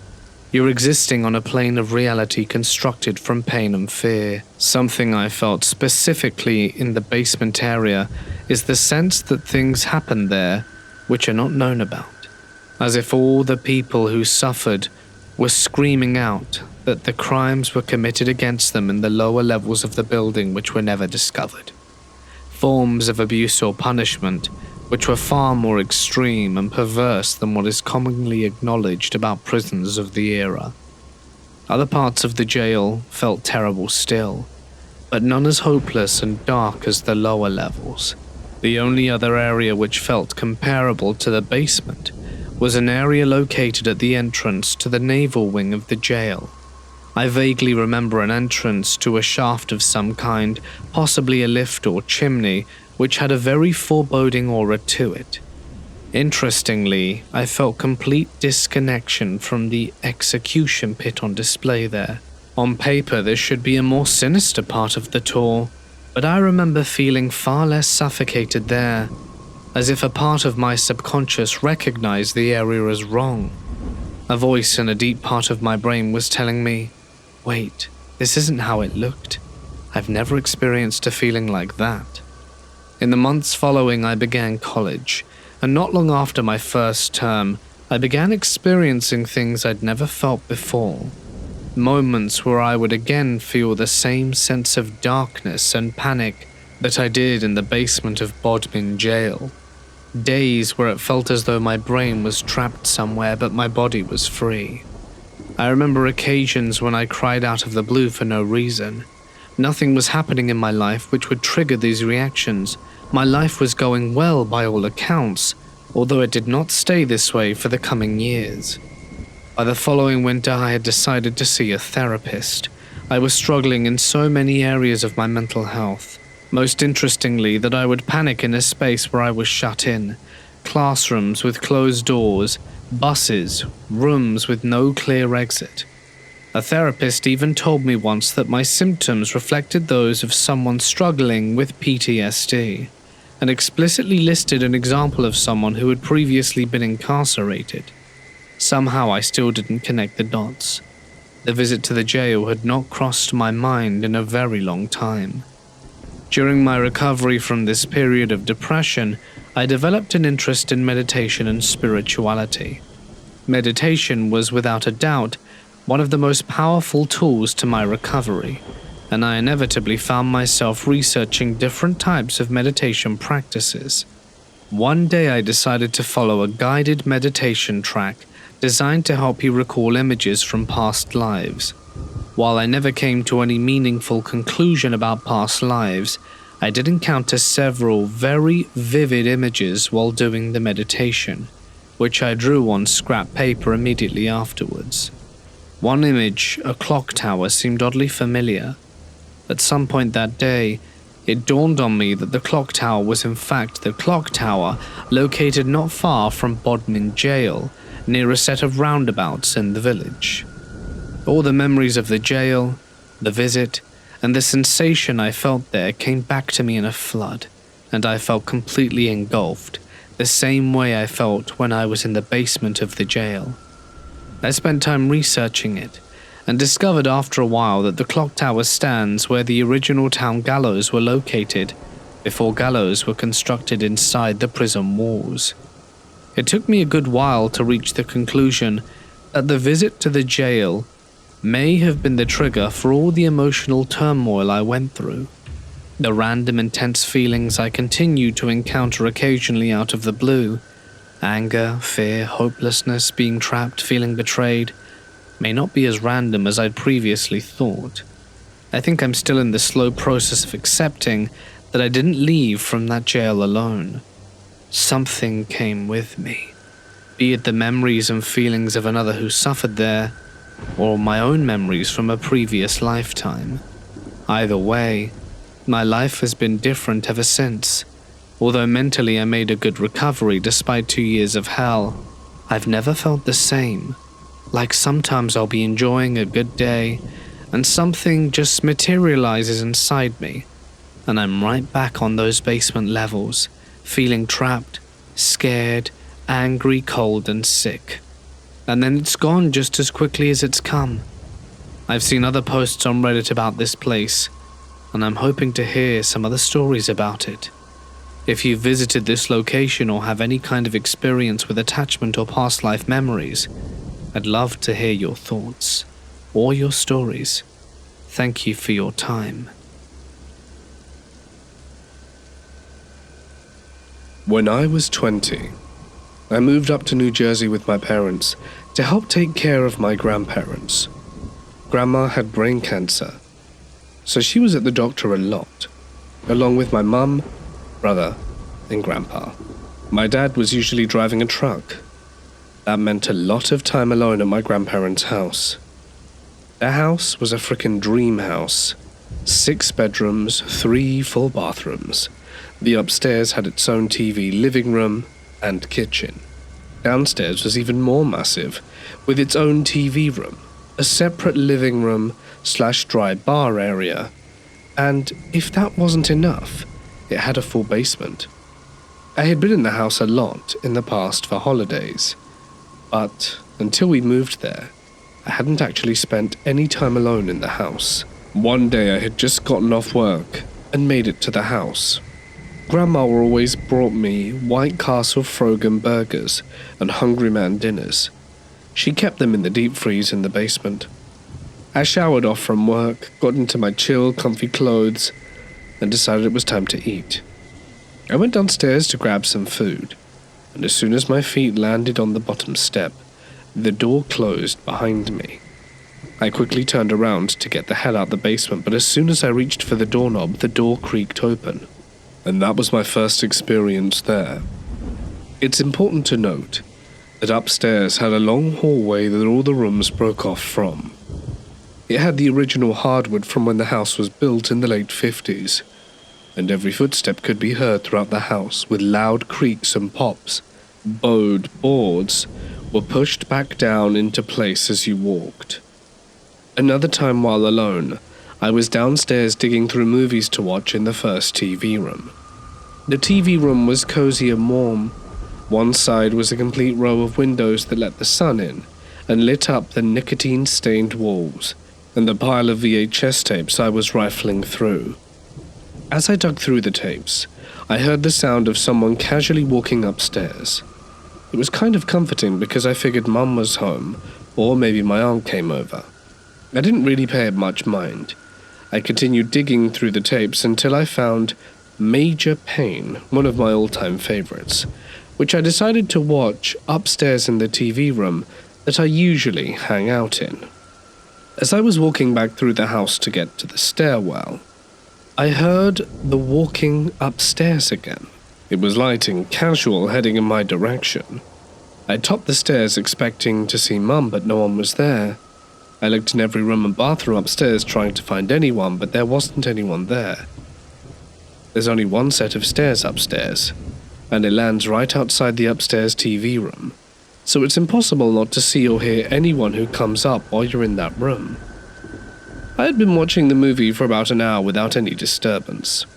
You're existing on a plane of reality constructed from pain and fear. Something I felt specifically in the basement area is the sense that things happen there which are not known about, as if all the people who suffered were screaming out that the crimes were committed against them in the lower levels of the building which were never discovered. Forms of abuse or punishment which were far more extreme and perverse than what is commonly acknowledged about prisons of the era. Other parts of the jail felt terrible still, but none as hopeless and dark as the lower levels. The only other area which felt comparable to the basement was an area located at the entrance to the naval wing of the jail. I vaguely remember an entrance to a shaft of some kind, possibly a lift or chimney, which had a very foreboding aura to it. Interestingly, I felt complete disconnection from the execution pit on display there. On paper, this should be a more sinister part of the tour, but I remember feeling far less suffocated there, as if a part of my subconscious recognized the area as wrong. A voice in a deep part of my brain was telling me, "Wait, this isn't how it looked. I've never experienced a feeling like that." In the months following, I began college, and not long after my first term, I began experiencing things I'd never felt before. Moments where I would again feel the same sense of darkness and panic that I did in the basement of Bodmin jail. Days where it felt as though my brain was trapped somewhere but my body was free. I remember occasions when I cried out of the blue for no reason. Nothing was happening in my life which would trigger these reactions. My life was going well by all accounts, although it did not stay this way for the coming years. By the following winter, I had decided to see a therapist. I was struggling in so many areas of my mental health. Most interestingly, that I would panic in a space where I was shut in. Classrooms with closed doors, buses, rooms with no clear exit. A therapist even told me once that my symptoms reflected those of someone struggling with PTSD, and explicitly listed an example of someone who had previously been incarcerated. Somehow I still didn't connect the dots. The visit to the jail had not crossed my mind in a very long time. During my recovery from this period of depression, I developed an interest in meditation and spirituality. Meditation was without a doubt one of the most powerful tools to my recovery, and I inevitably found myself researching different types of meditation practices. One day I decided to follow a guided meditation track designed to help you recall images from past lives. While I never came to any meaningful conclusion about past lives, I did encounter several very vivid images while doing the meditation, which I drew on scrap paper immediately afterwards. One image, a clock tower, seemed oddly familiar. At some point that day, it dawned on me that the clock tower was in fact the clock tower located not far from Bodmin jail, near a set of roundabouts in the village. All the memories of the jail, the visit, and the sensation I felt there came back to me in a flood, and I felt completely engulfed, the same way I felt when I was in the basement of the jail. I spent time researching it, and discovered after a while that the clock tower stands where the original town gallows were located, before gallows were constructed inside the prison walls. It took me a good while to reach the conclusion that the visit to the jail may have been the trigger for all the emotional turmoil I went through. The random intense feelings I continued to encounter occasionally out of the blue, anger, fear, hopelessness, being trapped, feeling betrayed, may not be as random as I'd previously thought. I think I'm still in the slow process of accepting that I didn't leave from that jail alone. Something came with me, be it the memories and feelings of another who suffered there, or my own memories from a previous lifetime. Either way, my life has been different ever since. Although mentally I made a good recovery despite 2 years of hell, I've never felt the same. Like sometimes I'll be enjoying a good day, and something just materializes inside me, and I'm right back on those basement levels, feeling trapped, scared, angry, cold, and sick. And then it's gone just as quickly as it's come. I've seen other posts on Reddit about this place, and I'm hoping to hear some other stories about it. If you've visited this location or have any kind of experience with attachment or past life memories, I'd love to hear your thoughts or your stories. Thank you for your time. When I was 20, I moved up to New Jersey with my parents to help take care of my grandparents. Grandma had brain cancer, so she was at the doctor a lot, along with my mum, brother, and grandpa. My dad was usually driving a truck. That meant a lot of time alone at my grandparents' house. Their house was a frickin' dream house. 6 bedrooms, 3 full bathrooms. The upstairs had its own TV, living room, and kitchen. Downstairs was even more massive, with its own TV room, a separate living room / dry bar area, and if that wasn't enough, it had a full basement. I had been in the house a lot in the past for holidays, but until we moved there, I hadn't actually spent any time alone in the house. One day I had just gotten off work and made it to the house. Grandma always brought me White Castle frozen burgers and Hungry Man dinners. She kept them in the deep freeze in the basement. I showered off from work, got into my chill, comfy clothes, and decided it was time to eat. I went downstairs to grab some food, and as soon as my feet landed on the bottom step, the door closed behind me. I quickly turned around to get the hell out the basement, but as soon as I reached for the doorknob, the door creaked open. And that was my first experience there. It's important to note that upstairs had a long hallway that all the rooms broke off from. It had the original hardwood from when the house was built in the late 50s, and every footstep could be heard throughout the house with loud creaks and pops. Bowed boards were pushed back down into place as you walked. Another time while alone, I was downstairs digging through movies to watch in the first TV room. The TV room was cozy and warm. One side was a complete row of windows that let the sun in and lit up the nicotine-stained walls and the pile of VHS tapes I was rifling through. As I dug through the tapes, I heard the sound of someone casually walking upstairs. It was kind of comforting because I figured Mum was home, or maybe my aunt came over. I didn't really pay it much mind. I continued digging through the tapes until I found Major Pain, one of my all-time favorites, which I decided to watch upstairs in the TV room that I usually hang out in. As I was walking back through the house to get to the stairwell, I heard the walking upstairs again. It was light and casual, heading in my direction. I topped the stairs expecting to see Mum, but no one was there. I looked in every room and bathroom upstairs trying to find anyone, but there wasn't anyone there. There's only one set of stairs upstairs, and it lands right outside the upstairs TV room, so it's impossible not to see or hear anyone who comes up while you're in that room. I had been watching the movie for about an hour without any disturbance.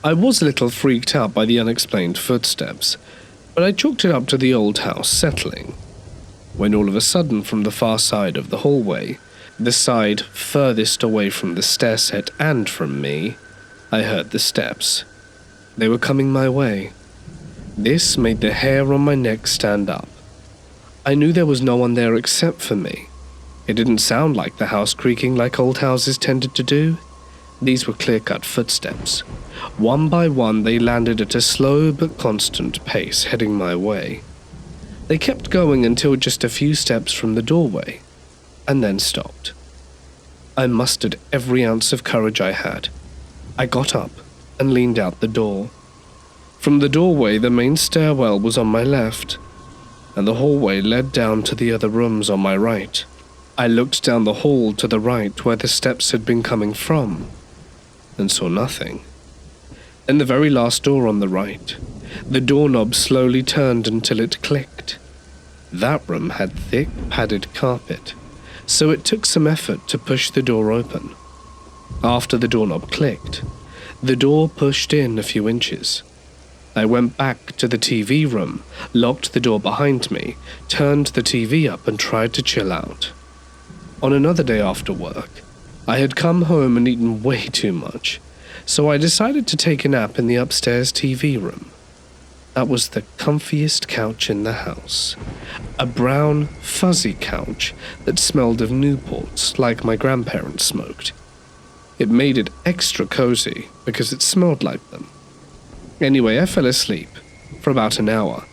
I was a little freaked out by the unexplained footsteps, but I chalked it up to the old house settling, when all of a sudden from the far side of the hallway, the side furthest away from the stair set and from me, I heard the steps. They were coming my way. This made the hair on my neck stand up. I knew there was no one there except for me. It didn't sound like the house creaking like old houses tended to do. These were clear-cut footsteps. One by one, they landed at a slow but constant pace, heading my way. They kept going until just a few steps from the doorway, and then stopped. I mustered every ounce of courage I had. I got up and leaned out the door. From the doorway, the main stairwell was on my left, and the hallway led down to the other rooms on my right. I looked down the hall to the right where the steps had been coming from, and saw nothing. Then the very last door on the right, the doorknob slowly turned until it clicked. That room had thick, padded carpet, so it took some effort to push the door open. After the doorknob clicked, The door pushed in a few inches. I went back to the TV room, locked the door behind me, turned the TV up and tried to chill out. On another day after work, I had come home and eaten way too much, so I decided to take a nap in the upstairs TV room. That was the comfiest couch in the house. A brown, fuzzy couch that smelled of Newports like my grandparents smoked. It made it extra cozy because it smelled like them. Anyway, I fell asleep for about an hour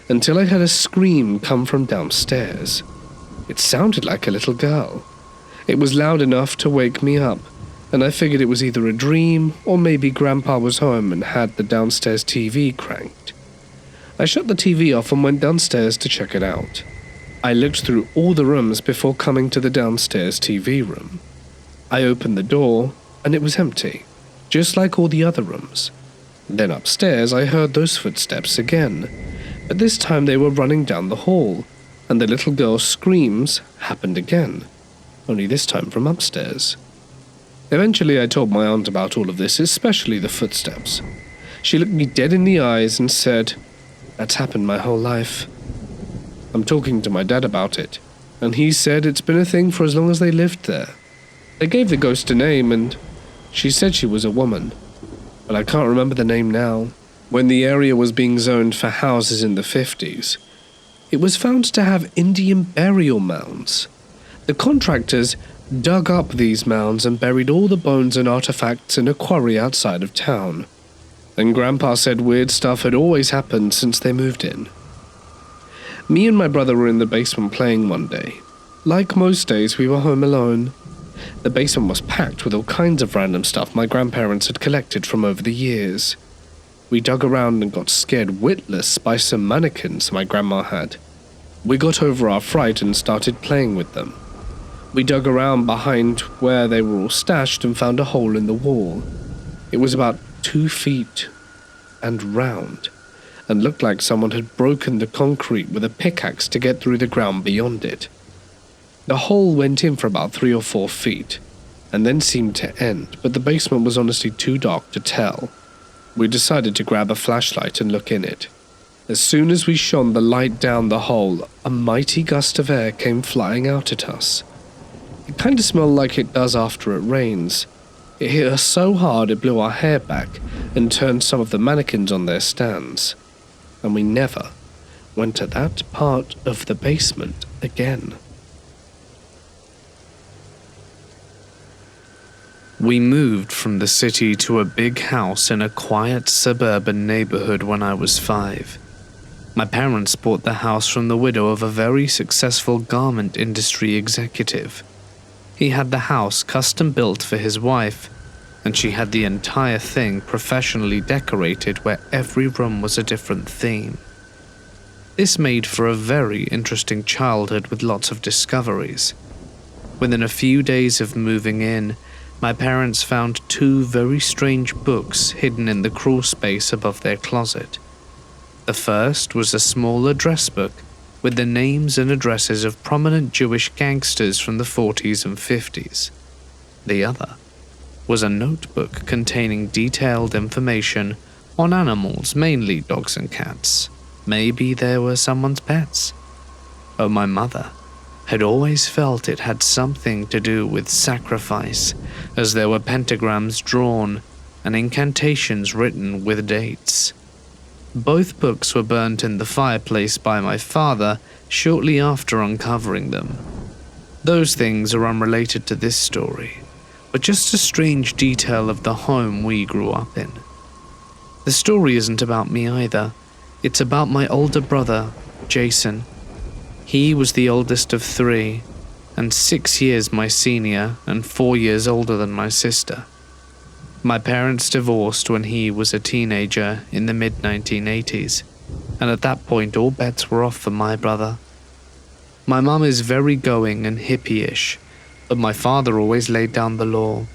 until I heard a scream come from downstairs. It sounded like a little girl. It was loud enough to wake me up, and I figured it was either a dream or maybe Grandpa was home and had the downstairs TV cranked. I shut the TV off and went downstairs to check it out. I looked through all the rooms before coming to the downstairs TV room. I opened the door, and it was empty, just like all the other rooms. Then upstairs I heard those footsteps again, but this time they were running down the hall, and the little girl's screams happened again, only this time from upstairs. Eventually I told my aunt about all of this, especially the footsteps. She looked me dead in the eyes and said, "That's happened my whole life." I'm talking to my dad about it, and he said it's been a thing for as long as they lived there. They gave the ghost a name, and she said she was a woman, but I can't remember the name now. When the area was being zoned for houses in the 50s, it was found to have Indian burial mounds. The contractors dug up these mounds and buried all the bones and artifacts in a quarry outside of town. And Grandpa said weird stuff had always happened since they moved in. Me and my brother were in the basement playing one day. Like most days, we were home alone. The basement was packed with all kinds of random stuff my grandparents had collected from over the years. We dug around and got scared witless by some mannequins my grandma had. We got over our fright and started playing with them. We dug around behind where they were all stashed and found a hole in the wall. It was about 2 feet and round, and looked like someone had broken the concrete with a pickaxe to get through the ground beyond it. The hole went in for about 3 or 4 feet, and then seemed to end, but the basement was honestly too dark to tell. We decided to grab a flashlight and look in it. As soon as we shone the light down the hole, a mighty gust of air came flying out at us. It kind of smelled like it does after it rains. It hit us so hard it blew our hair back and turned some of the mannequins on their stands. And we never went to that part of the basement again. We moved from the city to a big house in a quiet suburban neighborhood when I was 5. My parents bought the house from the widow of a very successful garment industry executive. He had the house custom built for his wife, and she had the entire thing professionally decorated where every room was a different theme. This made for a very interesting childhood with lots of discoveries. Within a few days of moving in, my parents found 2 very strange books hidden in the crawl space above their closet. The first was a small address book with the names and addresses of prominent Jewish gangsters from the 40s and 50s. The other was a notebook containing detailed information on animals, mainly dogs and cats. Maybe they were someone's pets. Oh, my mother had always felt it had something to do with sacrifice, as there were pentagrams drawn and incantations written with dates. Both books were burnt in the fireplace by my father shortly after uncovering them. Those things are unrelated to this story, but just a strange detail of the home we grew up in. The story isn't about me either. It's about my older brother, Jason. He was the oldest of 3, and 6 years my senior and 4 years older than my sister. My parents divorced when he was a teenager in the mid-1980s, and at that point all bets were off for my brother. My mum is very going and hippie-ish, but my father always laid down the law.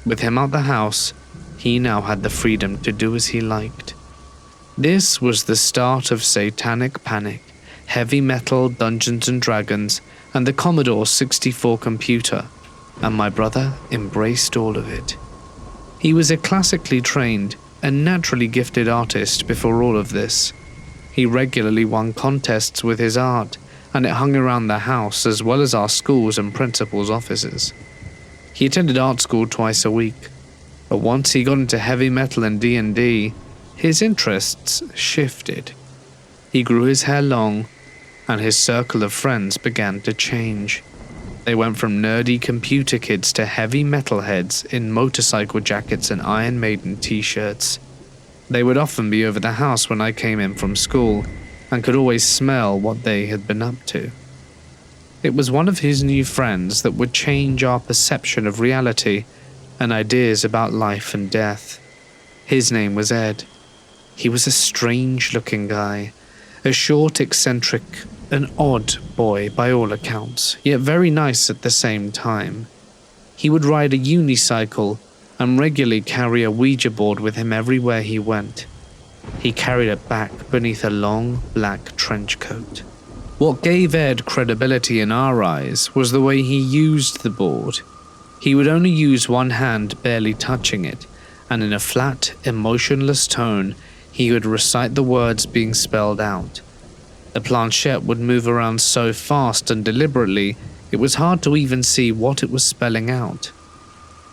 With him out the house, he now had the freedom to do as he liked. This was the start of satanic panic, heavy metal, Dungeons and Dragons, and the Commodore 64 computer, and my brother embraced all of it. He was a classically trained and naturally gifted artist before all of this. He regularly won contests with his art, and it hung around the house as well as our schools and principals' offices. He attended art school twice a week, but once he got into heavy metal and D&D, his interests shifted. He grew his hair long, and his circle of friends began to change. They went from nerdy computer kids to heavy metalheads in motorcycle jackets and Iron Maiden t-shirts. They would often be over the house when I came in from school, and could always smell what they had been up to. It was one of his new friends that would change our perception of reality and ideas about life and death. His name was Ed. He was a strange-looking guy, a short, eccentric, an odd boy by all accounts, yet very nice at the same time. He would ride a unicycle and regularly carry a Ouija board with him everywhere he went. He carried it back beneath a long, black trench coat. What gave Ed credibility in our eyes was the way he used the board. He would only use one hand, barely touching it, and in a flat, emotionless tone, he would recite the words being spelled out. The planchette would move around so fast and deliberately, it was hard to even see what it was spelling out.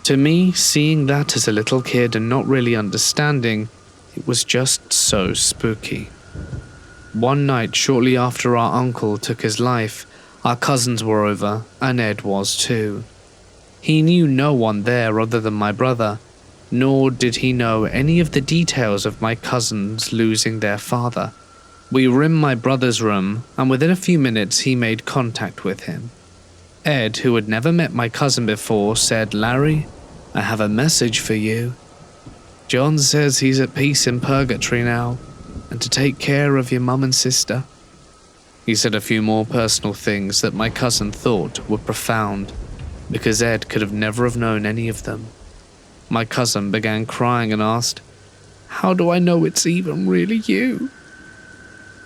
To me, seeing that as a little kid and not really understanding, it was just so spooky. One night shortly after our uncle took his life, our cousins were over, and Ed was too. He knew no one there other than my brother, nor did he know any of the details of my cousins losing their father. We were in my brother's room, and within a few minutes he made contact with him. Ed, who had never met my cousin before, said, "Larry, I have a message for you. John says he's at peace in purgatory now, and to take care of your mum and sister." He said a few more personal things that my cousin thought were profound, because Ed could have never have known any of them. My cousin began crying and asked, "How do I know it's even really you?"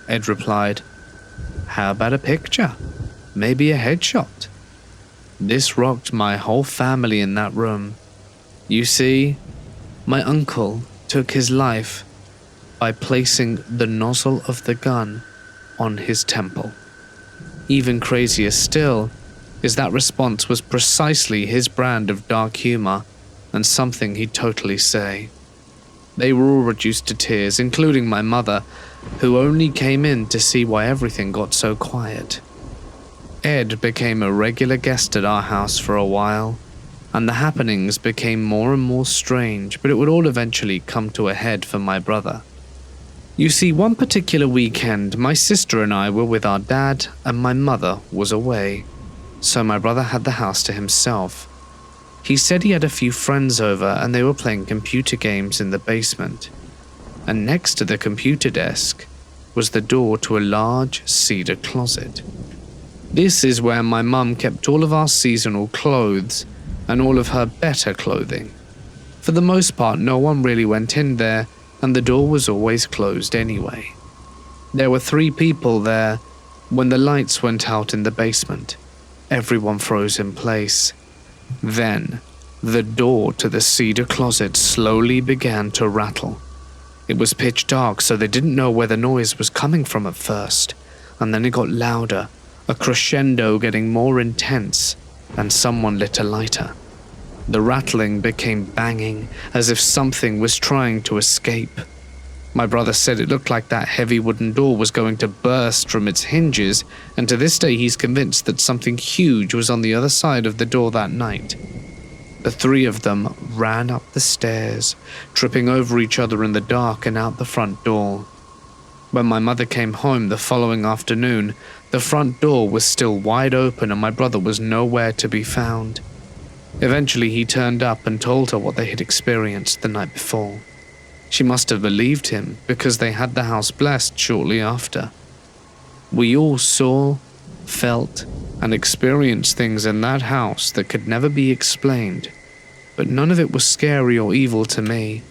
Ed replied, "How about a picture? Maybe a headshot?" This rocked my whole family in that room. You see, my uncle took his life by placing the nozzle of the gun on his temple. Even crazier still is that response was precisely his brand of dark humor and something he'd totally say. They were all reduced to tears, including my mother, who only came in to see why everything got so quiet. Ed became a regular guest at our house for a while, and the happenings became more and more strange, but it would all eventually come to a head for my brother. You see, one particular weekend, my sister and I were with our dad, and my mother was away, so my brother had the house to himself. He said he had a few friends over and they were playing computer games in the basement, and next to the computer desk was the door to a large cedar closet. This is where my mum kept all of our seasonal clothes and all of her better clothing. For the most part, no one really went in there, and the door was always closed anyway. There were 3 people there. When the lights went out in the basement, everyone froze in place. Then, the door to the cedar closet slowly began to rattle. It was pitch dark, so they didn't know where the noise was coming from at first, and then it got louder, a crescendo getting more intense, and someone lit a lighter. The rattling became banging, as if something was trying to escape. My brother said it looked like that heavy wooden door was going to burst from its hinges, and to this day he's convinced that something huge was on the other side of the door that night. The 3 of them ran up the stairs, tripping over each other in the dark and out the front door. When my mother came home the following afternoon, the front door was still wide open and my brother was nowhere to be found. Eventually he turned up and told her what they had experienced the night before. She must have believed him because they had the house blessed shortly after. We all saw, felt, and experienced things in that house that could never be explained, but none of it was scary or evil to me.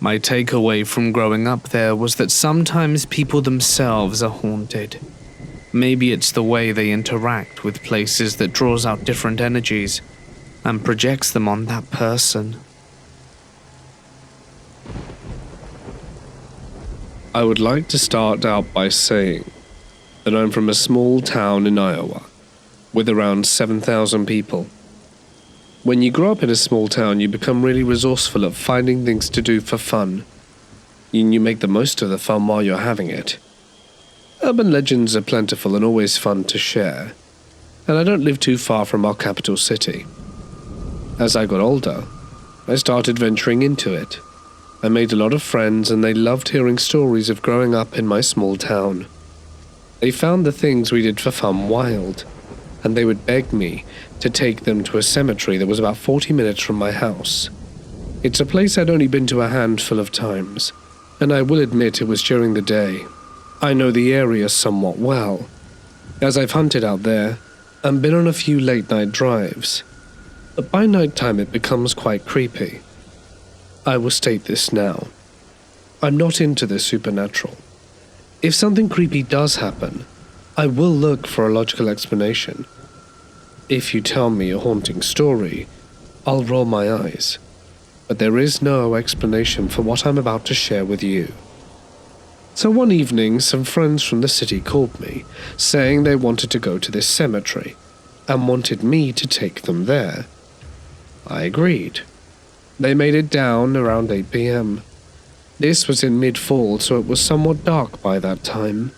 My takeaway from growing up there was that sometimes people themselves are haunted. Maybe it's the way they interact with places that draws out different energies and projects them on that person. I would like to start out by saying that I'm from a small town in Iowa with around 7,000 people. When you grow up in a small town, you become really resourceful at finding things to do for fun, and you make the most of the fun while you're having it. Urban legends are plentiful and always fun to share, and I don't live too far from our capital city. As I got older, I started venturing into it. I made a lot of friends, and they loved hearing stories of growing up in my small town. They found the things we did for fun wild, and they would beg me to take them to a cemetery that was about 40 minutes from my house. It's a place I'd only been to a handful of times, and I will admit it was during the day. I know the area somewhat well, as I've hunted out there and been on a few late-night drives, but by night time it becomes quite creepy. I will state this now. I'm not into the supernatural. If something creepy does happen, I will look for a logical explanation. If you tell me a haunting story, I'll roll my eyes, but there is no explanation for what I'm about to share with you. So one evening, some friends from the city called me, saying they wanted to go to this cemetery, and wanted me to take them there. I agreed. They made it down around 8 p.m. This was in mid-fall, so it was somewhat dark by that time.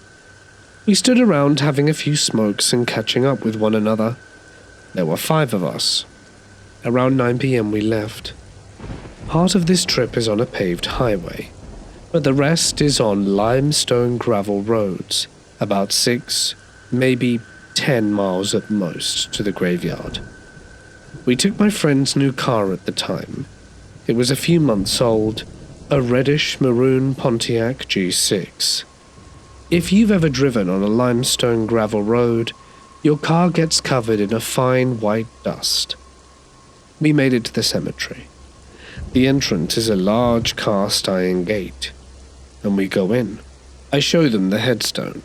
We stood around having a few smokes and catching up with one another. There were 5 of us. Around 9 p.m. we left. Part of this trip is on a paved highway, but the rest is on limestone gravel roads, about 6, maybe 10 miles at most to the graveyard. We took my friend's new car at the time. It was a few months old, a reddish maroon Pontiac G6. If you've ever driven on a limestone gravel road, your car gets covered in a fine white dust. We made it to the cemetery. The entrance is a large cast iron gate, and we go in. I show them the headstone.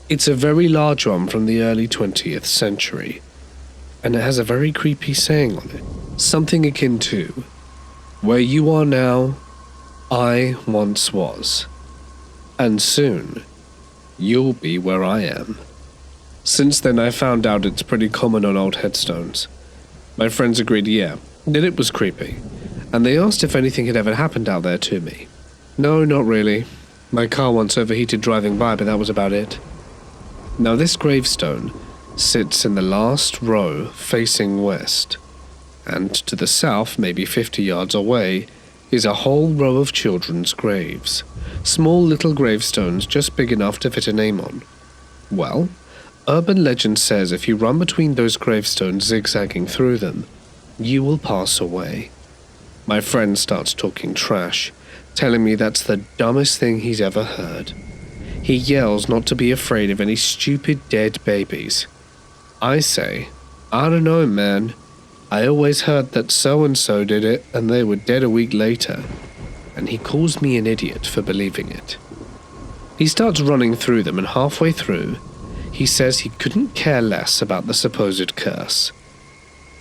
It's a very large one from the early 20th century, and it has a very creepy saying on it. Something akin to, "Where you are now, I once was, and soon you'll be where I am." Since then I found out it's pretty common on old headstones. My friends agreed that it was creepy, and they asked if anything had ever happened out there to me. No, not really. My car once overheated driving by, but that was about it. Now this gravestone sits in the last row facing west, and to the south, maybe 50 yards away, is a whole row of children's graves. Small little gravestones just big enough to fit a name on. Well, urban legend says if you run between those gravestones zigzagging through them, you will pass away. My friend starts talking trash, telling me that's the dumbest thing he's ever heard. He yells not to be afraid of any stupid dead babies. I say, I don't know, man. I always heard that so-and-so did it and they were dead a week later. And he calls me an idiot for believing it. He starts running through them, and halfway through, he says he couldn't care less about the supposed curse.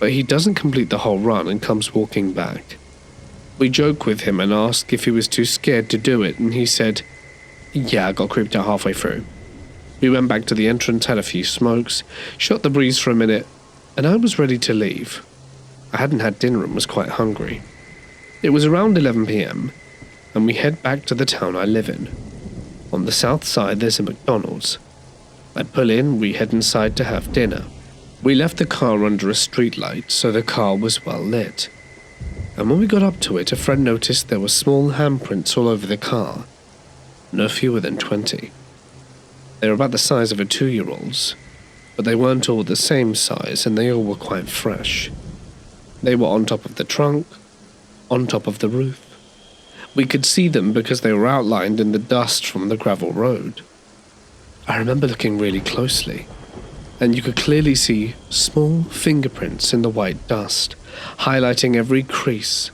But he doesn't complete the whole run and comes walking back. We joke with him and ask if he was too scared to do it, and he said, "Yeah, I got creeped out halfway through." We went back to the entrance, had a few smokes, shot the breeze for a minute, and I was ready to leave. I hadn't had dinner and was quite hungry. It was around 11 p.m, and we head back to the town I live in. On the south side there's a McDonald's. I pull in, we head inside to have dinner. We left the car under a streetlight, so the car was well lit. And when we got up to it, a friend noticed there were small handprints all over the car. No fewer than 20. They were about the size of a 2-year-old's, but they weren't all the same size, and they all were quite fresh. They were on top of the trunk, on top of the roof. We could see them because they were outlined in the dust from the gravel road. I remember looking really closely, and you could clearly see small fingerprints in the white dust, highlighting every crease.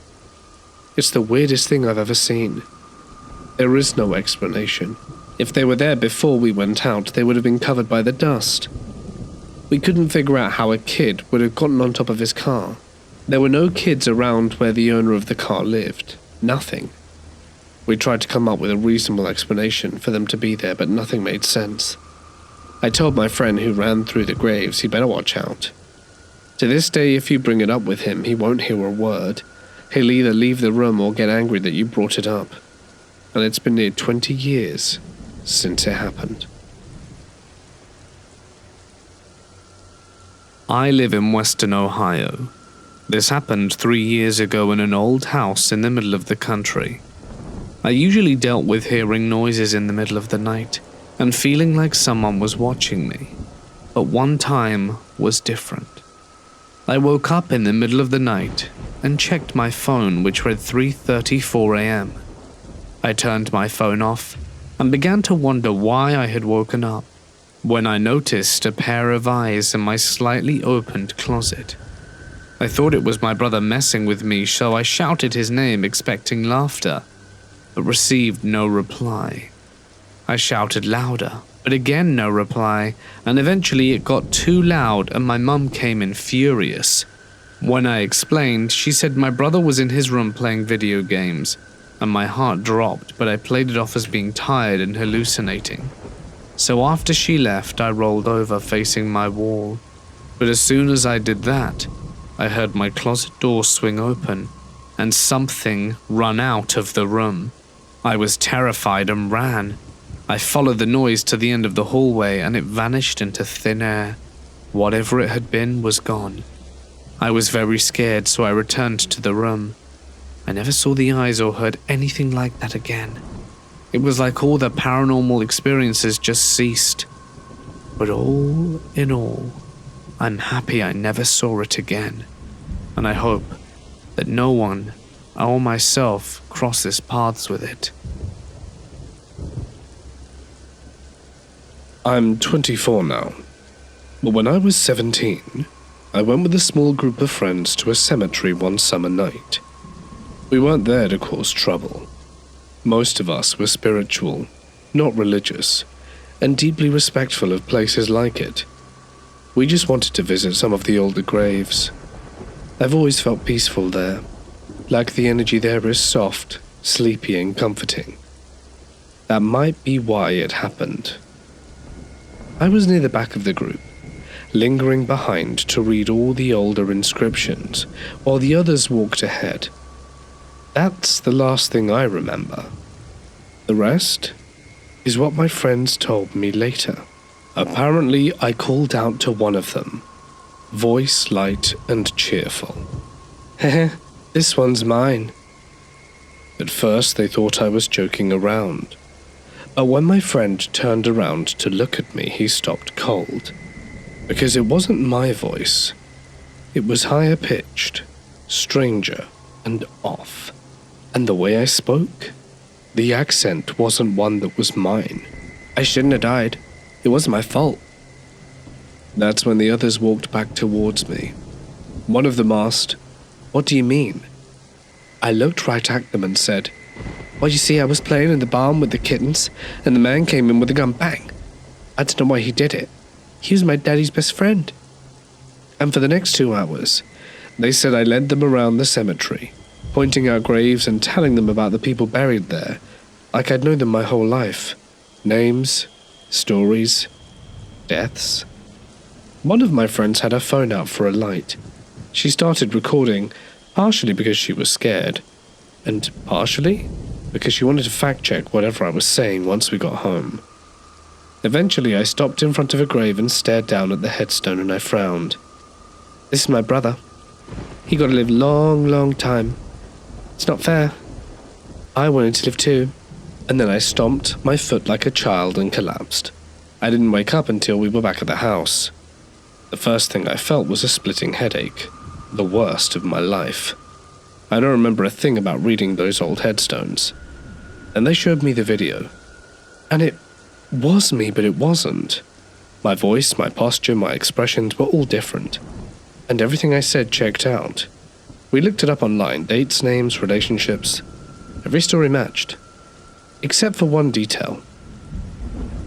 It's the weirdest thing I've ever seen. There is no explanation. If they were there before we went out, they would have been covered by the dust. We couldn't figure out how a kid would have gotten on top of his car. There were no kids around where the owner of the car lived. Nothing. We tried to come up with a reasonable explanation for them to be there, but nothing made sense. I told my friend who ran through the graves he better watch out. To this day, if you bring it up with him, he won't hear a word. He'll either leave the room or get angry that you brought it up. And it's been near 20 years since it happened. I live in Western Ohio. This happened 3 years ago in an old house in the middle of the country. I usually dealt with hearing noises in the middle of the night and feeling like someone was watching me, but one time was different. I woke up in the middle of the night and checked my phone, which read 3:34 a.m. I turned my phone off and began to wonder why I had woken up, when I noticed a pair of eyes in my slightly opened closet. I thought it was my brother messing with me, so I shouted his name expecting laughter, but received no reply. I shouted louder, but again no reply, and eventually it got too loud and my mum came in furious. When I explained, she said my brother was in his room playing video games, and my heart dropped, but I played it off as being tired and hallucinating. So after she left, I rolled over facing my wall, but as soon as I did that, I heard my closet door swing open and something run out of the room. I was terrified and ran. I followed the noise to the end of the hallway and it vanished into thin air. Whatever it had been was gone. I was very scared, so I returned to the room. I never saw the eyes or heard anything like that again. It was like all the paranormal experiences just ceased. But all in all, I'm happy I never saw it again. And I hope that no one or myself crosses paths with it. I'm 24 now, but when I was 17, I went with a small group of friends to a cemetery one summer night. We weren't there to cause trouble. Most of us were spiritual, not religious, and deeply respectful of places like it. We just wanted to visit some of the older graves. I've always felt peaceful there, like the energy there is soft, sleepy, and comforting. That might be why it happened. I was near the back of the group, lingering behind to read all the older inscriptions, while the others walked ahead. That's the last thing I remember. The rest is what my friends told me later. Apparently, I called out to one of them, voice light and cheerful. Heh, this one's mine. At first, they thought I was joking around. But when my friend turned around to look at me, he stopped cold. Because it wasn't my voice. It was higher pitched, stranger, and off. And the way I spoke, the accent wasn't one that was mine. I shouldn't have died. It wasn't my fault. That's when the others walked back towards me. One of them asked, "What do you mean?" I looked right at them and said, "Well, you see, I was playing in the barn with the kittens, and the man came in with a gun, bang. I don't know why he did it. He was my daddy's best friend." And for the next 2 hours, they said I led them around the cemetery, pointing out graves and telling them about the people buried there, like I'd known them my whole life. Names, stories, deaths. One of my friends had her phone out for a light. She started recording, partially because she was scared, and partially because she wanted to fact-check whatever I was saying once we got home. Eventually, I stopped in front of a grave and stared down at the headstone, and I frowned. "This is my brother. He got to live long, long time. It's not fair. I wanted to live too." And then I stomped my foot like a child and collapsed. I didn't wake up until we were back at the house. The first thing I felt was a splitting headache, the worst of my life. I don't remember a thing about reading those old headstones. And they showed me the video. And it was me, but it wasn't. My voice, my posture, my expressions were all different. And everything I said checked out. We looked it up online, dates, names, relationships. Every story matched. Except for one detail.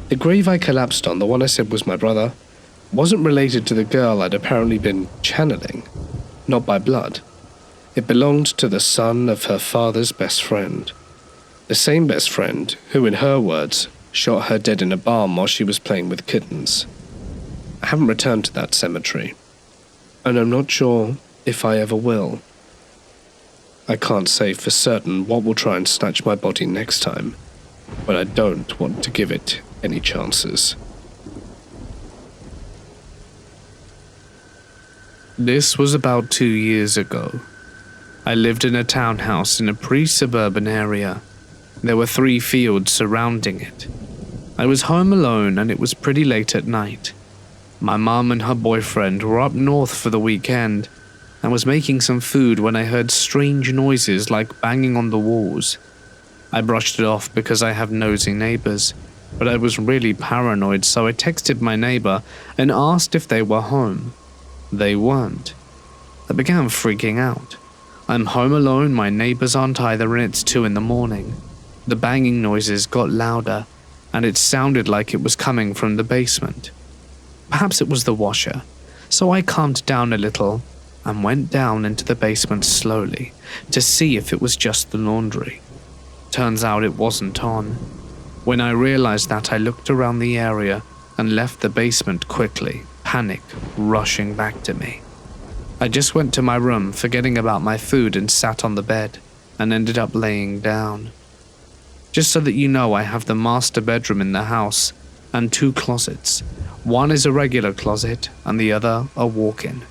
The grave I collapsed on, the one I said was my brother, wasn't related to the girl I'd apparently been channeling. Not by blood. It belonged to the son of her father's best friend. The same best friend who, in her words, shot her dead in a barn while she was playing with kittens. I haven't returned to that cemetery, and I'm not sure if I ever will. I can't say for certain what will try and snatch my body next time, but I don't want to give it any chances. This was about 2 years ago. I lived in a townhouse in a pre-suburban area. There were 3 fields surrounding it. I was home alone and it was pretty late at night. My mum and her boyfriend were up north for the weekend and was making some food when I heard strange noises like banging on the walls. I brushed it off because I have nosy neighbors, but I was really paranoid, so I texted my neighbor and asked if they were home. They weren't. I began freaking out. I'm home alone, my neighbors aren't either, and it's 2 a.m. The banging noises got louder, and it sounded like it was coming from the basement. Perhaps it was the washer, so I calmed down a little and went down into the basement slowly to see if it was just the laundry. Turns out it wasn't on. When I realized that, I looked around the area and left the basement quickly, panic rushing back to me. I just went to my room, forgetting about my food, and sat on the bed and ended up laying down. Just so that you know, I have the master bedroom in the house and 2 closets. One is a regular closet and the other a walk-in.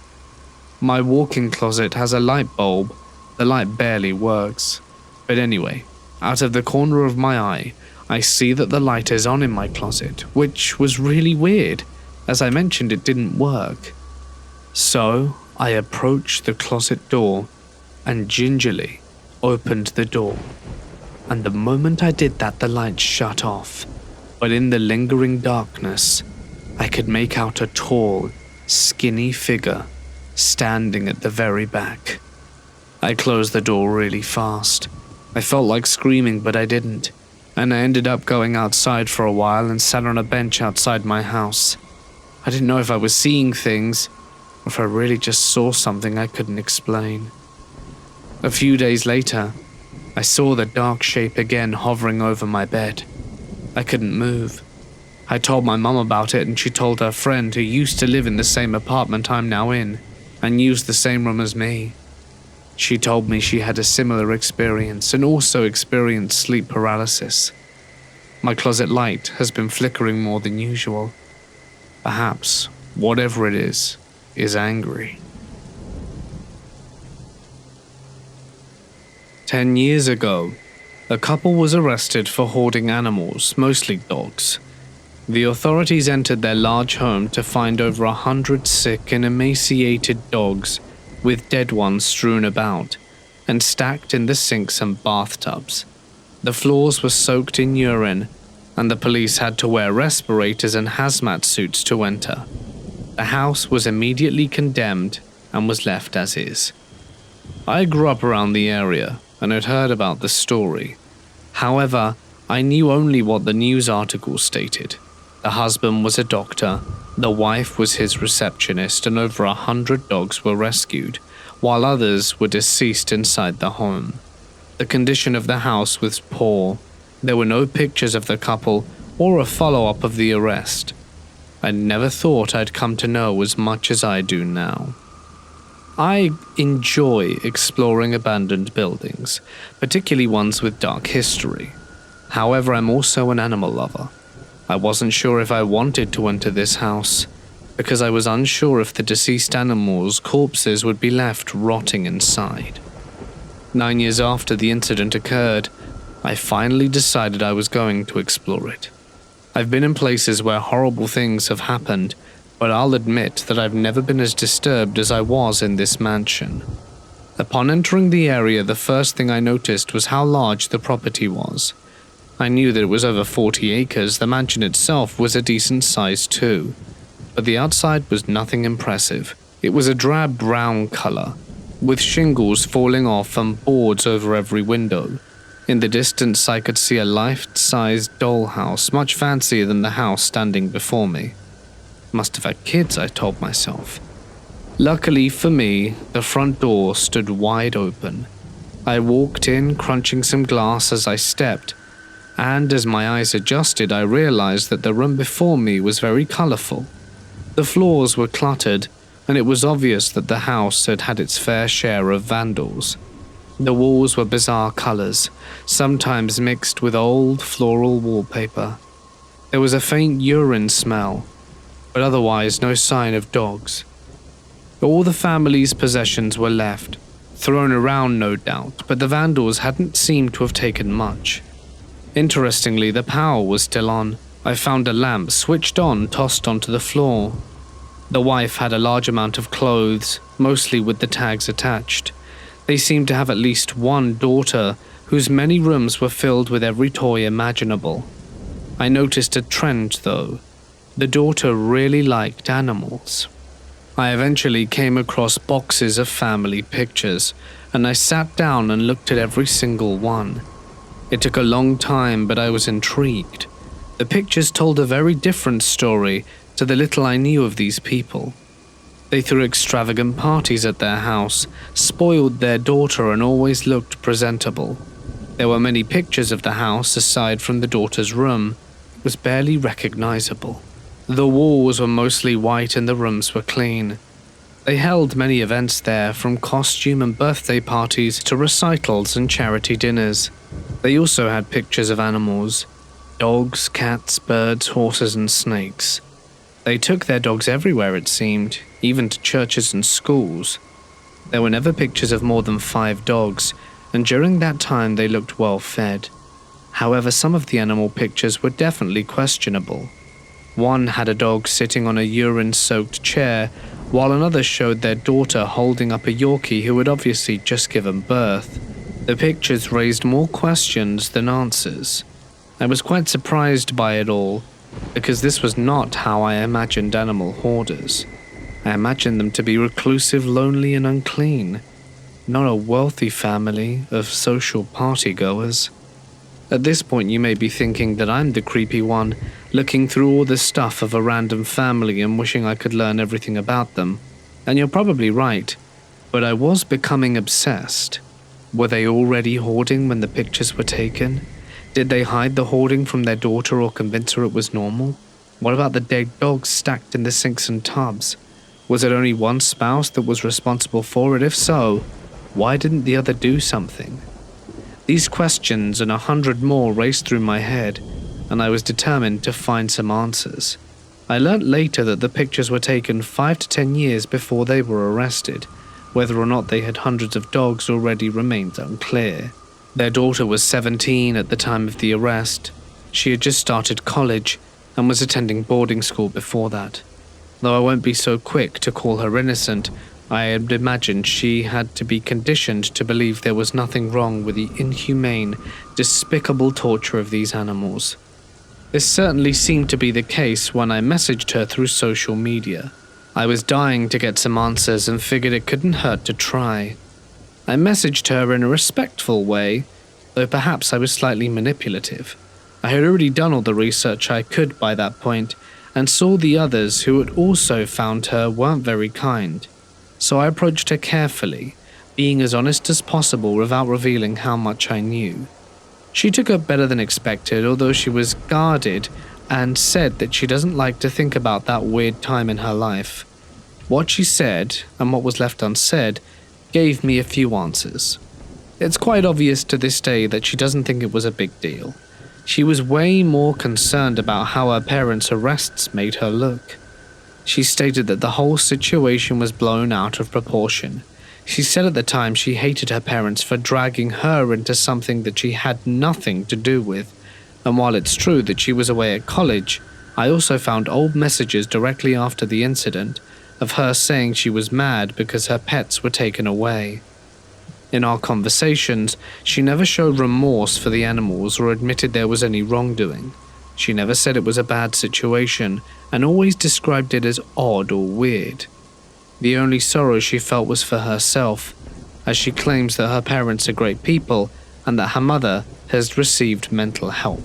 My walk-in closet has a light bulb. The light barely works. But anyway, out of the corner of my eye, I see that the light is on in my closet, which was really weird. As I mentioned, it didn't work. So I approached the closet door and gingerly opened the door. And the moment I did that, the light shut off. But in the lingering darkness, I could make out a tall, skinny figure standing at the very back. I closed the door really fast. I felt like screaming, but I didn't. And I ended up going outside for a while and sat on a bench outside my house. I didn't know if I was seeing things or if I really just saw something I couldn't explain. A few days later, I saw the dark shape again hovering over my bed. I couldn't move. I told my mum about it and she told her friend who used to live in the same apartment I'm now in and used the same room as me. She told me she had a similar experience and also experienced sleep paralysis. My closet light has been flickering more than usual. Perhaps, whatever it is angry. 10 years ago, a couple was arrested for hoarding animals, mostly dogs. The authorities entered their large home to find over 100 sick and emaciated dogs with dead ones strewn about and stacked in the sinks and bathtubs. The floors were soaked in urine, and the police had to wear respirators and hazmat suits to enter. The house was immediately condemned and was left as is. I grew up around the area and had heard about the story. However, I knew only what the news article stated. The husband was a doctor, the wife was his receptionist, and over 100 dogs were rescued, while others were deceased inside the home. The condition of the house was poor. There were no pictures of the couple or a follow-up of the arrest. I never thought I'd come to know as much as I do now. I enjoy exploring abandoned buildings, particularly ones with dark history. However, I'm also an animal lover. I wasn't sure if I wanted to enter this house, because I was unsure if the deceased animals' corpses would be left rotting inside. 9 years after the incident occurred, I finally decided I was going to explore it. I've been in places where horrible things have happened, but I'll admit that I've never been as disturbed as I was in this mansion. Upon entering the area, the first thing I noticed was how large the property was. I knew that it was over 40 acres. The mansion itself was a decent size too, but the outside was nothing impressive. It was a drab brown color, with shingles falling off and boards over every window. In the distance, I could see a life-sized dollhouse, much fancier than the house standing before me. Must have had kids, I told myself. Luckily for me, the front door stood wide open. I walked in, crunching some glass as I stepped, and as my eyes adjusted, I realized that the room before me was very colorful. The floors were cluttered, and it was obvious that the house had had its fair share of vandals. The walls were bizarre colors, sometimes mixed with old floral wallpaper. There was a faint urine smell, but otherwise no sign of dogs. All the family's possessions were left, thrown around no doubt, but the vandals hadn't seemed to have taken much. Interestingly, the power was still on. I found a lamp switched on, tossed onto the floor. The wife had a large amount of clothes, mostly with the tags attached. They seemed to have at least one daughter, whose many rooms were filled with every toy imaginable. I noticed a trend, though. The daughter really liked animals. I eventually came across boxes of family pictures, and I sat down and looked at every single one. It took a long time, but I was intrigued. The pictures told a very different story to the little I knew of these people. They threw extravagant parties at their house, spoiled their daughter, and always looked presentable. There were many pictures of the house aside from the daughter's room. It was barely recognizable. The walls were mostly white and the rooms were clean. They held many events there, from costume and birthday parties to recitals and charity dinners. They also had pictures of animals: dogs, cats, birds, horses, and snakes. They took their dogs everywhere, it seemed, even to churches and schools. There were never pictures of more than 5 dogs, and during that time they looked well fed. However, some of the animal pictures were definitely questionable. One had a dog sitting on a urine-soaked chair, while another showed their daughter holding up a Yorkie who had obviously just given birth. The pictures raised more questions than answers. I was quite surprised by it all, because this was not how I imagined animal hoarders. I imagined them to be reclusive, lonely, and unclean, not a wealthy family of social partygoers. At this point you may be thinking that I'm the creepy one, looking through all the stuff of a random family and wishing I could learn everything about them. And you're probably right, but I was becoming obsessed. Were they already hoarding when the pictures were taken? Did they hide the hoarding from their daughter or convince her it was normal? What about the dead dogs stacked in the sinks and tubs? Was it only one spouse that was responsible for it? If so, why didn't the other do something? These questions and 100 more raced through my head, and I was determined to find some answers. I learnt later that the pictures were taken 5 to 10 years before they were arrested. Whether or not they had hundreds of dogs already remains unclear. Their daughter was 17 at the time of the arrest. She had just started college and was attending boarding school before that. Though I won't be so quick to call her innocent, I had imagined she had to be conditioned to believe there was nothing wrong with the inhumane, despicable torture of these animals. This certainly seemed to be the case when I messaged her through social media. I was dying to get some answers and figured it couldn't hurt to try. I messaged her in a respectful way, though perhaps I was slightly manipulative. I had already done all the research I could by that point, and saw the others who had also found her weren't very kind. So I approached her carefully, being as honest as possible without revealing how much I knew. She took up better than expected, although she was guarded and said that she doesn't like to think about that weird time in her life. What she said, and what was left unsaid, gave me a few answers. It's quite obvious to this day that she doesn't think it was a big deal. She was way more concerned about how her parents' arrests made her look. She stated that the whole situation was blown out of proportion. She said at the time she hated her parents for dragging her into something that she had nothing to do with, and while it's true that she was away at college, I also found old messages directly after the incident of her saying she was mad because her pets were taken away. In our conversations, she never showed remorse for the animals or admitted there was any wrongdoing. She never said it was a bad situation, and always described it as odd or weird. The only sorrow she felt was for herself, as she claims that her parents are great people and that her mother has received mental help.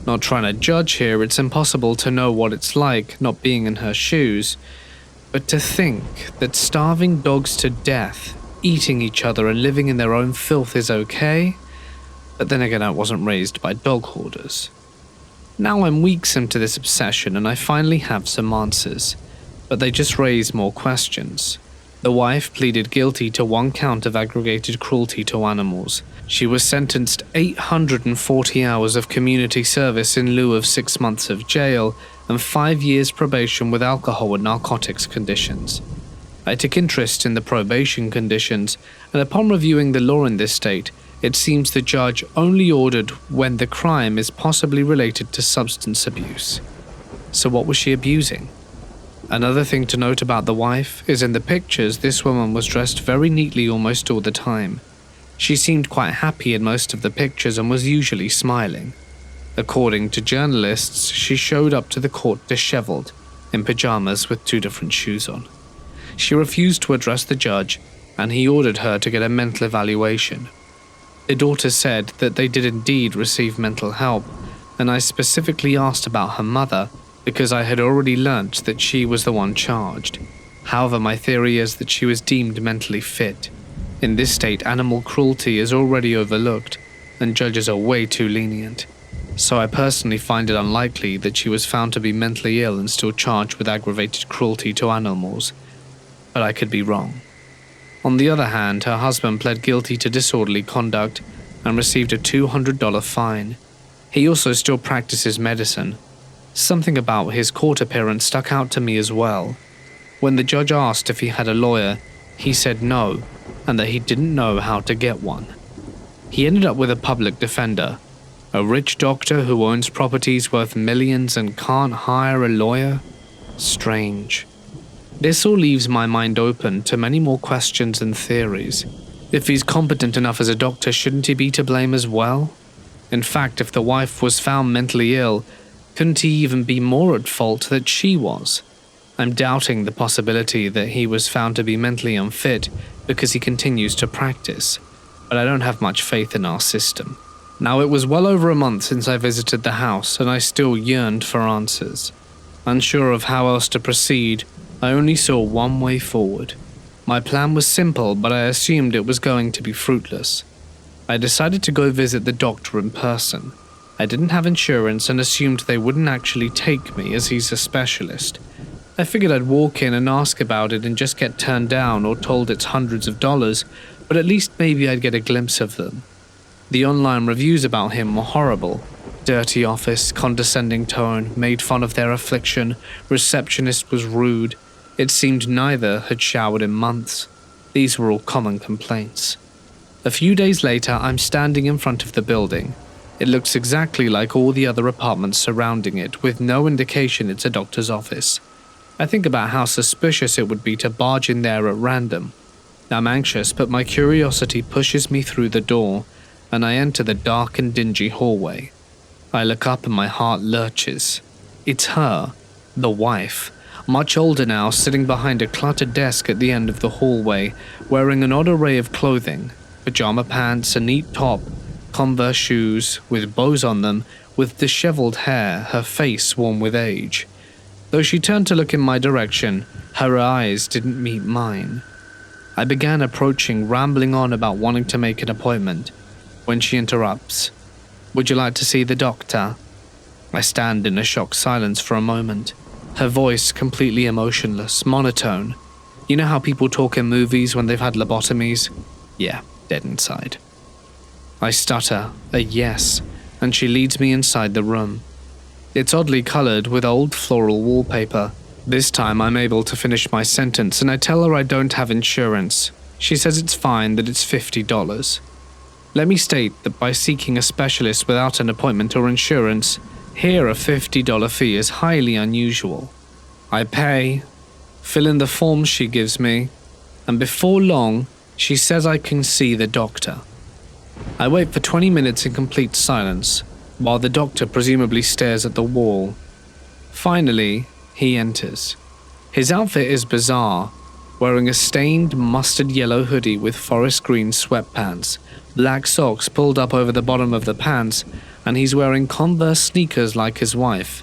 Not trying to judge here, it's impossible to know what it's like not being in her shoes, but to think that starving dogs to death eating each other and living in their own filth is okay, but then again I wasn't raised by dog hoarders. Now I'm weeks into this obsession and I finally have some answers, but they just raise more questions. The wife pleaded guilty to 1 count of aggravated cruelty to animals. She was sentenced 840 hours of community service in lieu of 6 months of jail and 5 years probation with alcohol and narcotics conditions. I took interest in the probation conditions, and upon reviewing the law in this state, it seems the judge only ordered when the crime is possibly related to substance abuse. So what was she abusing? Another thing to note about the wife is in the pictures this woman was dressed very neatly almost all the time. She seemed quite happy in most of the pictures and was usually smiling. According to journalists, she showed up to the court disheveled, in pajamas with 2 different shoes on. She refused to address the judge, and he ordered her to get a mental evaluation. The daughter said that they did indeed receive mental help, and I specifically asked about her mother because I had already learnt that she was the one charged. However, my theory is that she was deemed mentally fit. In this state, animal cruelty is already overlooked, and judges are way too lenient. So I personally find it unlikely that she was found to be mentally ill and still charged with aggravated cruelty to animals. But I could be wrong. On the other hand, her husband pled guilty to disorderly conduct and received a $200 fine. He also still practices medicine. Something about his court appearance stuck out to me as well. When the judge asked if he had a lawyer, he said no, and that he didn't know how to get one. He ended up with a public defender, a rich doctor who owns properties worth millions and can't hire a lawyer? Strange. This all leaves my mind open to many more questions and theories. If he's competent enough as a doctor, shouldn't he be to blame as well? In fact, if the wife was found mentally ill, couldn't he even be more at fault that she was? I'm doubting the possibility that he was found to be mentally unfit because he continues to practice, but I don't have much faith in our system. Now, it was well over a month since I visited the house, and I still yearned for answers. Unsure of how else to proceed, I only saw one way forward. My plan was simple, but I assumed it was going to be fruitless. I decided to go visit the doctor in person. I didn't have insurance and assumed they wouldn't actually take me as he's a specialist. I figured I'd walk in and ask about it and just get turned down or told it's hundreds of dollars, but at least maybe I'd get a glimpse of them. The online reviews about him were horrible. Dirty office, condescending tone, made fun of their affliction, receptionist was rude. It seemed neither had showered in months. These were all common complaints. A few days later, I'm standing in front of the building. It looks exactly like all the other apartments surrounding it, with no indication it's a doctor's office. I think about how suspicious it would be to barge in there at random. I'm anxious, but my curiosity pushes me through the door, and I enter the dark and dingy hallway. I look up and my heart lurches. It's her, the wife, much older now, sitting behind a cluttered desk at the end of the hallway, wearing an odd array of clothing, pajama pants, a neat top, Converse shoes with bows on them, with disheveled hair, her face worn with age. Though she turned to look in my direction, her eyes didn't meet mine. I began approaching, rambling on about wanting to make an appointment, when she interrupts. "Would you like to see the doctor?" I stand in a shocked silence for a moment. Her voice completely emotionless, monotone. You know how people talk in movies when they've had lobotomies? Yeah, dead inside. I stutter, a yes, and she leads me inside the room. It's oddly colored with old floral wallpaper. This time I'm able to finish my sentence and I tell her I don't have insurance. She says it's fine, that it's $50. Let me state that by seeking a specialist without an appointment or insurance, here a $50 fee is highly unusual. I pay, fill in the forms she gives me, and before long, she says I can see the doctor. I wait for 20 minutes in complete silence, while the doctor presumably stares at the wall. Finally, he enters. His outfit is bizarre, wearing a stained mustard yellow hoodie with forest green sweatpants, black socks pulled up over the bottom of the pants, and he's wearing Converse sneakers like his wife.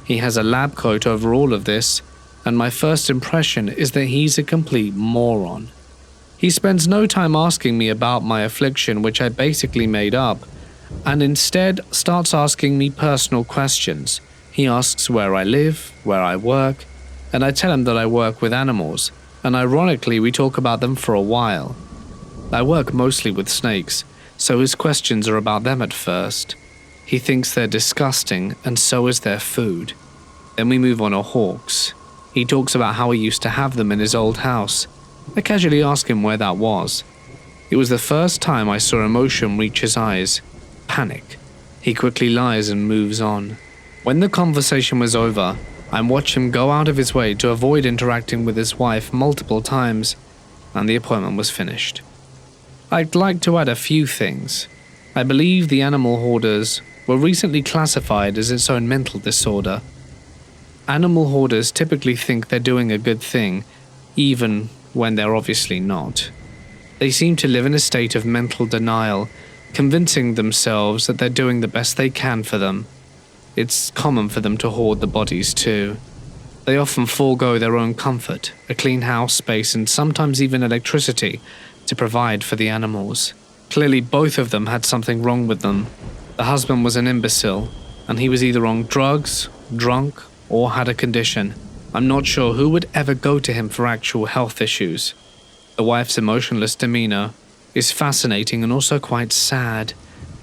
He has a lab coat over all of this, and my first impression is that he's a complete moron. He spends no time asking me about my affliction, which I basically made up, and instead starts asking me personal questions. He asks where I live, where I work, and I tell him that I work with animals, and ironically we talk about them for a while. I work mostly with snakes, so his questions are about them at first. He thinks they're disgusting, and so is their food. Then we move on to hawks. He talks about how he used to have them in his old house. I casually ask him where that was. It was the first time I saw emotion reach his eyes. Panic. He quickly lies and moves on. When the conversation was over, I watched him go out of his way to avoid interacting with his wife multiple times, and the appointment was finished. I'd like to add a few things. I believe the animal hoarders were recently classified as its own mental disorder. Animal hoarders typically think they're doing a good thing, even when they're obviously not. They seem to live in a state of mental denial, convincing themselves that they're doing the best they can for them. It's common for them to hoard the bodies too. They often forego their own comfort, a clean house space, and sometimes even electricity to provide for the animals. Clearly both of them had something wrong with them. The husband was an imbecile, and he was either on drugs, drunk, or had a condition. I'm not sure who would ever go to him for actual health issues. The wife's emotionless demeanor is fascinating and also quite sad,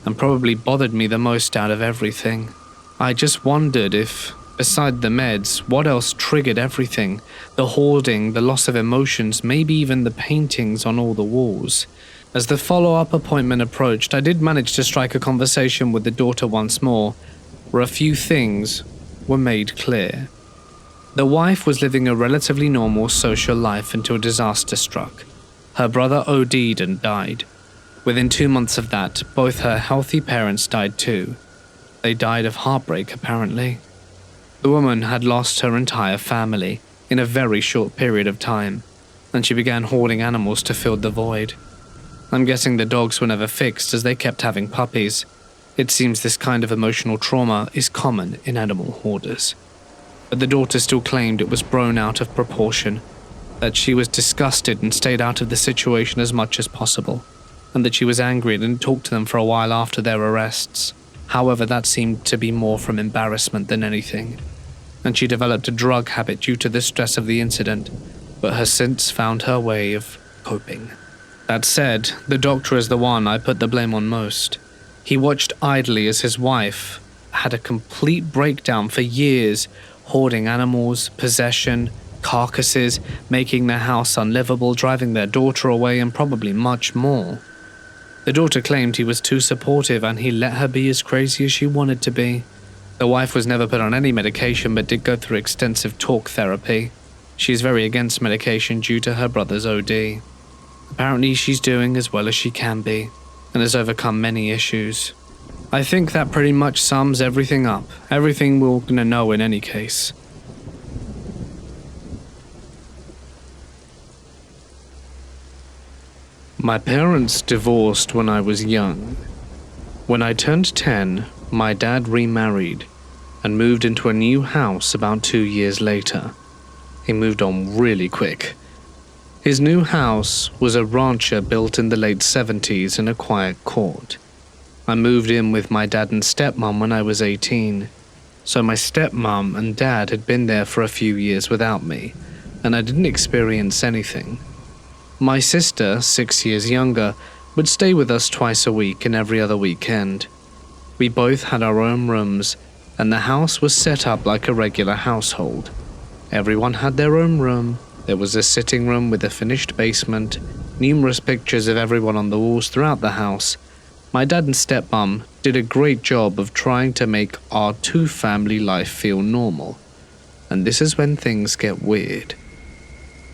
and probably bothered me the most out of everything. I just wondered if, beside the meds, what else triggered everything? The hoarding, the loss of emotions, maybe even the paintings on all the walls. As the follow-up appointment approached, I did manage to strike a conversation with the daughter once more, where a few things were made clear. The wife was living a relatively normal social life until disaster struck. Her brother OD'd and died. Within 2 months of that, both her healthy parents died too. They died of heartbreak, apparently. The woman had lost her entire family in a very short period of time, and she began hoarding animals to fill the void. I'm guessing the dogs were never fixed as they kept having puppies. It seems this kind of emotional trauma is common in animal hoarders. But the daughter still claimed it was blown out of proportion, that she was disgusted and stayed out of the situation as much as possible, and that she was angry and didn't talk to them for a while after their arrests. However, that seemed to be more from embarrassment than anything, and she developed a drug habit due to the stress of the incident, but has since found her way of coping. That said, the doctor is the one I put the blame on most. He watched idly as his wife had a complete breakdown for years, hoarding animals, possession, carcasses, making their house unlivable, driving their daughter away, and probably much more. The daughter claimed he was too supportive and he let her be as crazy as she wanted to be. The wife was never put on any medication but did go through extensive talk therapy. She is very against medication due to her brother's OD. Apparently she's doing as well as she can be, and has overcome many issues. I think that pretty much sums everything up. Everything we're gonna know in any case. My parents divorced when I was young. When I turned 10, my dad remarried and moved into a new house about 2 years later. He moved on really quick. His new house was a rancher built in the late 70s in a quiet court. I moved in with my dad and stepmom when I was 18, so my stepmom and dad had been there for a few years without me, and I didn't experience anything. My sister, 6 years younger, would stay with us twice a week and every other weekend. We both had our own rooms, and the house was set up like a regular household. Everyone had their own room. There was a sitting room with a finished basement, numerous pictures of everyone on the walls throughout the house. My dad and stepmom did a great job of trying to make our two-family life feel normal. And this is when things get weird.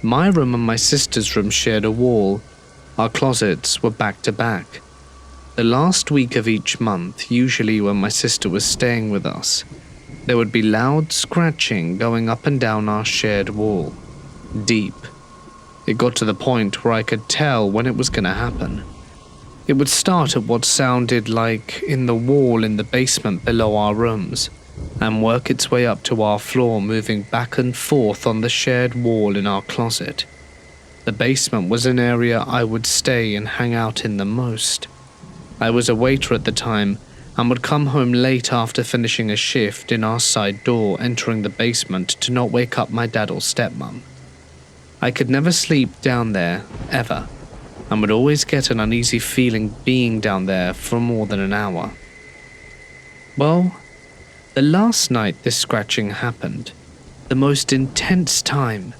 My room and my sister's room shared a wall. Our closets were back to back. The last week of each month, usually when my sister was staying with us, there would be loud scratching going up and down our shared wall. Deep. It got to the point where I could tell when it was going to happen. It would start at what sounded like in the wall in the basement below our rooms, and work its way up to our floor, moving back and forth on the shared wall in our closet. The basement was an area I would stay and hang out in the most. I was a waiter at the time and would come home late after finishing a shift in our side door, entering the basement to not wake up my dad or stepmom. I could never sleep down there, ever, and would always get an uneasy feeling being down there for more than an hour. Well, the last night this scratching happened, the most intense time,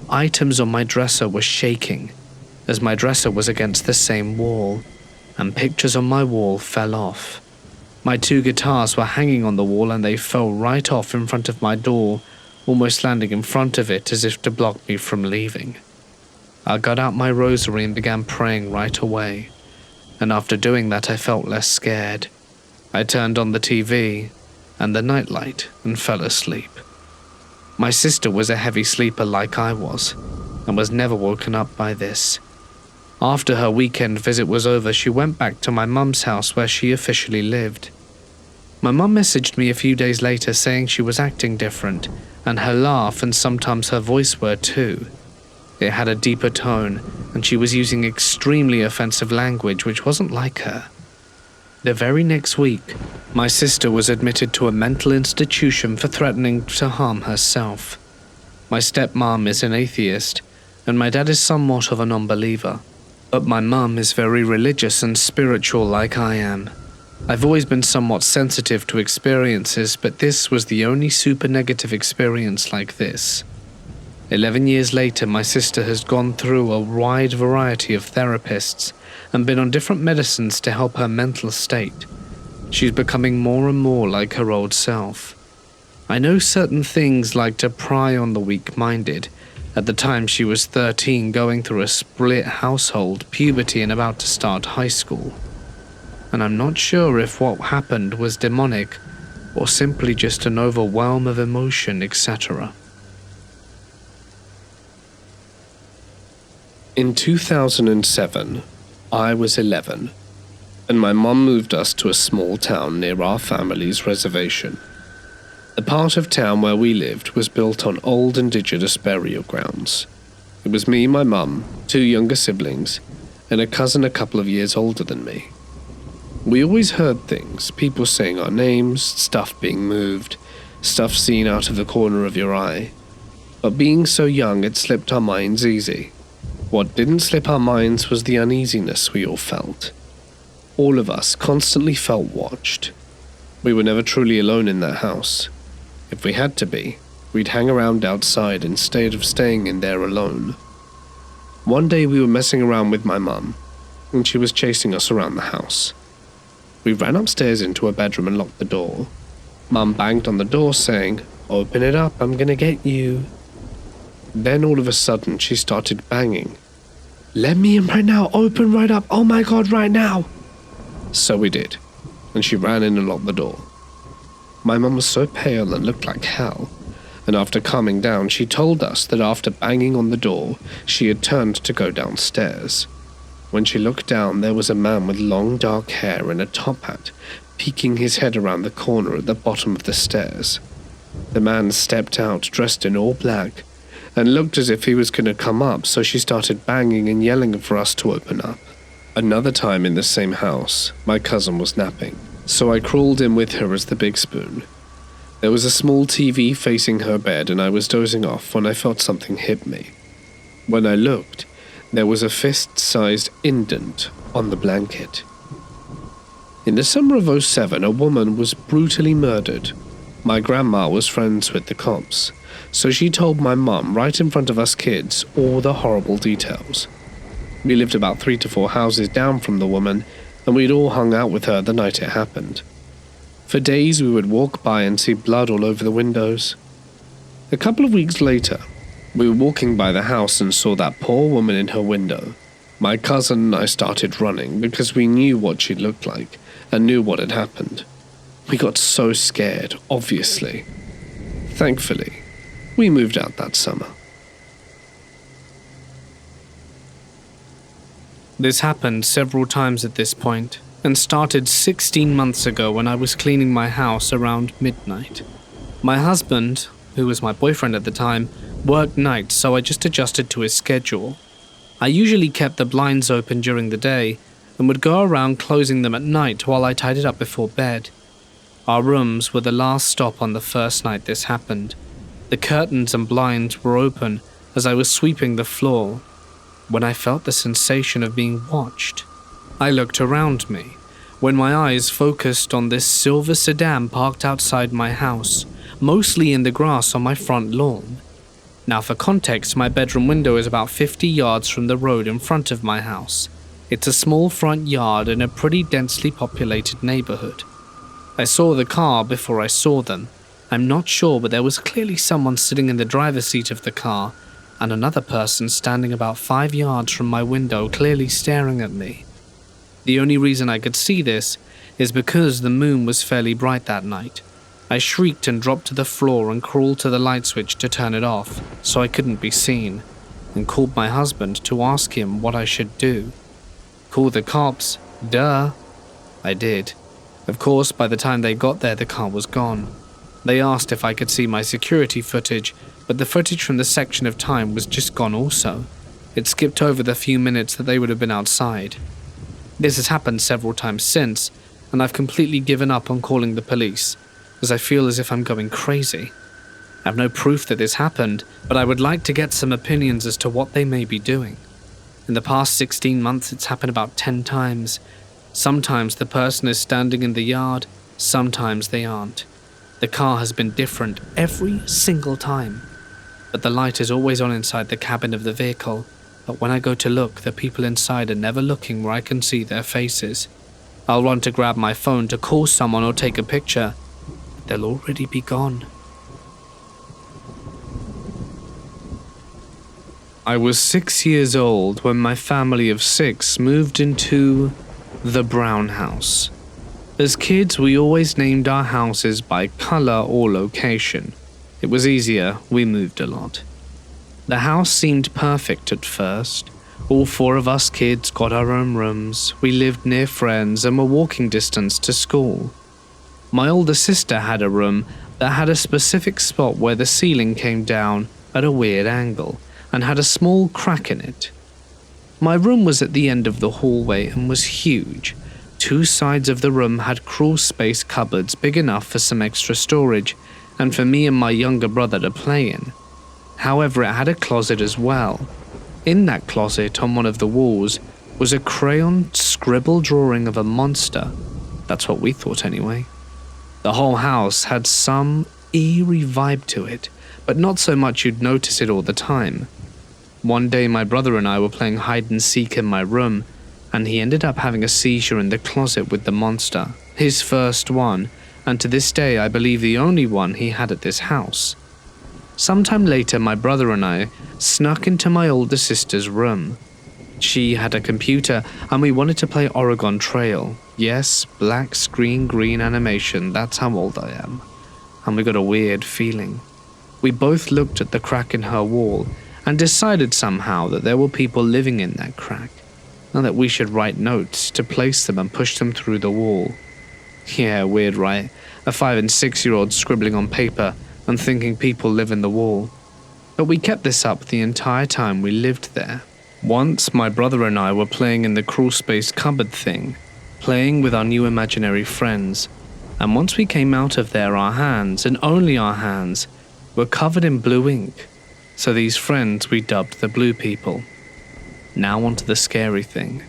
items on my dresser were shaking, as my dresser was against the same wall, and pictures on my wall fell off. My 2 guitars were hanging on the wall and they fell right off in front of my door, almost landing in front of it as if to block me from leaving. I got out my rosary and began praying right away, and after doing that I felt less scared. I turned on the TV and the nightlight and fell asleep. My sister was a heavy sleeper like I was, and was never woken up by this. After her weekend visit was over, she went back to my mum's house where she officially lived. My mum messaged me a few days later saying she was acting different, and her laugh and sometimes her voice were too. It had a deeper tone, and she was using extremely offensive language which wasn't like her. The very next week, my sister was admitted to a mental institution for threatening to harm herself. My stepmom is an atheist, and my dad is somewhat of a non-believer. But my mum is very religious and spiritual like I am. I've always been somewhat sensitive to experiences, but this was the only super negative experience like this. 11 years later, my sister has gone through a wide variety of therapists and been on different medicines to help her mental state. She's becoming more and more like her old self. I know certain things like to pry on the weak-minded. At the time she was 13, going through a split household, puberty and about to start high school. And I'm not sure if what happened was demonic or simply just an overwhelm of emotion, etc. In 2007, I was 11, and my mum moved us to a small town near our family's reservation. The part of town where we lived was built on old indigenous burial grounds. It was me, my mum, 2 younger siblings, and a cousin a couple of years older than me. We always heard things, people saying our names, stuff being moved, stuff seen out of the corner of your eye. But being so young, it slipped our minds easy. What didn't slip our minds was the uneasiness we all felt. All of us constantly felt watched. We were never truly alone in that house. If we had to be, we'd hang around outside instead of staying in there alone. One day we were messing around with my mum, and she was chasing us around the house. We ran upstairs into her bedroom and locked the door. Mum banged on the door saying, "Open it up, I'm gonna get you." Then all of a sudden she started banging. "Let me in right now, open right up, oh my god, right now!" So we did, and she ran in and locked the door. My mum was so pale and looked like hell, and after calming down she told us that after banging on the door, she had turned to go downstairs. When she looked down, there was a man with long dark hair and a top hat, peeking his head around the corner at the bottom of the stairs. The man stepped out dressed in all black, and looked as if he was going to come up, so she started banging and yelling for us to open up. Another time in the same house, my cousin was napping, so I crawled in with her as the big spoon. There was a small TV facing her bed and I was dozing off when I felt something hit me. When I looked, there was a fist-sized indent on the blanket. In the summer of 2007, a woman was brutally murdered. My grandma was friends with the cops, so she told my mum right in front of us kids all the horrible details. We lived about 3 to 4 houses down from the woman, and we'd all hung out with her the night it happened. For days we would walk by and see blood all over the windows. A couple of weeks later, we were walking by the house and saw that poor woman in her window. My cousin and I started running because we knew what she looked like and knew what had happened. We got so scared, obviously. Thankfully, we moved out that summer. This happened several times at this point, and started 16 months ago when I was cleaning my house around midnight. My husband, who was my boyfriend at the time, worked nights, so I just adjusted to his schedule. I usually kept the blinds open during the day and would go around closing them at night while I tidied up before bed. Our rooms were the last stop on the first night this happened. The curtains and blinds were open as I was sweeping the floor when I felt the sensation of being watched. I looked around me when my eyes focused on this silver sedan parked outside my house, mostly in the grass on my front lawn. Now for context, my bedroom window is about 50 yards from the road in front of my house. It's a small front yard in a pretty densely populated neighborhood. I saw the car before I saw them. I'm not sure, but there was clearly someone sitting in the driver's seat of the car and another person standing about 5 yards from my window, clearly staring at me. The only reason I could see this is because the moon was fairly bright that night. I shrieked and dropped to the floor and crawled to the light switch to turn it off so I couldn't be seen, and called my husband to ask him what I should do. Call the cops? Duh. I did. Of course, by the time they got there, the car was gone. They asked if I could see my security footage, but the footage from the section of time was just gone also. It skipped over the few minutes that they would have been outside. This has happened several times since, and I've completely given up on calling the police, as I feel as if I'm going crazy. I have no proof that this happened, but I would like to get some opinions as to what they may be doing. In the past 16 months, it's happened about 10 times. Sometimes the person is standing in the yard, sometimes they aren't. The car has been different every single time, but the light is always on inside the cabin of the vehicle. But when I go to look, the people inside are never looking where I can see their faces. I'll run to grab my phone to call someone or take a picture, but they'll already be gone. I was 6 years old when my family of 6 moved into the Brown House. As kids, we always named our houses by color or location. It was easier, we moved a lot. The house seemed perfect at first. All 4 of us kids got our own rooms, we lived near friends and were walking distance to school. My older sister had a room that had a specific spot where the ceiling came down at a weird angle and had a small crack in it. My room was at the end of the hallway and was huge. 2 sides of the room had crawl space cupboards big enough for some extra storage and for me and my younger brother to play in. However, it had a closet as well. In that closet, on one of the walls, was a crayon scribble drawing of a monster. That's what we thought anyway. The whole house had some eerie vibe to it, but not so much you'd notice it all the time. One day my brother and I were playing hide and seek in my room, and he ended up having a seizure in the closet with the monster, his first one, and to this day I believe the only one he had at this house. Sometime later, my brother and I snuck into my older sister's room. She had a computer and we wanted to play Oregon Trail. Yes, black screen green animation, that's how old I am. And we got a weird feeling. We both looked at the crack in her wall and decided somehow that there were people living in that crack, and that we should write notes to place them and push them through the wall. Yeah, weird, right? A 5 and 6-year-old scribbling on paper and thinking people live in the wall. But we kept this up the entire time we lived there. Once, my brother and I were playing in the crawl space cupboard thing, playing with our new imaginary friends, and once we came out of there, our hands, and only our hands, were covered in blue ink. So these friends we dubbed the Blue People. Now onto the scary thing.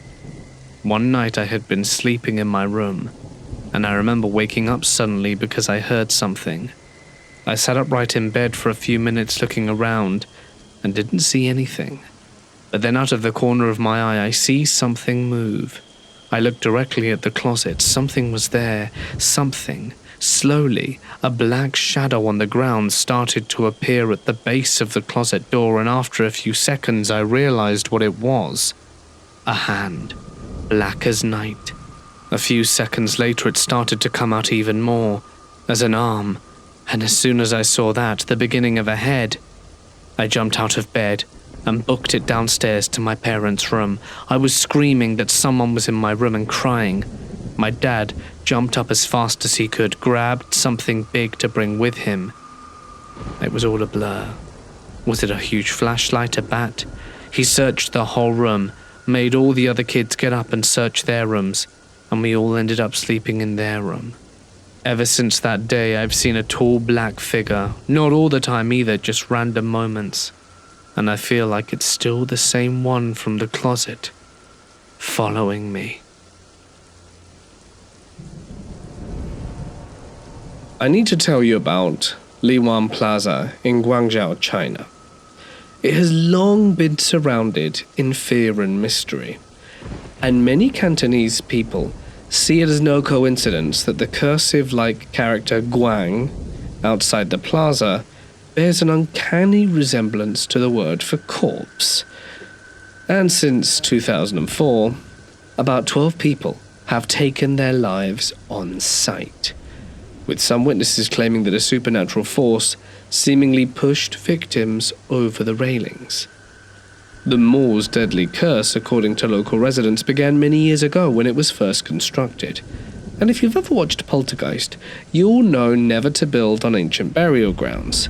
One night I had been sleeping in my room, and I remember waking up suddenly because I heard something. I sat upright in bed for a few minutes looking around and didn't see anything. But then out of the corner of my eye I see something move. I looked directly at the closet. Something was there. Something. Slowly, a black shadow on the ground started to appear at the base of the closet door, and after a few seconds I realized what it was. A hand. Black as night. A few seconds later it started to come out even more, as an arm. And as soon as I saw that, the beginning of a head, I jumped out of bed and booked it downstairs to my parents' room. I was screaming that someone was in my room and crying. My dad jumped up as fast as he could, grabbed something big to bring with him. It was all a blur. Was it a huge flashlight, a bat? He searched the whole room, made all the other kids get up and search their rooms, and we all ended up sleeping in their room. Ever since that day, I've seen a tall black figure, not all the time either, just random moments, and I feel like it's still the same one from the closet, following me. I need to tell you about Liwan Plaza in Guangzhou, China. It has long been surrounded in fear and mystery, and many Cantonese people see it as no coincidence that the cursive-like character Guang outside the plaza bears an uncanny resemblance to the word for corpse. And since 2004, about 12 people have taken their lives on sight, with some witnesses claiming that a supernatural force seemingly pushed victims over the railings. The mall's deadly curse, according to local residents, began many years ago when it was first constructed. And if you've ever watched Poltergeist, you'll know never to build on ancient burial grounds.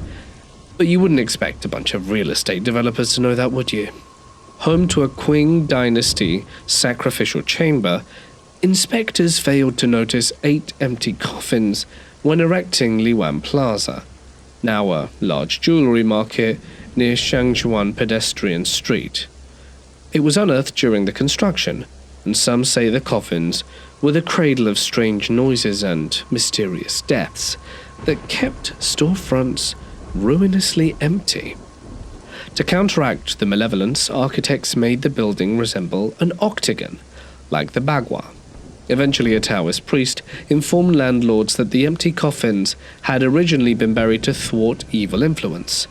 But you wouldn't expect a bunch of real estate developers to know that, would you? Home to a Qing dynasty sacrificial chamber, inspectors failed to notice 8 empty coffins when erecting Liwan Plaza, now a large jewelry market near Shangchuan Pedestrian Street. It was unearthed during the construction, and some say the coffins were the cradle of strange noises and mysterious deaths that kept storefronts ruinously empty. To counteract the malevolence, architects made the building resemble an octagon, like the Bagua. Eventually, a Taoist priest informed landlords that the empty coffins had originally been buried to thwart evil influence.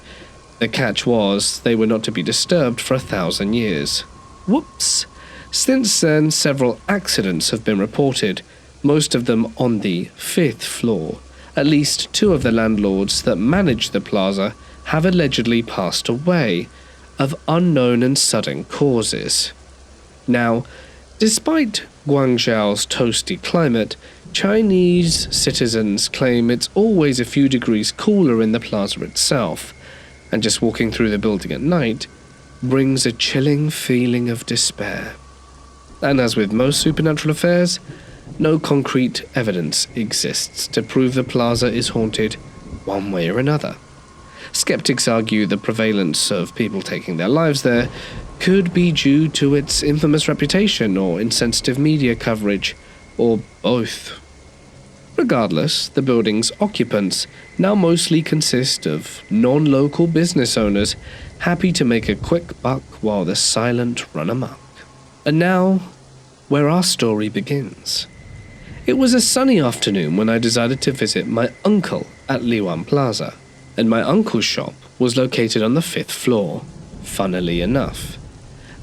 The catch was they were not to be disturbed for 1,000 years. Whoops! Since then, several accidents have been reported, most of them on the 5th floor. At least 2 of the landlords that managed the plaza have allegedly passed away of unknown and sudden causes. Now, despite Guangzhou's toasty climate, Chinese citizens claim it's always a few degrees cooler in the plaza itself, and just walking through the building at night brings a chilling feeling of despair. And as with most supernatural affairs, no concrete evidence exists to prove the plaza is haunted one way or another. Skeptics argue the prevalence of people taking their lives there could be due to its infamous reputation or insensitive media coverage, or both. Regardless, the building's occupants now mostly consist of non-local business owners happy to make a quick buck while the silent run amok. And now, where our story begins. It was a sunny afternoon when I decided to visit my uncle at Liwan Plaza, and my uncle's shop was located on the 5th floor, funnily enough.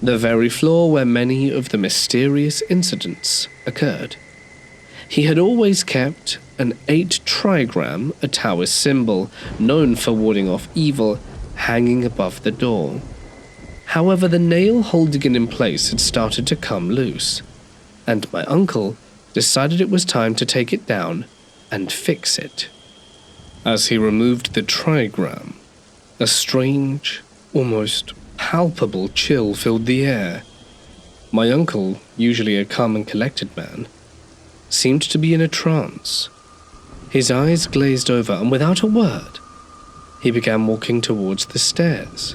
The very floor where many of the mysterious incidents occurred. He had always kept an 8 trigram, a Taoist symbol known for warding off evil, hanging above the door. However, the nail holding it in place had started to come loose, and my uncle decided it was time to take it down and fix it. As he removed the trigram, a strange, almost palpable chill filled the air. My uncle, usually a calm and collected man, seemed to be in a trance. His eyes glazed over, and without a word, he began walking towards the stairs.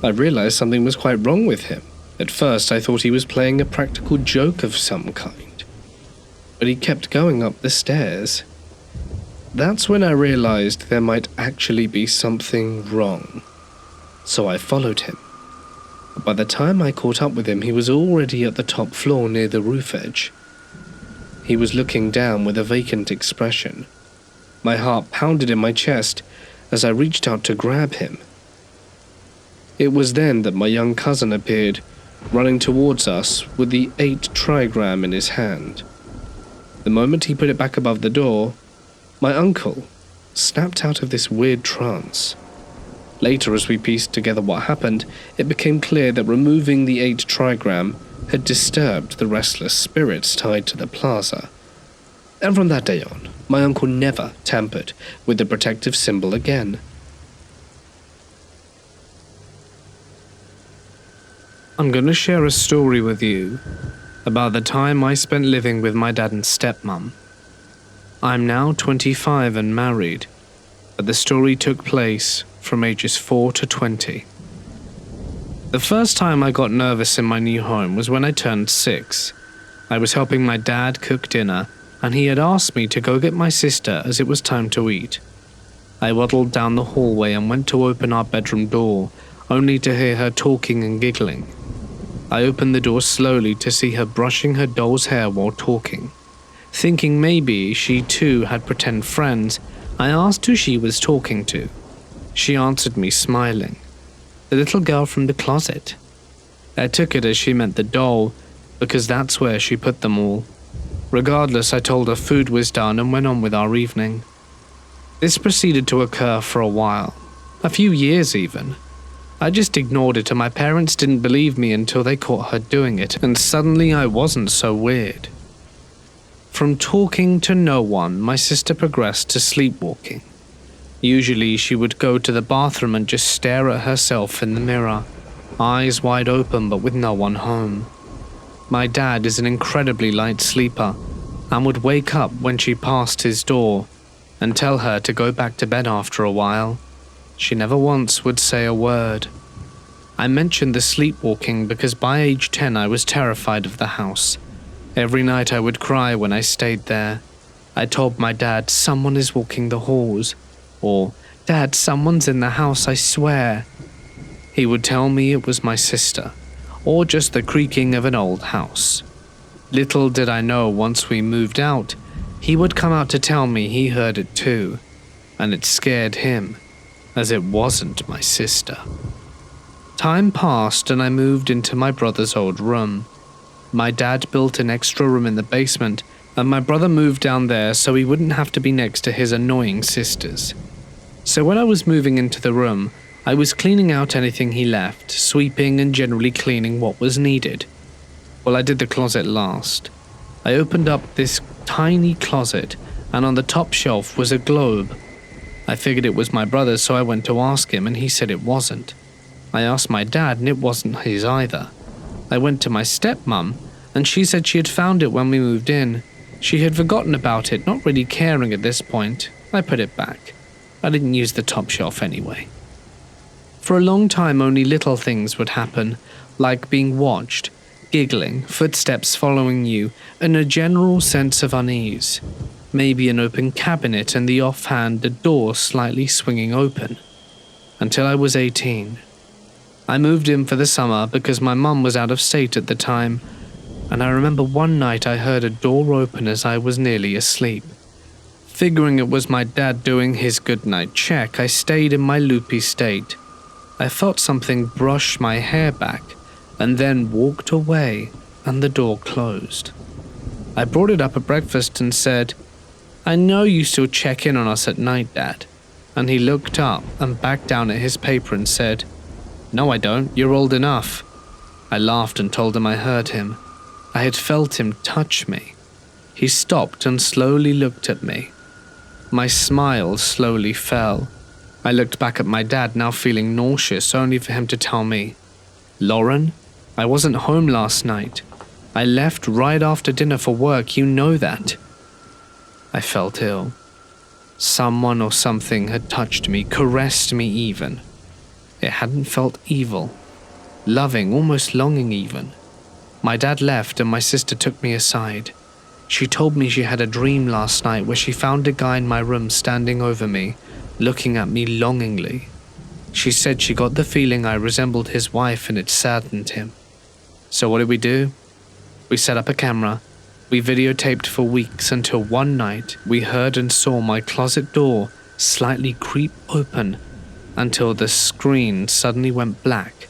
I realized something was quite wrong with him. At first, I thought he was playing a practical joke of some kind, but he kept going up the stairs. That's when I realized there might actually be something wrong, so I followed him. But by the time I caught up with him, he was already at the top floor near the roof edge. He was looking down with a vacant expression. My heart pounded in my chest as I reached out to grab him. It was then that my young cousin appeared, running towards us with the 8 trigram in his hand. The moment he put it back above the door, my uncle snapped out of this weird trance. Later, as we pieced together what happened, it became clear that removing the 8 trigram had disturbed the restless spirits tied to the plaza. And from that day on, my uncle never tampered with the protective symbol again. I'm going to share a story with you about the time I spent living with my dad and stepmom. I'm now 25 and married, but the story took place from ages 4 to 20. The first time I got nervous in my new home was when I turned 6. I was helping my dad cook dinner, and he had asked me to go get my sister as it was time to eat. I waddled down the hallway and went to open our bedroom door, only to hear her talking and giggling. I opened the door slowly to see her brushing her doll's hair while talking. Thinking maybe she too had pretend friends, I asked who she was talking to. She answered me smiling. The little girl from the closet. I took it as she meant the doll, because that's where she put them all. Regardless, I told her food was done and went on with our evening. This proceeded to occur for a while, a few years even. I just ignored it and my parents didn't believe me until they caught her doing it, and suddenly I wasn't so weird. From talking to no one, my sister progressed to sleepwalking. Usually she would go to the bathroom and just stare at herself in the mirror, eyes wide open but with no one home. My dad is an incredibly light sleeper and would wake up when she passed his door and tell her to go back to bed after a while. She never once would say a word. I mentioned the sleepwalking because by age 10 I was terrified of the house. Every night I would cry when I stayed there. I told my dad, "Someone is walking the halls," or "Dad, someone's in the house, I swear." He would tell me it was my sister, or just the creaking of an old house. Little did I know once we moved out, he would come out to tell me he heard it too, and it scared him, as it wasn't my sister. Time passed and I moved into my brother's old room. My dad built an extra room in the basement, and my brother moved down there so he wouldn't have to be next to his annoying sisters. So when I was moving into the room, I was cleaning out anything he left, sweeping and generally cleaning what was needed. Well, I did the closet last. I opened up this tiny closet, and on the top shelf was a globe. I figured it was my brother's, so I went to ask him, and he said it wasn't. I asked my dad, and it wasn't his either. I went to my stepmom, and she said she had found it when we moved in. She had forgotten about it, not really caring at this point. I put it back. I didn't use the top shelf anyway. For a long time, only little things would happen, like being watched, giggling, footsteps following you, and a general sense of unease. Maybe an open cabinet and the offhand a door slightly swinging open. Until I was 18. I moved in for the summer because my mum was out of state at the time, and I remember one night I heard a door open as I was nearly asleep. Figuring it was my dad doing his goodnight check, I stayed in my loopy state. I felt something brush my hair back, and then walked away, and the door closed. I brought it up at breakfast and said, "I know you still check in on us at night, Dad." And he looked up and back down at his paper and said, "No, I don't. You're old enough." I laughed and told him I heard him. I had felt him touch me. He stopped and slowly looked at me. My smile slowly fell. I looked back at my dad, now feeling nauseous, only for him to tell me, "Lauren, I wasn't home last night. I left right after dinner for work, you know that." I felt ill. Someone or something had touched me, caressed me even. It hadn't felt evil. Loving, almost longing even. My dad left and my sister took me aside. She told me she had a dream last night where she found a guy in my room standing over me, looking at me longingly. She said she got the feeling I resembled his wife and it saddened him. So what did we do? We set up a camera. We videotaped for weeks until one night we heard and saw my closet door slightly creep open until the screen suddenly went black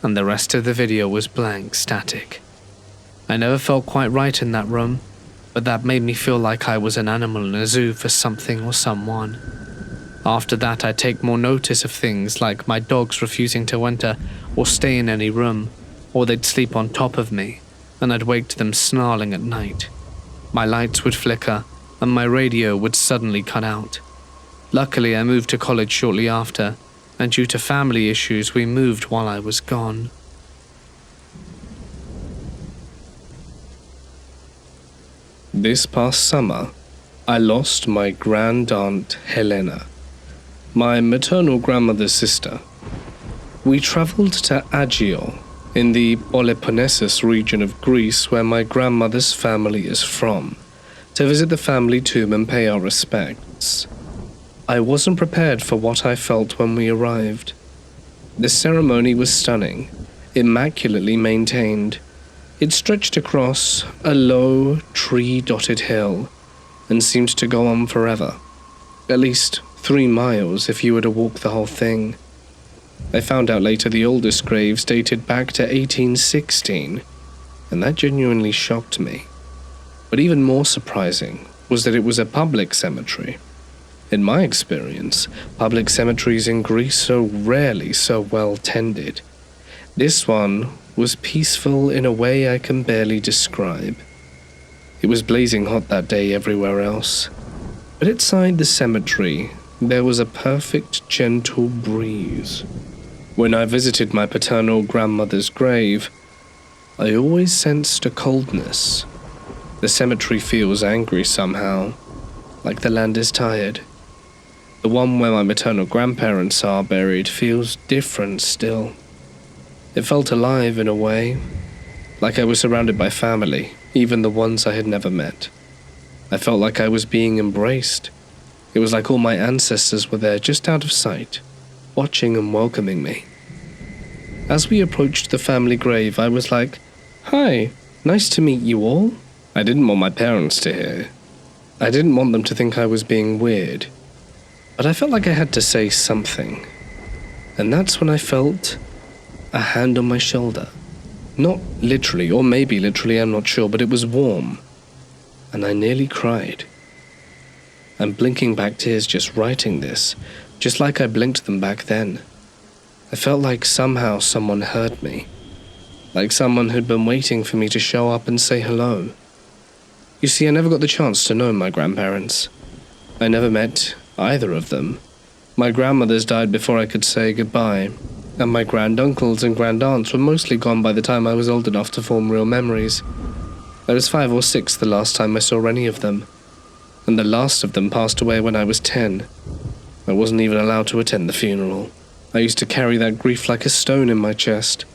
and the rest of the video was blank static. I never felt quite right in that room, but that made me feel like I was an animal in a zoo for something or someone. After that, I'd take more notice of things like my dogs refusing to enter or stay in any room, or they'd sleep on top of me, and I'd wake to them snarling at night. My lights would flicker, and my radio would suddenly cut out. Luckily, I moved to college shortly after, and due to family issues, we moved while I was gone. This past summer, I lost my grand-aunt Helena, my maternal grandmother's sister. We traveled to Agioi, in the Peloponnesus region of Greece where my grandmother's family is from, to visit the family tomb and pay our respects. I wasn't prepared for what I felt when we arrived. The ceremony was stunning, immaculately maintained. It stretched across a low, tree-dotted hill and seemed to go on forever. At least 3 miles if you were to walk the whole thing. I found out later the oldest graves dated back to 1816, and that genuinely shocked me. But even more surprising was that it was a public cemetery. In my experience, public cemeteries in Greece are rarely so well tended. This one was peaceful in a way I can barely describe. It was blazing hot that day everywhere else, but outside the cemetery there was a perfect gentle breeze. When I visited my paternal grandmother's grave, I always sensed a coldness. The cemetery feels angry somehow, like the land is tired. The one where my maternal grandparents are buried feels different still. It felt alive in a way, like I was surrounded by family, even the ones I had never met. I felt like I was being embraced. It was like all my ancestors were there just out of sight, watching and welcoming me. As we approached the family grave, I was like, "Hi, nice to meet you all." I didn't want my parents to hear. I didn't want them to think I was being weird. But I felt like I had to say something. And that's when I felt a hand on my shoulder. Not literally, or maybe literally, I'm not sure, but it was warm. And I nearly cried. I'm blinking back tears just writing this, just like I blinked them back then. I felt like somehow someone heard me. Like someone had been waiting for me to show up and say hello. You see, I never got the chance to know my grandparents. I never met either of them. My grandmothers died before I could say goodbye, and my granduncles and grandaunts were mostly gone by the time I was old enough to form real memories. I was 5 or 6 the last time I saw any of them, and the last of them passed away when I was 10. I wasn't even allowed to attend the funeral. I used to carry that grief like a stone in my chest.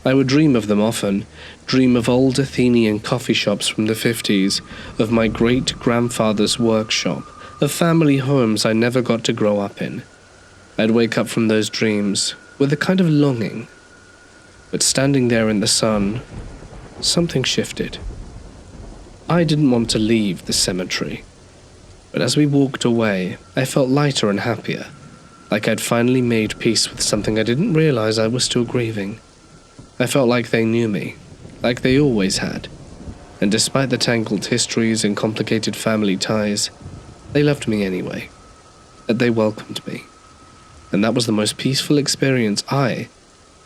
I would dream of them often, dream of old Athenian coffee shops from the 50s, of my great-grandfather's workshop, of family homes I never got to grow up in. I'd wake up from those dreams with a kind of longing. But standing there in the sun, something shifted. I didn't want to leave the cemetery, but as we walked away, I felt lighter and happier, like I'd finally made peace with something I didn't realize I was still grieving. I felt like they knew me, like they always had, and despite the tangled histories and complicated family ties, they loved me anyway, that they welcomed me. And that was the most peaceful experience I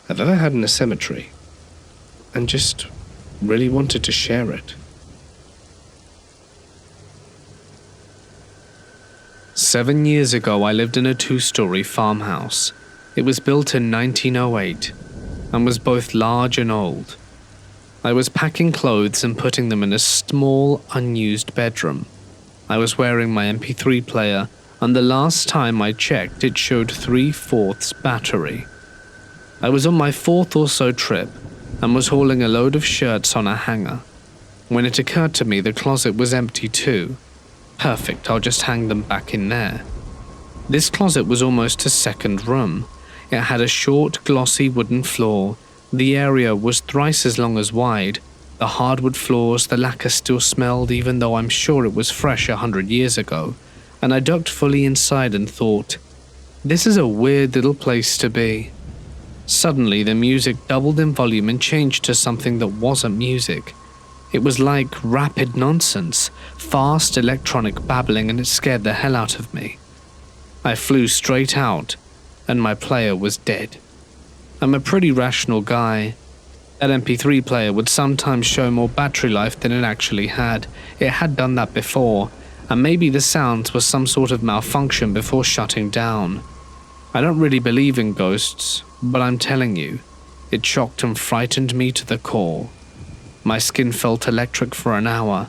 have ever had in a cemetery, and just really wanted to share it. 7 years ago, I lived in a 2-story farmhouse. It was built in 1908 and was both large and old. I was packing clothes and putting them in a small, unused bedroom. I was wearing my MP3 player, and the last time I checked, it showed 3/4 battery. I was on my 4th or so trip and was hauling a load of shirts on a hanger, when it occurred to me the closet was empty too. Perfect, I'll just hang them back in there. This closet was almost a second room. It had a short, glossy wooden floor. The area was thrice as long as wide. The hardwood floors, the lacquer still smelled, even though I'm sure it was fresh 100 years ago. And I ducked fully inside and thought, this is a weird little place to be. Suddenly, the music doubled in volume and changed to something that wasn't music. It was like rapid nonsense, fast electronic babbling, and it scared the hell out of me. I flew straight out, and my player was dead. I'm a pretty rational guy. That MP3 player would sometimes show more battery life than it actually had. It had done that before, and maybe the sounds were some sort of malfunction before shutting down. I don't really believe in ghosts, but I'm telling you, it shocked and frightened me to the core. My skin felt electric for an hour,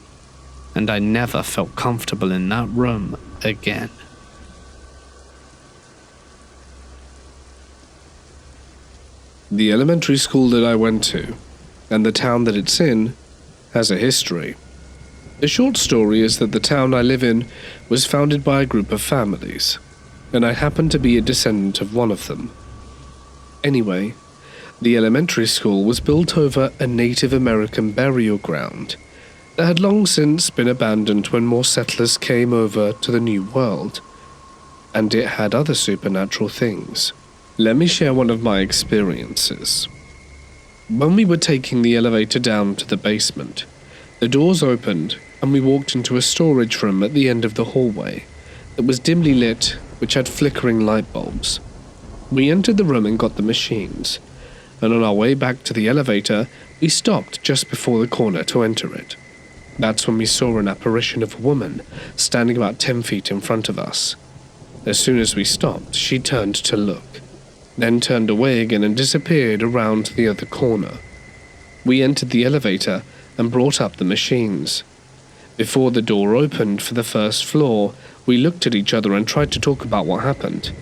and I never felt comfortable in that room again. The elementary school that I went to, and the town that it's in, has a history. The short story is that the town I live in was founded by a group of families, and I happen to be a descendant of one of them. Anyway, the elementary school was built over a Native American burial ground that had long since been abandoned when more settlers came over to the New World, and it had other supernatural things. Let me share one of my experiences. When we were taking the elevator down to the basement, the doors opened and we walked into a storage room at the end of the hallway that was dimly lit, which had flickering light bulbs. We entered the room and got the machines, and on our way back to the elevator, we stopped just before the corner to enter it. That's when we saw an apparition of a woman standing about 10 feet in front of us. As soon as we stopped, she turned to look, then turned away again and disappeared around the other corner. We entered the elevator and brought up the machines. Before the door opened for the first floor, we looked at each other and tried to talk about what happened,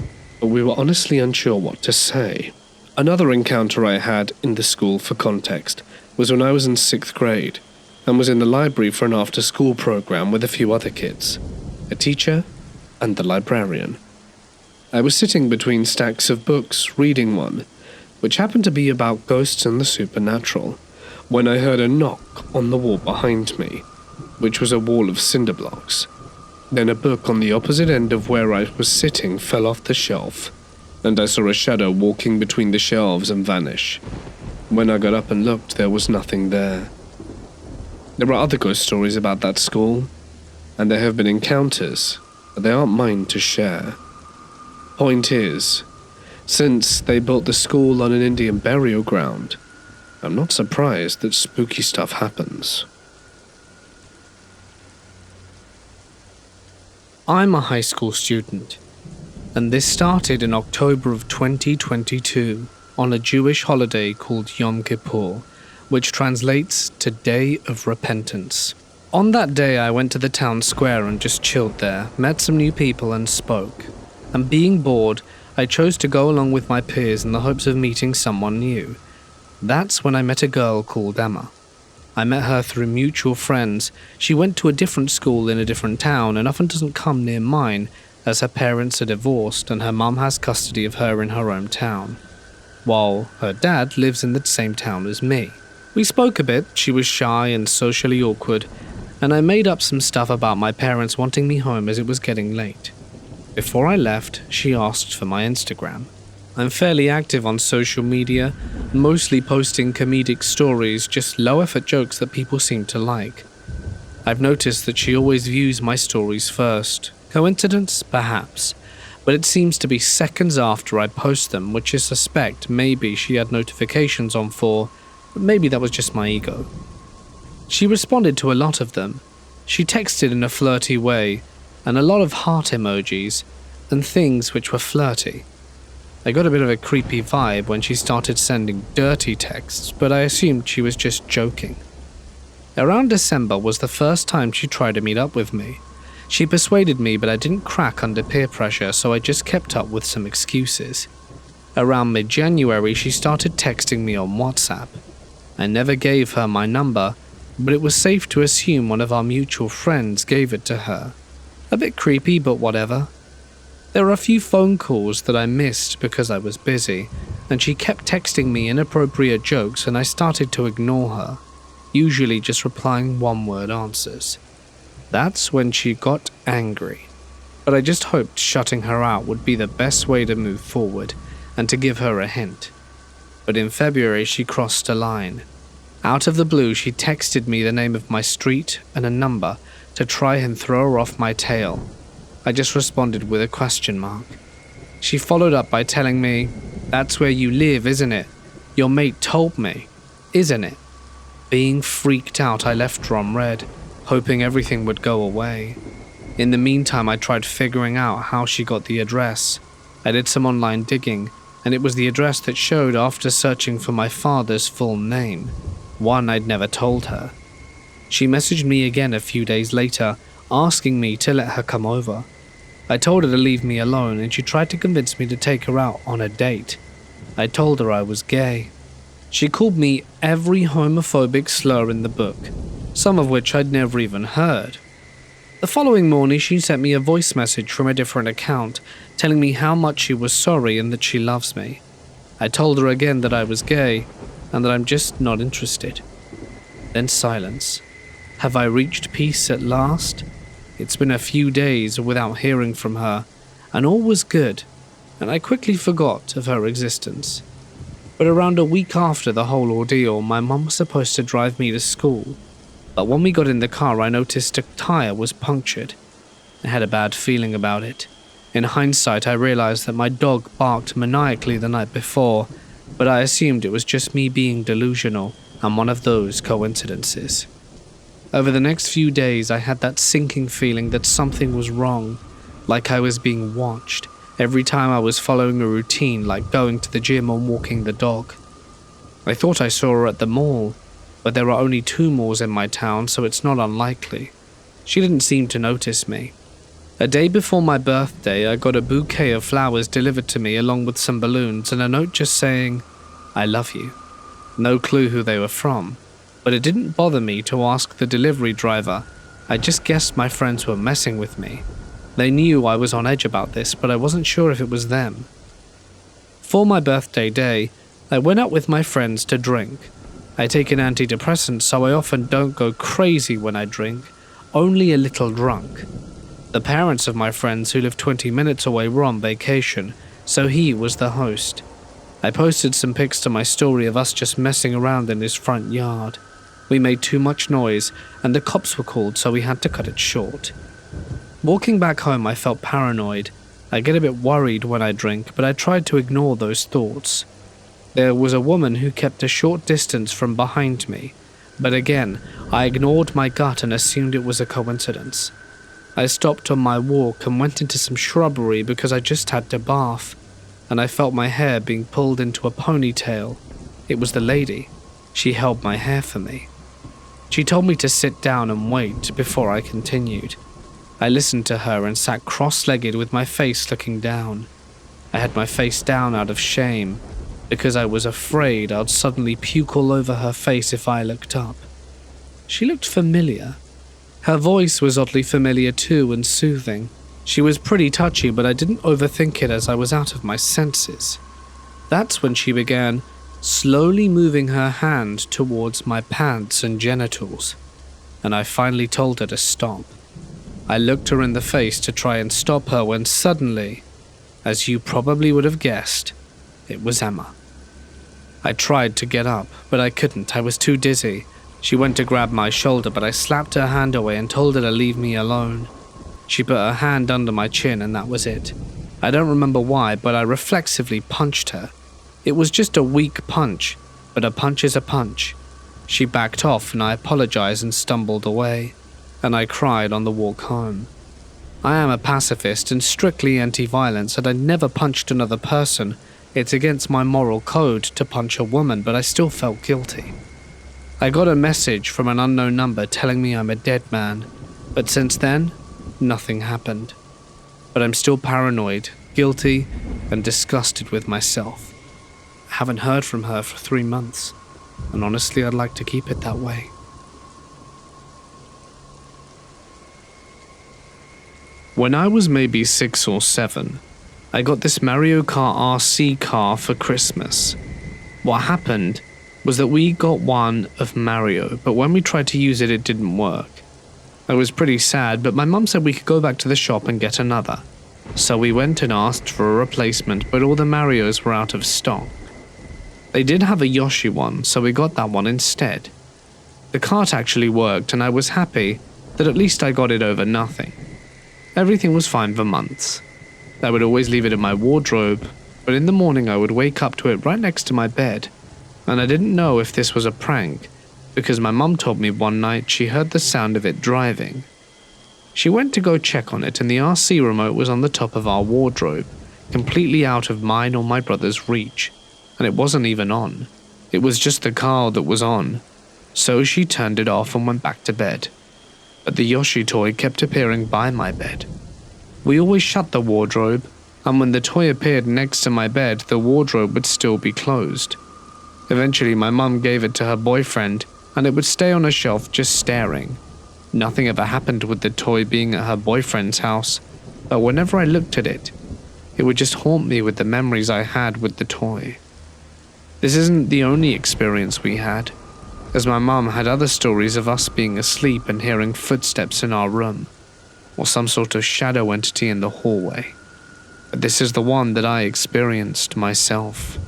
but we were honestly unsure what to say. Another encounter I had in the school, for context, was when I was in 6th grade and was in the library for an after-school program with a few other kids, a teacher and the librarian. I was sitting between stacks of books reading one, which happened to be about ghosts and the supernatural, when I heard a knock on the wall behind me, which was a wall of cinder blocks. Then a book on the opposite end of where I was sitting fell off the shelf, and I saw a shadow walking between the shelves and vanish. When I got up and looked, there was nothing there. There are other ghost stories about that school, and there have been encounters, but they aren't mine to share. Point is, since they built the school on an Indian burial ground, I'm not surprised that spooky stuff happens. I'm a high school student, and this started in October of 2022 on a Jewish holiday called Yom Kippur, which translates to Day of Repentance. On that day, I went to the town square and just chilled there, met some new people and spoke. And being bored, I chose to go along with my peers in the hopes of meeting someone new. That's when I met a girl called Emma. I met her through mutual friends. She went to a different school in a different town and often doesn't come near mine, as her parents are divorced and her mum has custody of her in her own town, while her dad lives in the same town as me. We spoke a bit. She was shy and socially awkward, and I made up some stuff about my parents wanting me home as it was getting late. Before I left, she asked for my Instagram. I'm fairly active on social media, mostly posting comedic stories, just low-effort jokes that people seem to like. I've noticed that she always views my stories first. Coincidence? Perhaps. But it seems to be seconds after I post them, which I suspect maybe she had notifications on for, but maybe that was just my ego. She responded to a lot of them. She texted in a flirty way, and a lot of heart emojis, and things which were flirty. I got a bit of a creepy vibe when she started sending dirty texts, but I assumed she was just joking. Around December was the first time she tried to meet up with me. She persuaded me, but I didn't crack under peer pressure, so I just kept up with some excuses. Around mid-January, she started texting me on WhatsApp. I never gave her my number, but it was safe to assume one of our mutual friends gave it to her. A bit creepy, but whatever. There were a few phone calls that I missed because I was busy, and she kept texting me inappropriate jokes and I started to ignore her, usually just replying one-word answers. That's when she got angry, but I just hoped shutting her out would be the best way to move forward and to give her a hint. But in February she crossed a line. Out of the blue she texted me the name of my street and a number to try and throw her off my tail. I just responded with a question mark. She followed up by telling me, "That's where you live, isn't it? Your mate told me, isn't it?" Being freaked out, I left her on red, hoping everything would go away. In the meantime, I tried figuring out how she got the address. I did some online digging, and it was the address that showed after searching for my father's full name, one I'd never told her. She messaged me again a few days later, asking me to let her come over. I told her to leave me alone, and she tried to convince me to take her out on a date. I told her I was gay. She called me every homophobic slur in the book, some of which I'd never even heard. The following morning, she sent me a voice message from a different account, telling me how much she was sorry and that she loves me. I told her again that I was gay, and that I'm just not interested. Then silence. Have I reached peace at last? It's been a few days without hearing from her, and all was good, and I quickly forgot of her existence. But around a week after the whole ordeal, my mum was supposed to drive me to school. But when we got in the car, I noticed a tire was punctured. I had a bad feeling about it. In hindsight, I realized that my dog barked maniacally the night before, but I assumed it was just me being delusional and one of those coincidences. Over the next few days, I had that sinking feeling that something was wrong, like I was being watched, every time I was following a routine like going to the gym or walking the dog. I thought I saw her at the mall, but there are only 2 malls in my town, so it's not unlikely. She didn't seem to notice me. A day before my birthday, I got a bouquet of flowers delivered to me along with some balloons and a note just saying, "I love you." No clue who they were from, but it didn't bother me to ask the delivery driver. I just guessed my friends were messing with me. They knew I was on edge about this, but I wasn't sure if it was them. For my birthday day, I went out with my friends to drink. I take an antidepressant, so I often don't go crazy when I drink, only a little drunk. The parents of my friends who live 20 minutes away were on vacation, so he was the host. I posted some pics to my story of us just messing around in his front yard. We made too much noise, and the cops were called, so we had to cut it short. Walking back home, I felt paranoid. I get a bit worried when I drink, but I tried to ignore those thoughts. There was a woman who kept a short distance from behind me, but again, I ignored my gut and assumed it was a coincidence. I stopped on my walk and went into some shrubbery because I just had to bath, and I felt my hair being pulled into a ponytail. It was the lady. She held my hair for me. She told me to sit down and wait before I continued. I listened to her and sat cross-legged with my face looking down. I had my face down out of shame, because I was afraid I'd suddenly puke all over her face if I looked up. She looked familiar. Her voice was oddly familiar too and soothing. She was pretty touchy, but I didn't overthink it as I was out of my senses. That's when she began slowly moving her hand towards my pants and genitals, and I finally told her to stop. I looked her in the face to try and stop her when suddenly, as you probably would have guessed, it was Emma. I tried to get up, but I couldn't. I was too dizzy. She went to grab my shoulder, but I slapped her hand away and told her to leave me alone. She put her hand under my chin, and that was it. I don't remember why, but I reflexively punched her. It was just a weak punch, but a punch is a punch. She backed off, and I apologized and stumbled away, and I cried on the walk home. I am a pacifist and strictly anti-violence, and I never punched another person. It's against my moral code to punch a woman, but I still felt guilty. I got a message from an unknown number telling me I'm a dead man, but since then, nothing happened. But I'm still paranoid, guilty, and disgusted with myself. I haven't heard from her for 3 months, and honestly I'd like to keep it that way. When I was maybe 6 or 7, I got this Mario Kart RC car for Christmas. What happened was that we got one of Mario, but when we tried to use it, it didn't work. I was pretty sad, but my mum said we could go back to the shop and get another. So we went and asked for a replacement, but all the Marios were out of stock. They did have a Yoshi one, so we got that one instead. The cart actually worked, and I was happy that at least I got it over nothing. Everything was fine for months. I would always leave it in my wardrobe, but in the morning I would wake up to it right next to my bed, and I didn't know if this was a prank, because my mum told me one night she heard the sound of it driving. She went to go check on it, and the RC remote was on the top of our wardrobe, completely out of mine or my brother's reach, and it wasn't even on. It was just the car that was on. So she turned it off and went back to bed. But the Yoshi toy kept appearing by my bed. We always shut the wardrobe, and when the toy appeared next to my bed, the wardrobe would still be closed. Eventually, my mum gave it to her boyfriend, and it would stay on a shelf just staring. Nothing ever happened with the toy being at her boyfriend's house, but whenever I looked at it, it would just haunt me with the memories I had with the toy. This isn't the only experience we had, as my mum had other stories of us being asleep and hearing footsteps in our room, or some sort of shadow entity in the hallway. But this is the one that I experienced myself.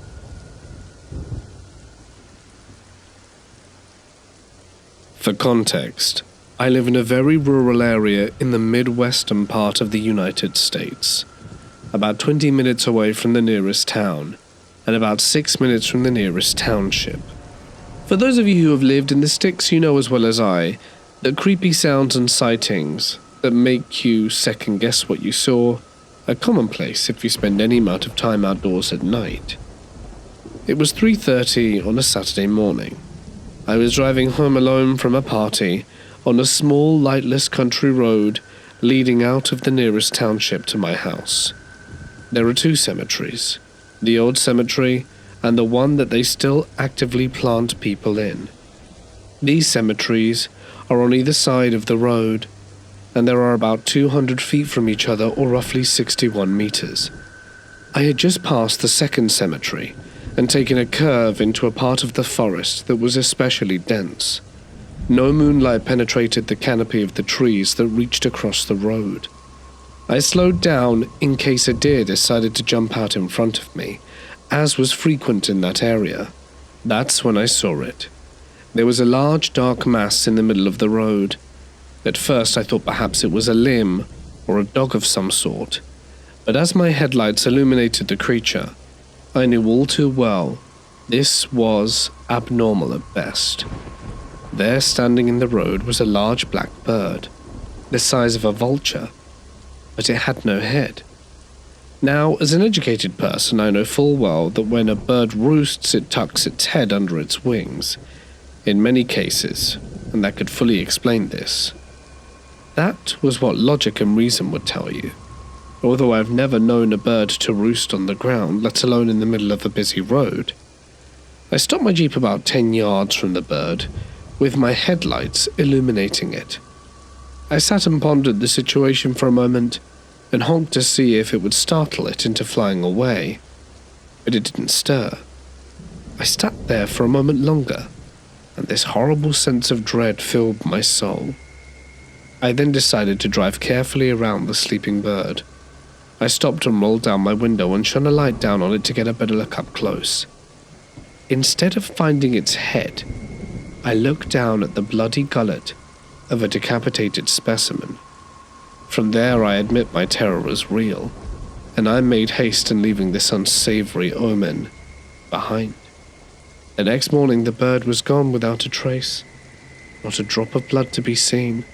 For context, I live in a very rural area in the midwestern part of the United States, about 20 minutes away from the nearest town, and about 6 minutes from the nearest township. For those of you who have lived in the sticks, you know as well as I that creepy sounds and sightings that make you second-guess what you saw are commonplace if you spend any amount of time outdoors at night. It was 3:30 on a Saturday morning. I was driving home alone from a party on a small, lightless country road leading out of the nearest township to my house. There are two cemeteries, the old cemetery and the one that they still actively plant people in. These cemeteries are on either side of the road, and there are about 200 feet from each other, or roughly 61 meters. I had just passed the second cemetery and taken a curve into a part of the forest that was especially dense. No moonlight penetrated the canopy of the trees that reached across the road. I slowed down in case a deer decided to jump out in front of me, as was frequent in that area. That's when I saw it. There was a large dark mass in the middle of the road. At first I thought perhaps it was a limb or a dog of some sort, but as my headlights illuminated the creature, I knew all too well this was abnormal at best. There, standing in the road, was a large black bird, the size of a vulture, but it had no head. Now, as an educated person, I know full well that when a bird roosts, it tucks its head under its wings, in many cases, and that could fully explain this. That was what logic and reason would tell you, although I've never known a bird to roost on the ground, let alone in the middle of a busy road. I stopped my Jeep about 10 yards from the bird, with my headlights illuminating it. I sat and pondered the situation for a moment, and honked to see if it would startle it into flying away, but it didn't stir. I sat there for a moment longer, and this horrible sense of dread filled my soul. I then decided to drive carefully around the sleeping bird. I stopped and rolled down my window and shone a light down on it to get a better look up close. Instead of finding its head, I looked down at the bloody gullet of a decapitated specimen. From there, I admit my terror was real, and I made haste in leaving this unsavory omen behind. The next morning, the bird was gone without a trace, not a drop of blood to be seen.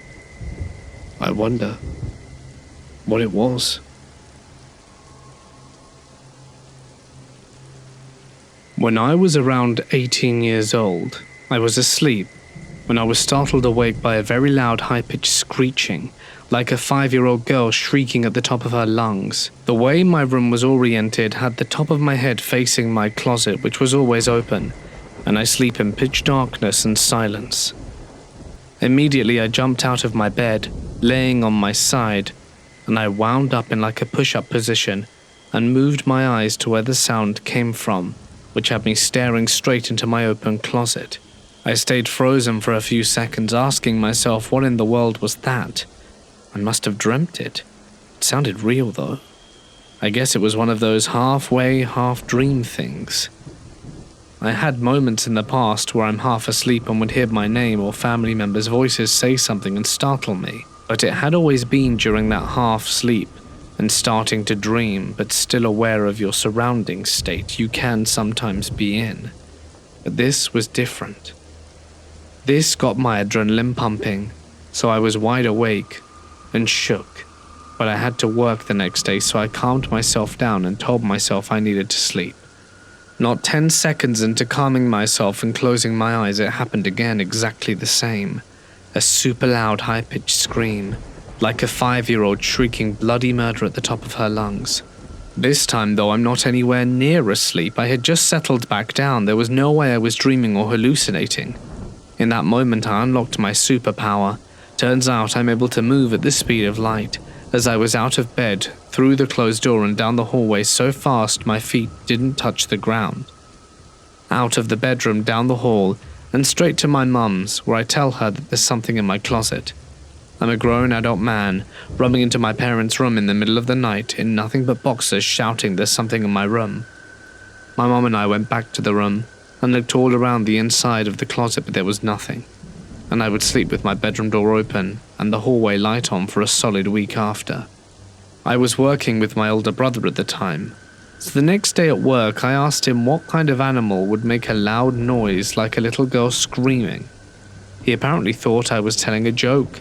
I wonder what it was. When I was around 18 years old, I was asleep when I was startled awake by a very loud high-pitched screeching, like a 5-year-old girl shrieking at the top of her lungs. The way my room was oriented had the top of my head facing my closet, which was always open, and I sleep in pitch darkness and silence. Immediately I jumped out of my bed, laying on my side, and I wound up in like a push-up position and moved my eyes to where the sound came from, which had me staring straight into my open closet. I stayed frozen for a few seconds, asking myself what in the world was that. I must have dreamt it. It sounded real, though. I guess it was one of those halfway, half-dream things. I had moments in the past where I'm half asleep and would hear my name or family members' voices say something and startle me, but it had always been during that half-sleep and starting to dream but still aware of your surroundings state you can sometimes be in. But this was different. This got my adrenaline pumping, so I was wide awake and shook, but I had to work the next day, so I calmed myself down and told myself I needed to sleep. Not 10 seconds into calming myself and closing my eyes, it happened again, exactly the same. A super loud, high-pitched scream, like a 5-year-old shrieking bloody murder at the top of her lungs. This time, though, I'm not anywhere near asleep. I had just settled back down. There was no way I was dreaming or hallucinating. In that moment, I unlocked my superpower. Turns out I'm able to move at the speed of light, as I was out of bed, through the closed door and down the hallway so fast my feet didn't touch the ground. Out of the bedroom, down the hall, and straight to my mum's, where I tell her that there's something in my closet. I'm a grown adult man, running into my parents' room in the middle of the night in nothing but boxers, shouting there's something in my room. My mum and I went back to the room and looked all around the inside of the closet, but there was nothing. And I would sleep with my bedroom door open and the hallway light on for a solid week after. I was working with my older brother at the time, so the next day at work I asked him what kind of animal would make a loud noise like a little girl screaming. He apparently thought I was telling a joke,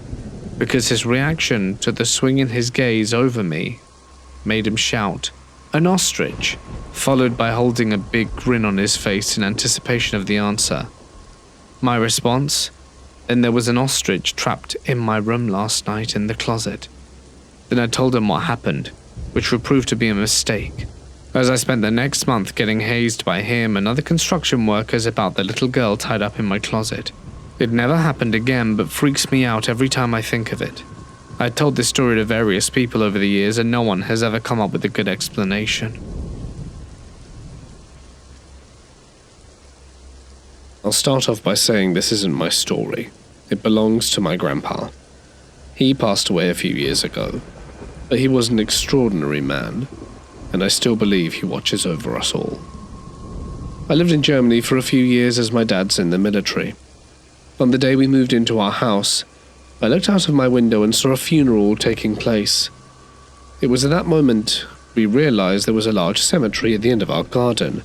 because his reaction to the swing in his gaze over me made him shout, "An ostrich," followed by holding a big grin on his face in anticipation of the answer. My response? Then there was an ostrich trapped in my room last night in the closet. Then I told him what happened, which would prove to be a mistake, as I spent the next month getting hazed by him and other construction workers about the little girl tied up in my closet. It never happened again, but freaks me out every time I think of it. I told this story to various people over the years and no one has ever come up with a good explanation. I'll start off by saying this isn't my story. It belongs to my grandpa. He passed away a few years ago, but he was an extraordinary man, and I still believe he watches over us all. I lived in Germany for a few years as my dad's in the military. On the day we moved into our house, I looked out of my window and saw a funeral taking place. It was at that moment we realized there was a large cemetery at the end of our garden.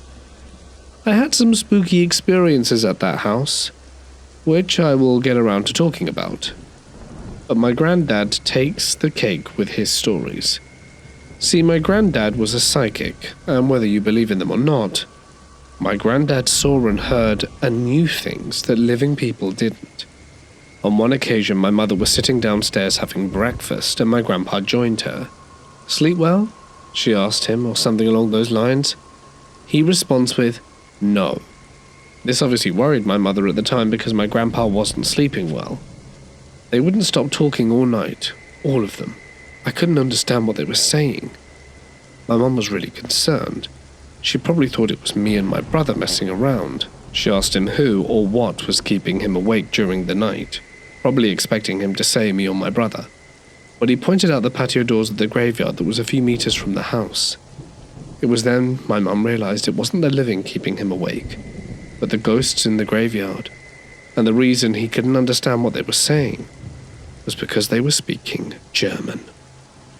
I had some spooky experiences at that house, which I will get around to talking about. But my granddad takes the cake with his stories. See, my granddad was a psychic, and whether you believe in them or not, my granddad saw and heard and knew things that living people didn't. On one occasion, my mother was sitting downstairs having breakfast, and my grandpa joined her. "Sleep well?" she asked him, or something along those lines. He responds with, "No." This obviously worried my mother at the time because my grandpa wasn't sleeping well. They wouldn't stop talking all night, all of them. I couldn't understand what they were saying. My mum was really concerned. She probably thought it was me and my brother messing around. She asked him who or what was keeping him awake during the night, probably expecting him to say me or my brother. But he pointed out the patio doors of the graveyard that was a few meters from the house. It was then my mum realized it wasn't the living keeping him awake, but the ghosts in the graveyard, and the reason he couldn't understand what they were saying was because they were speaking German.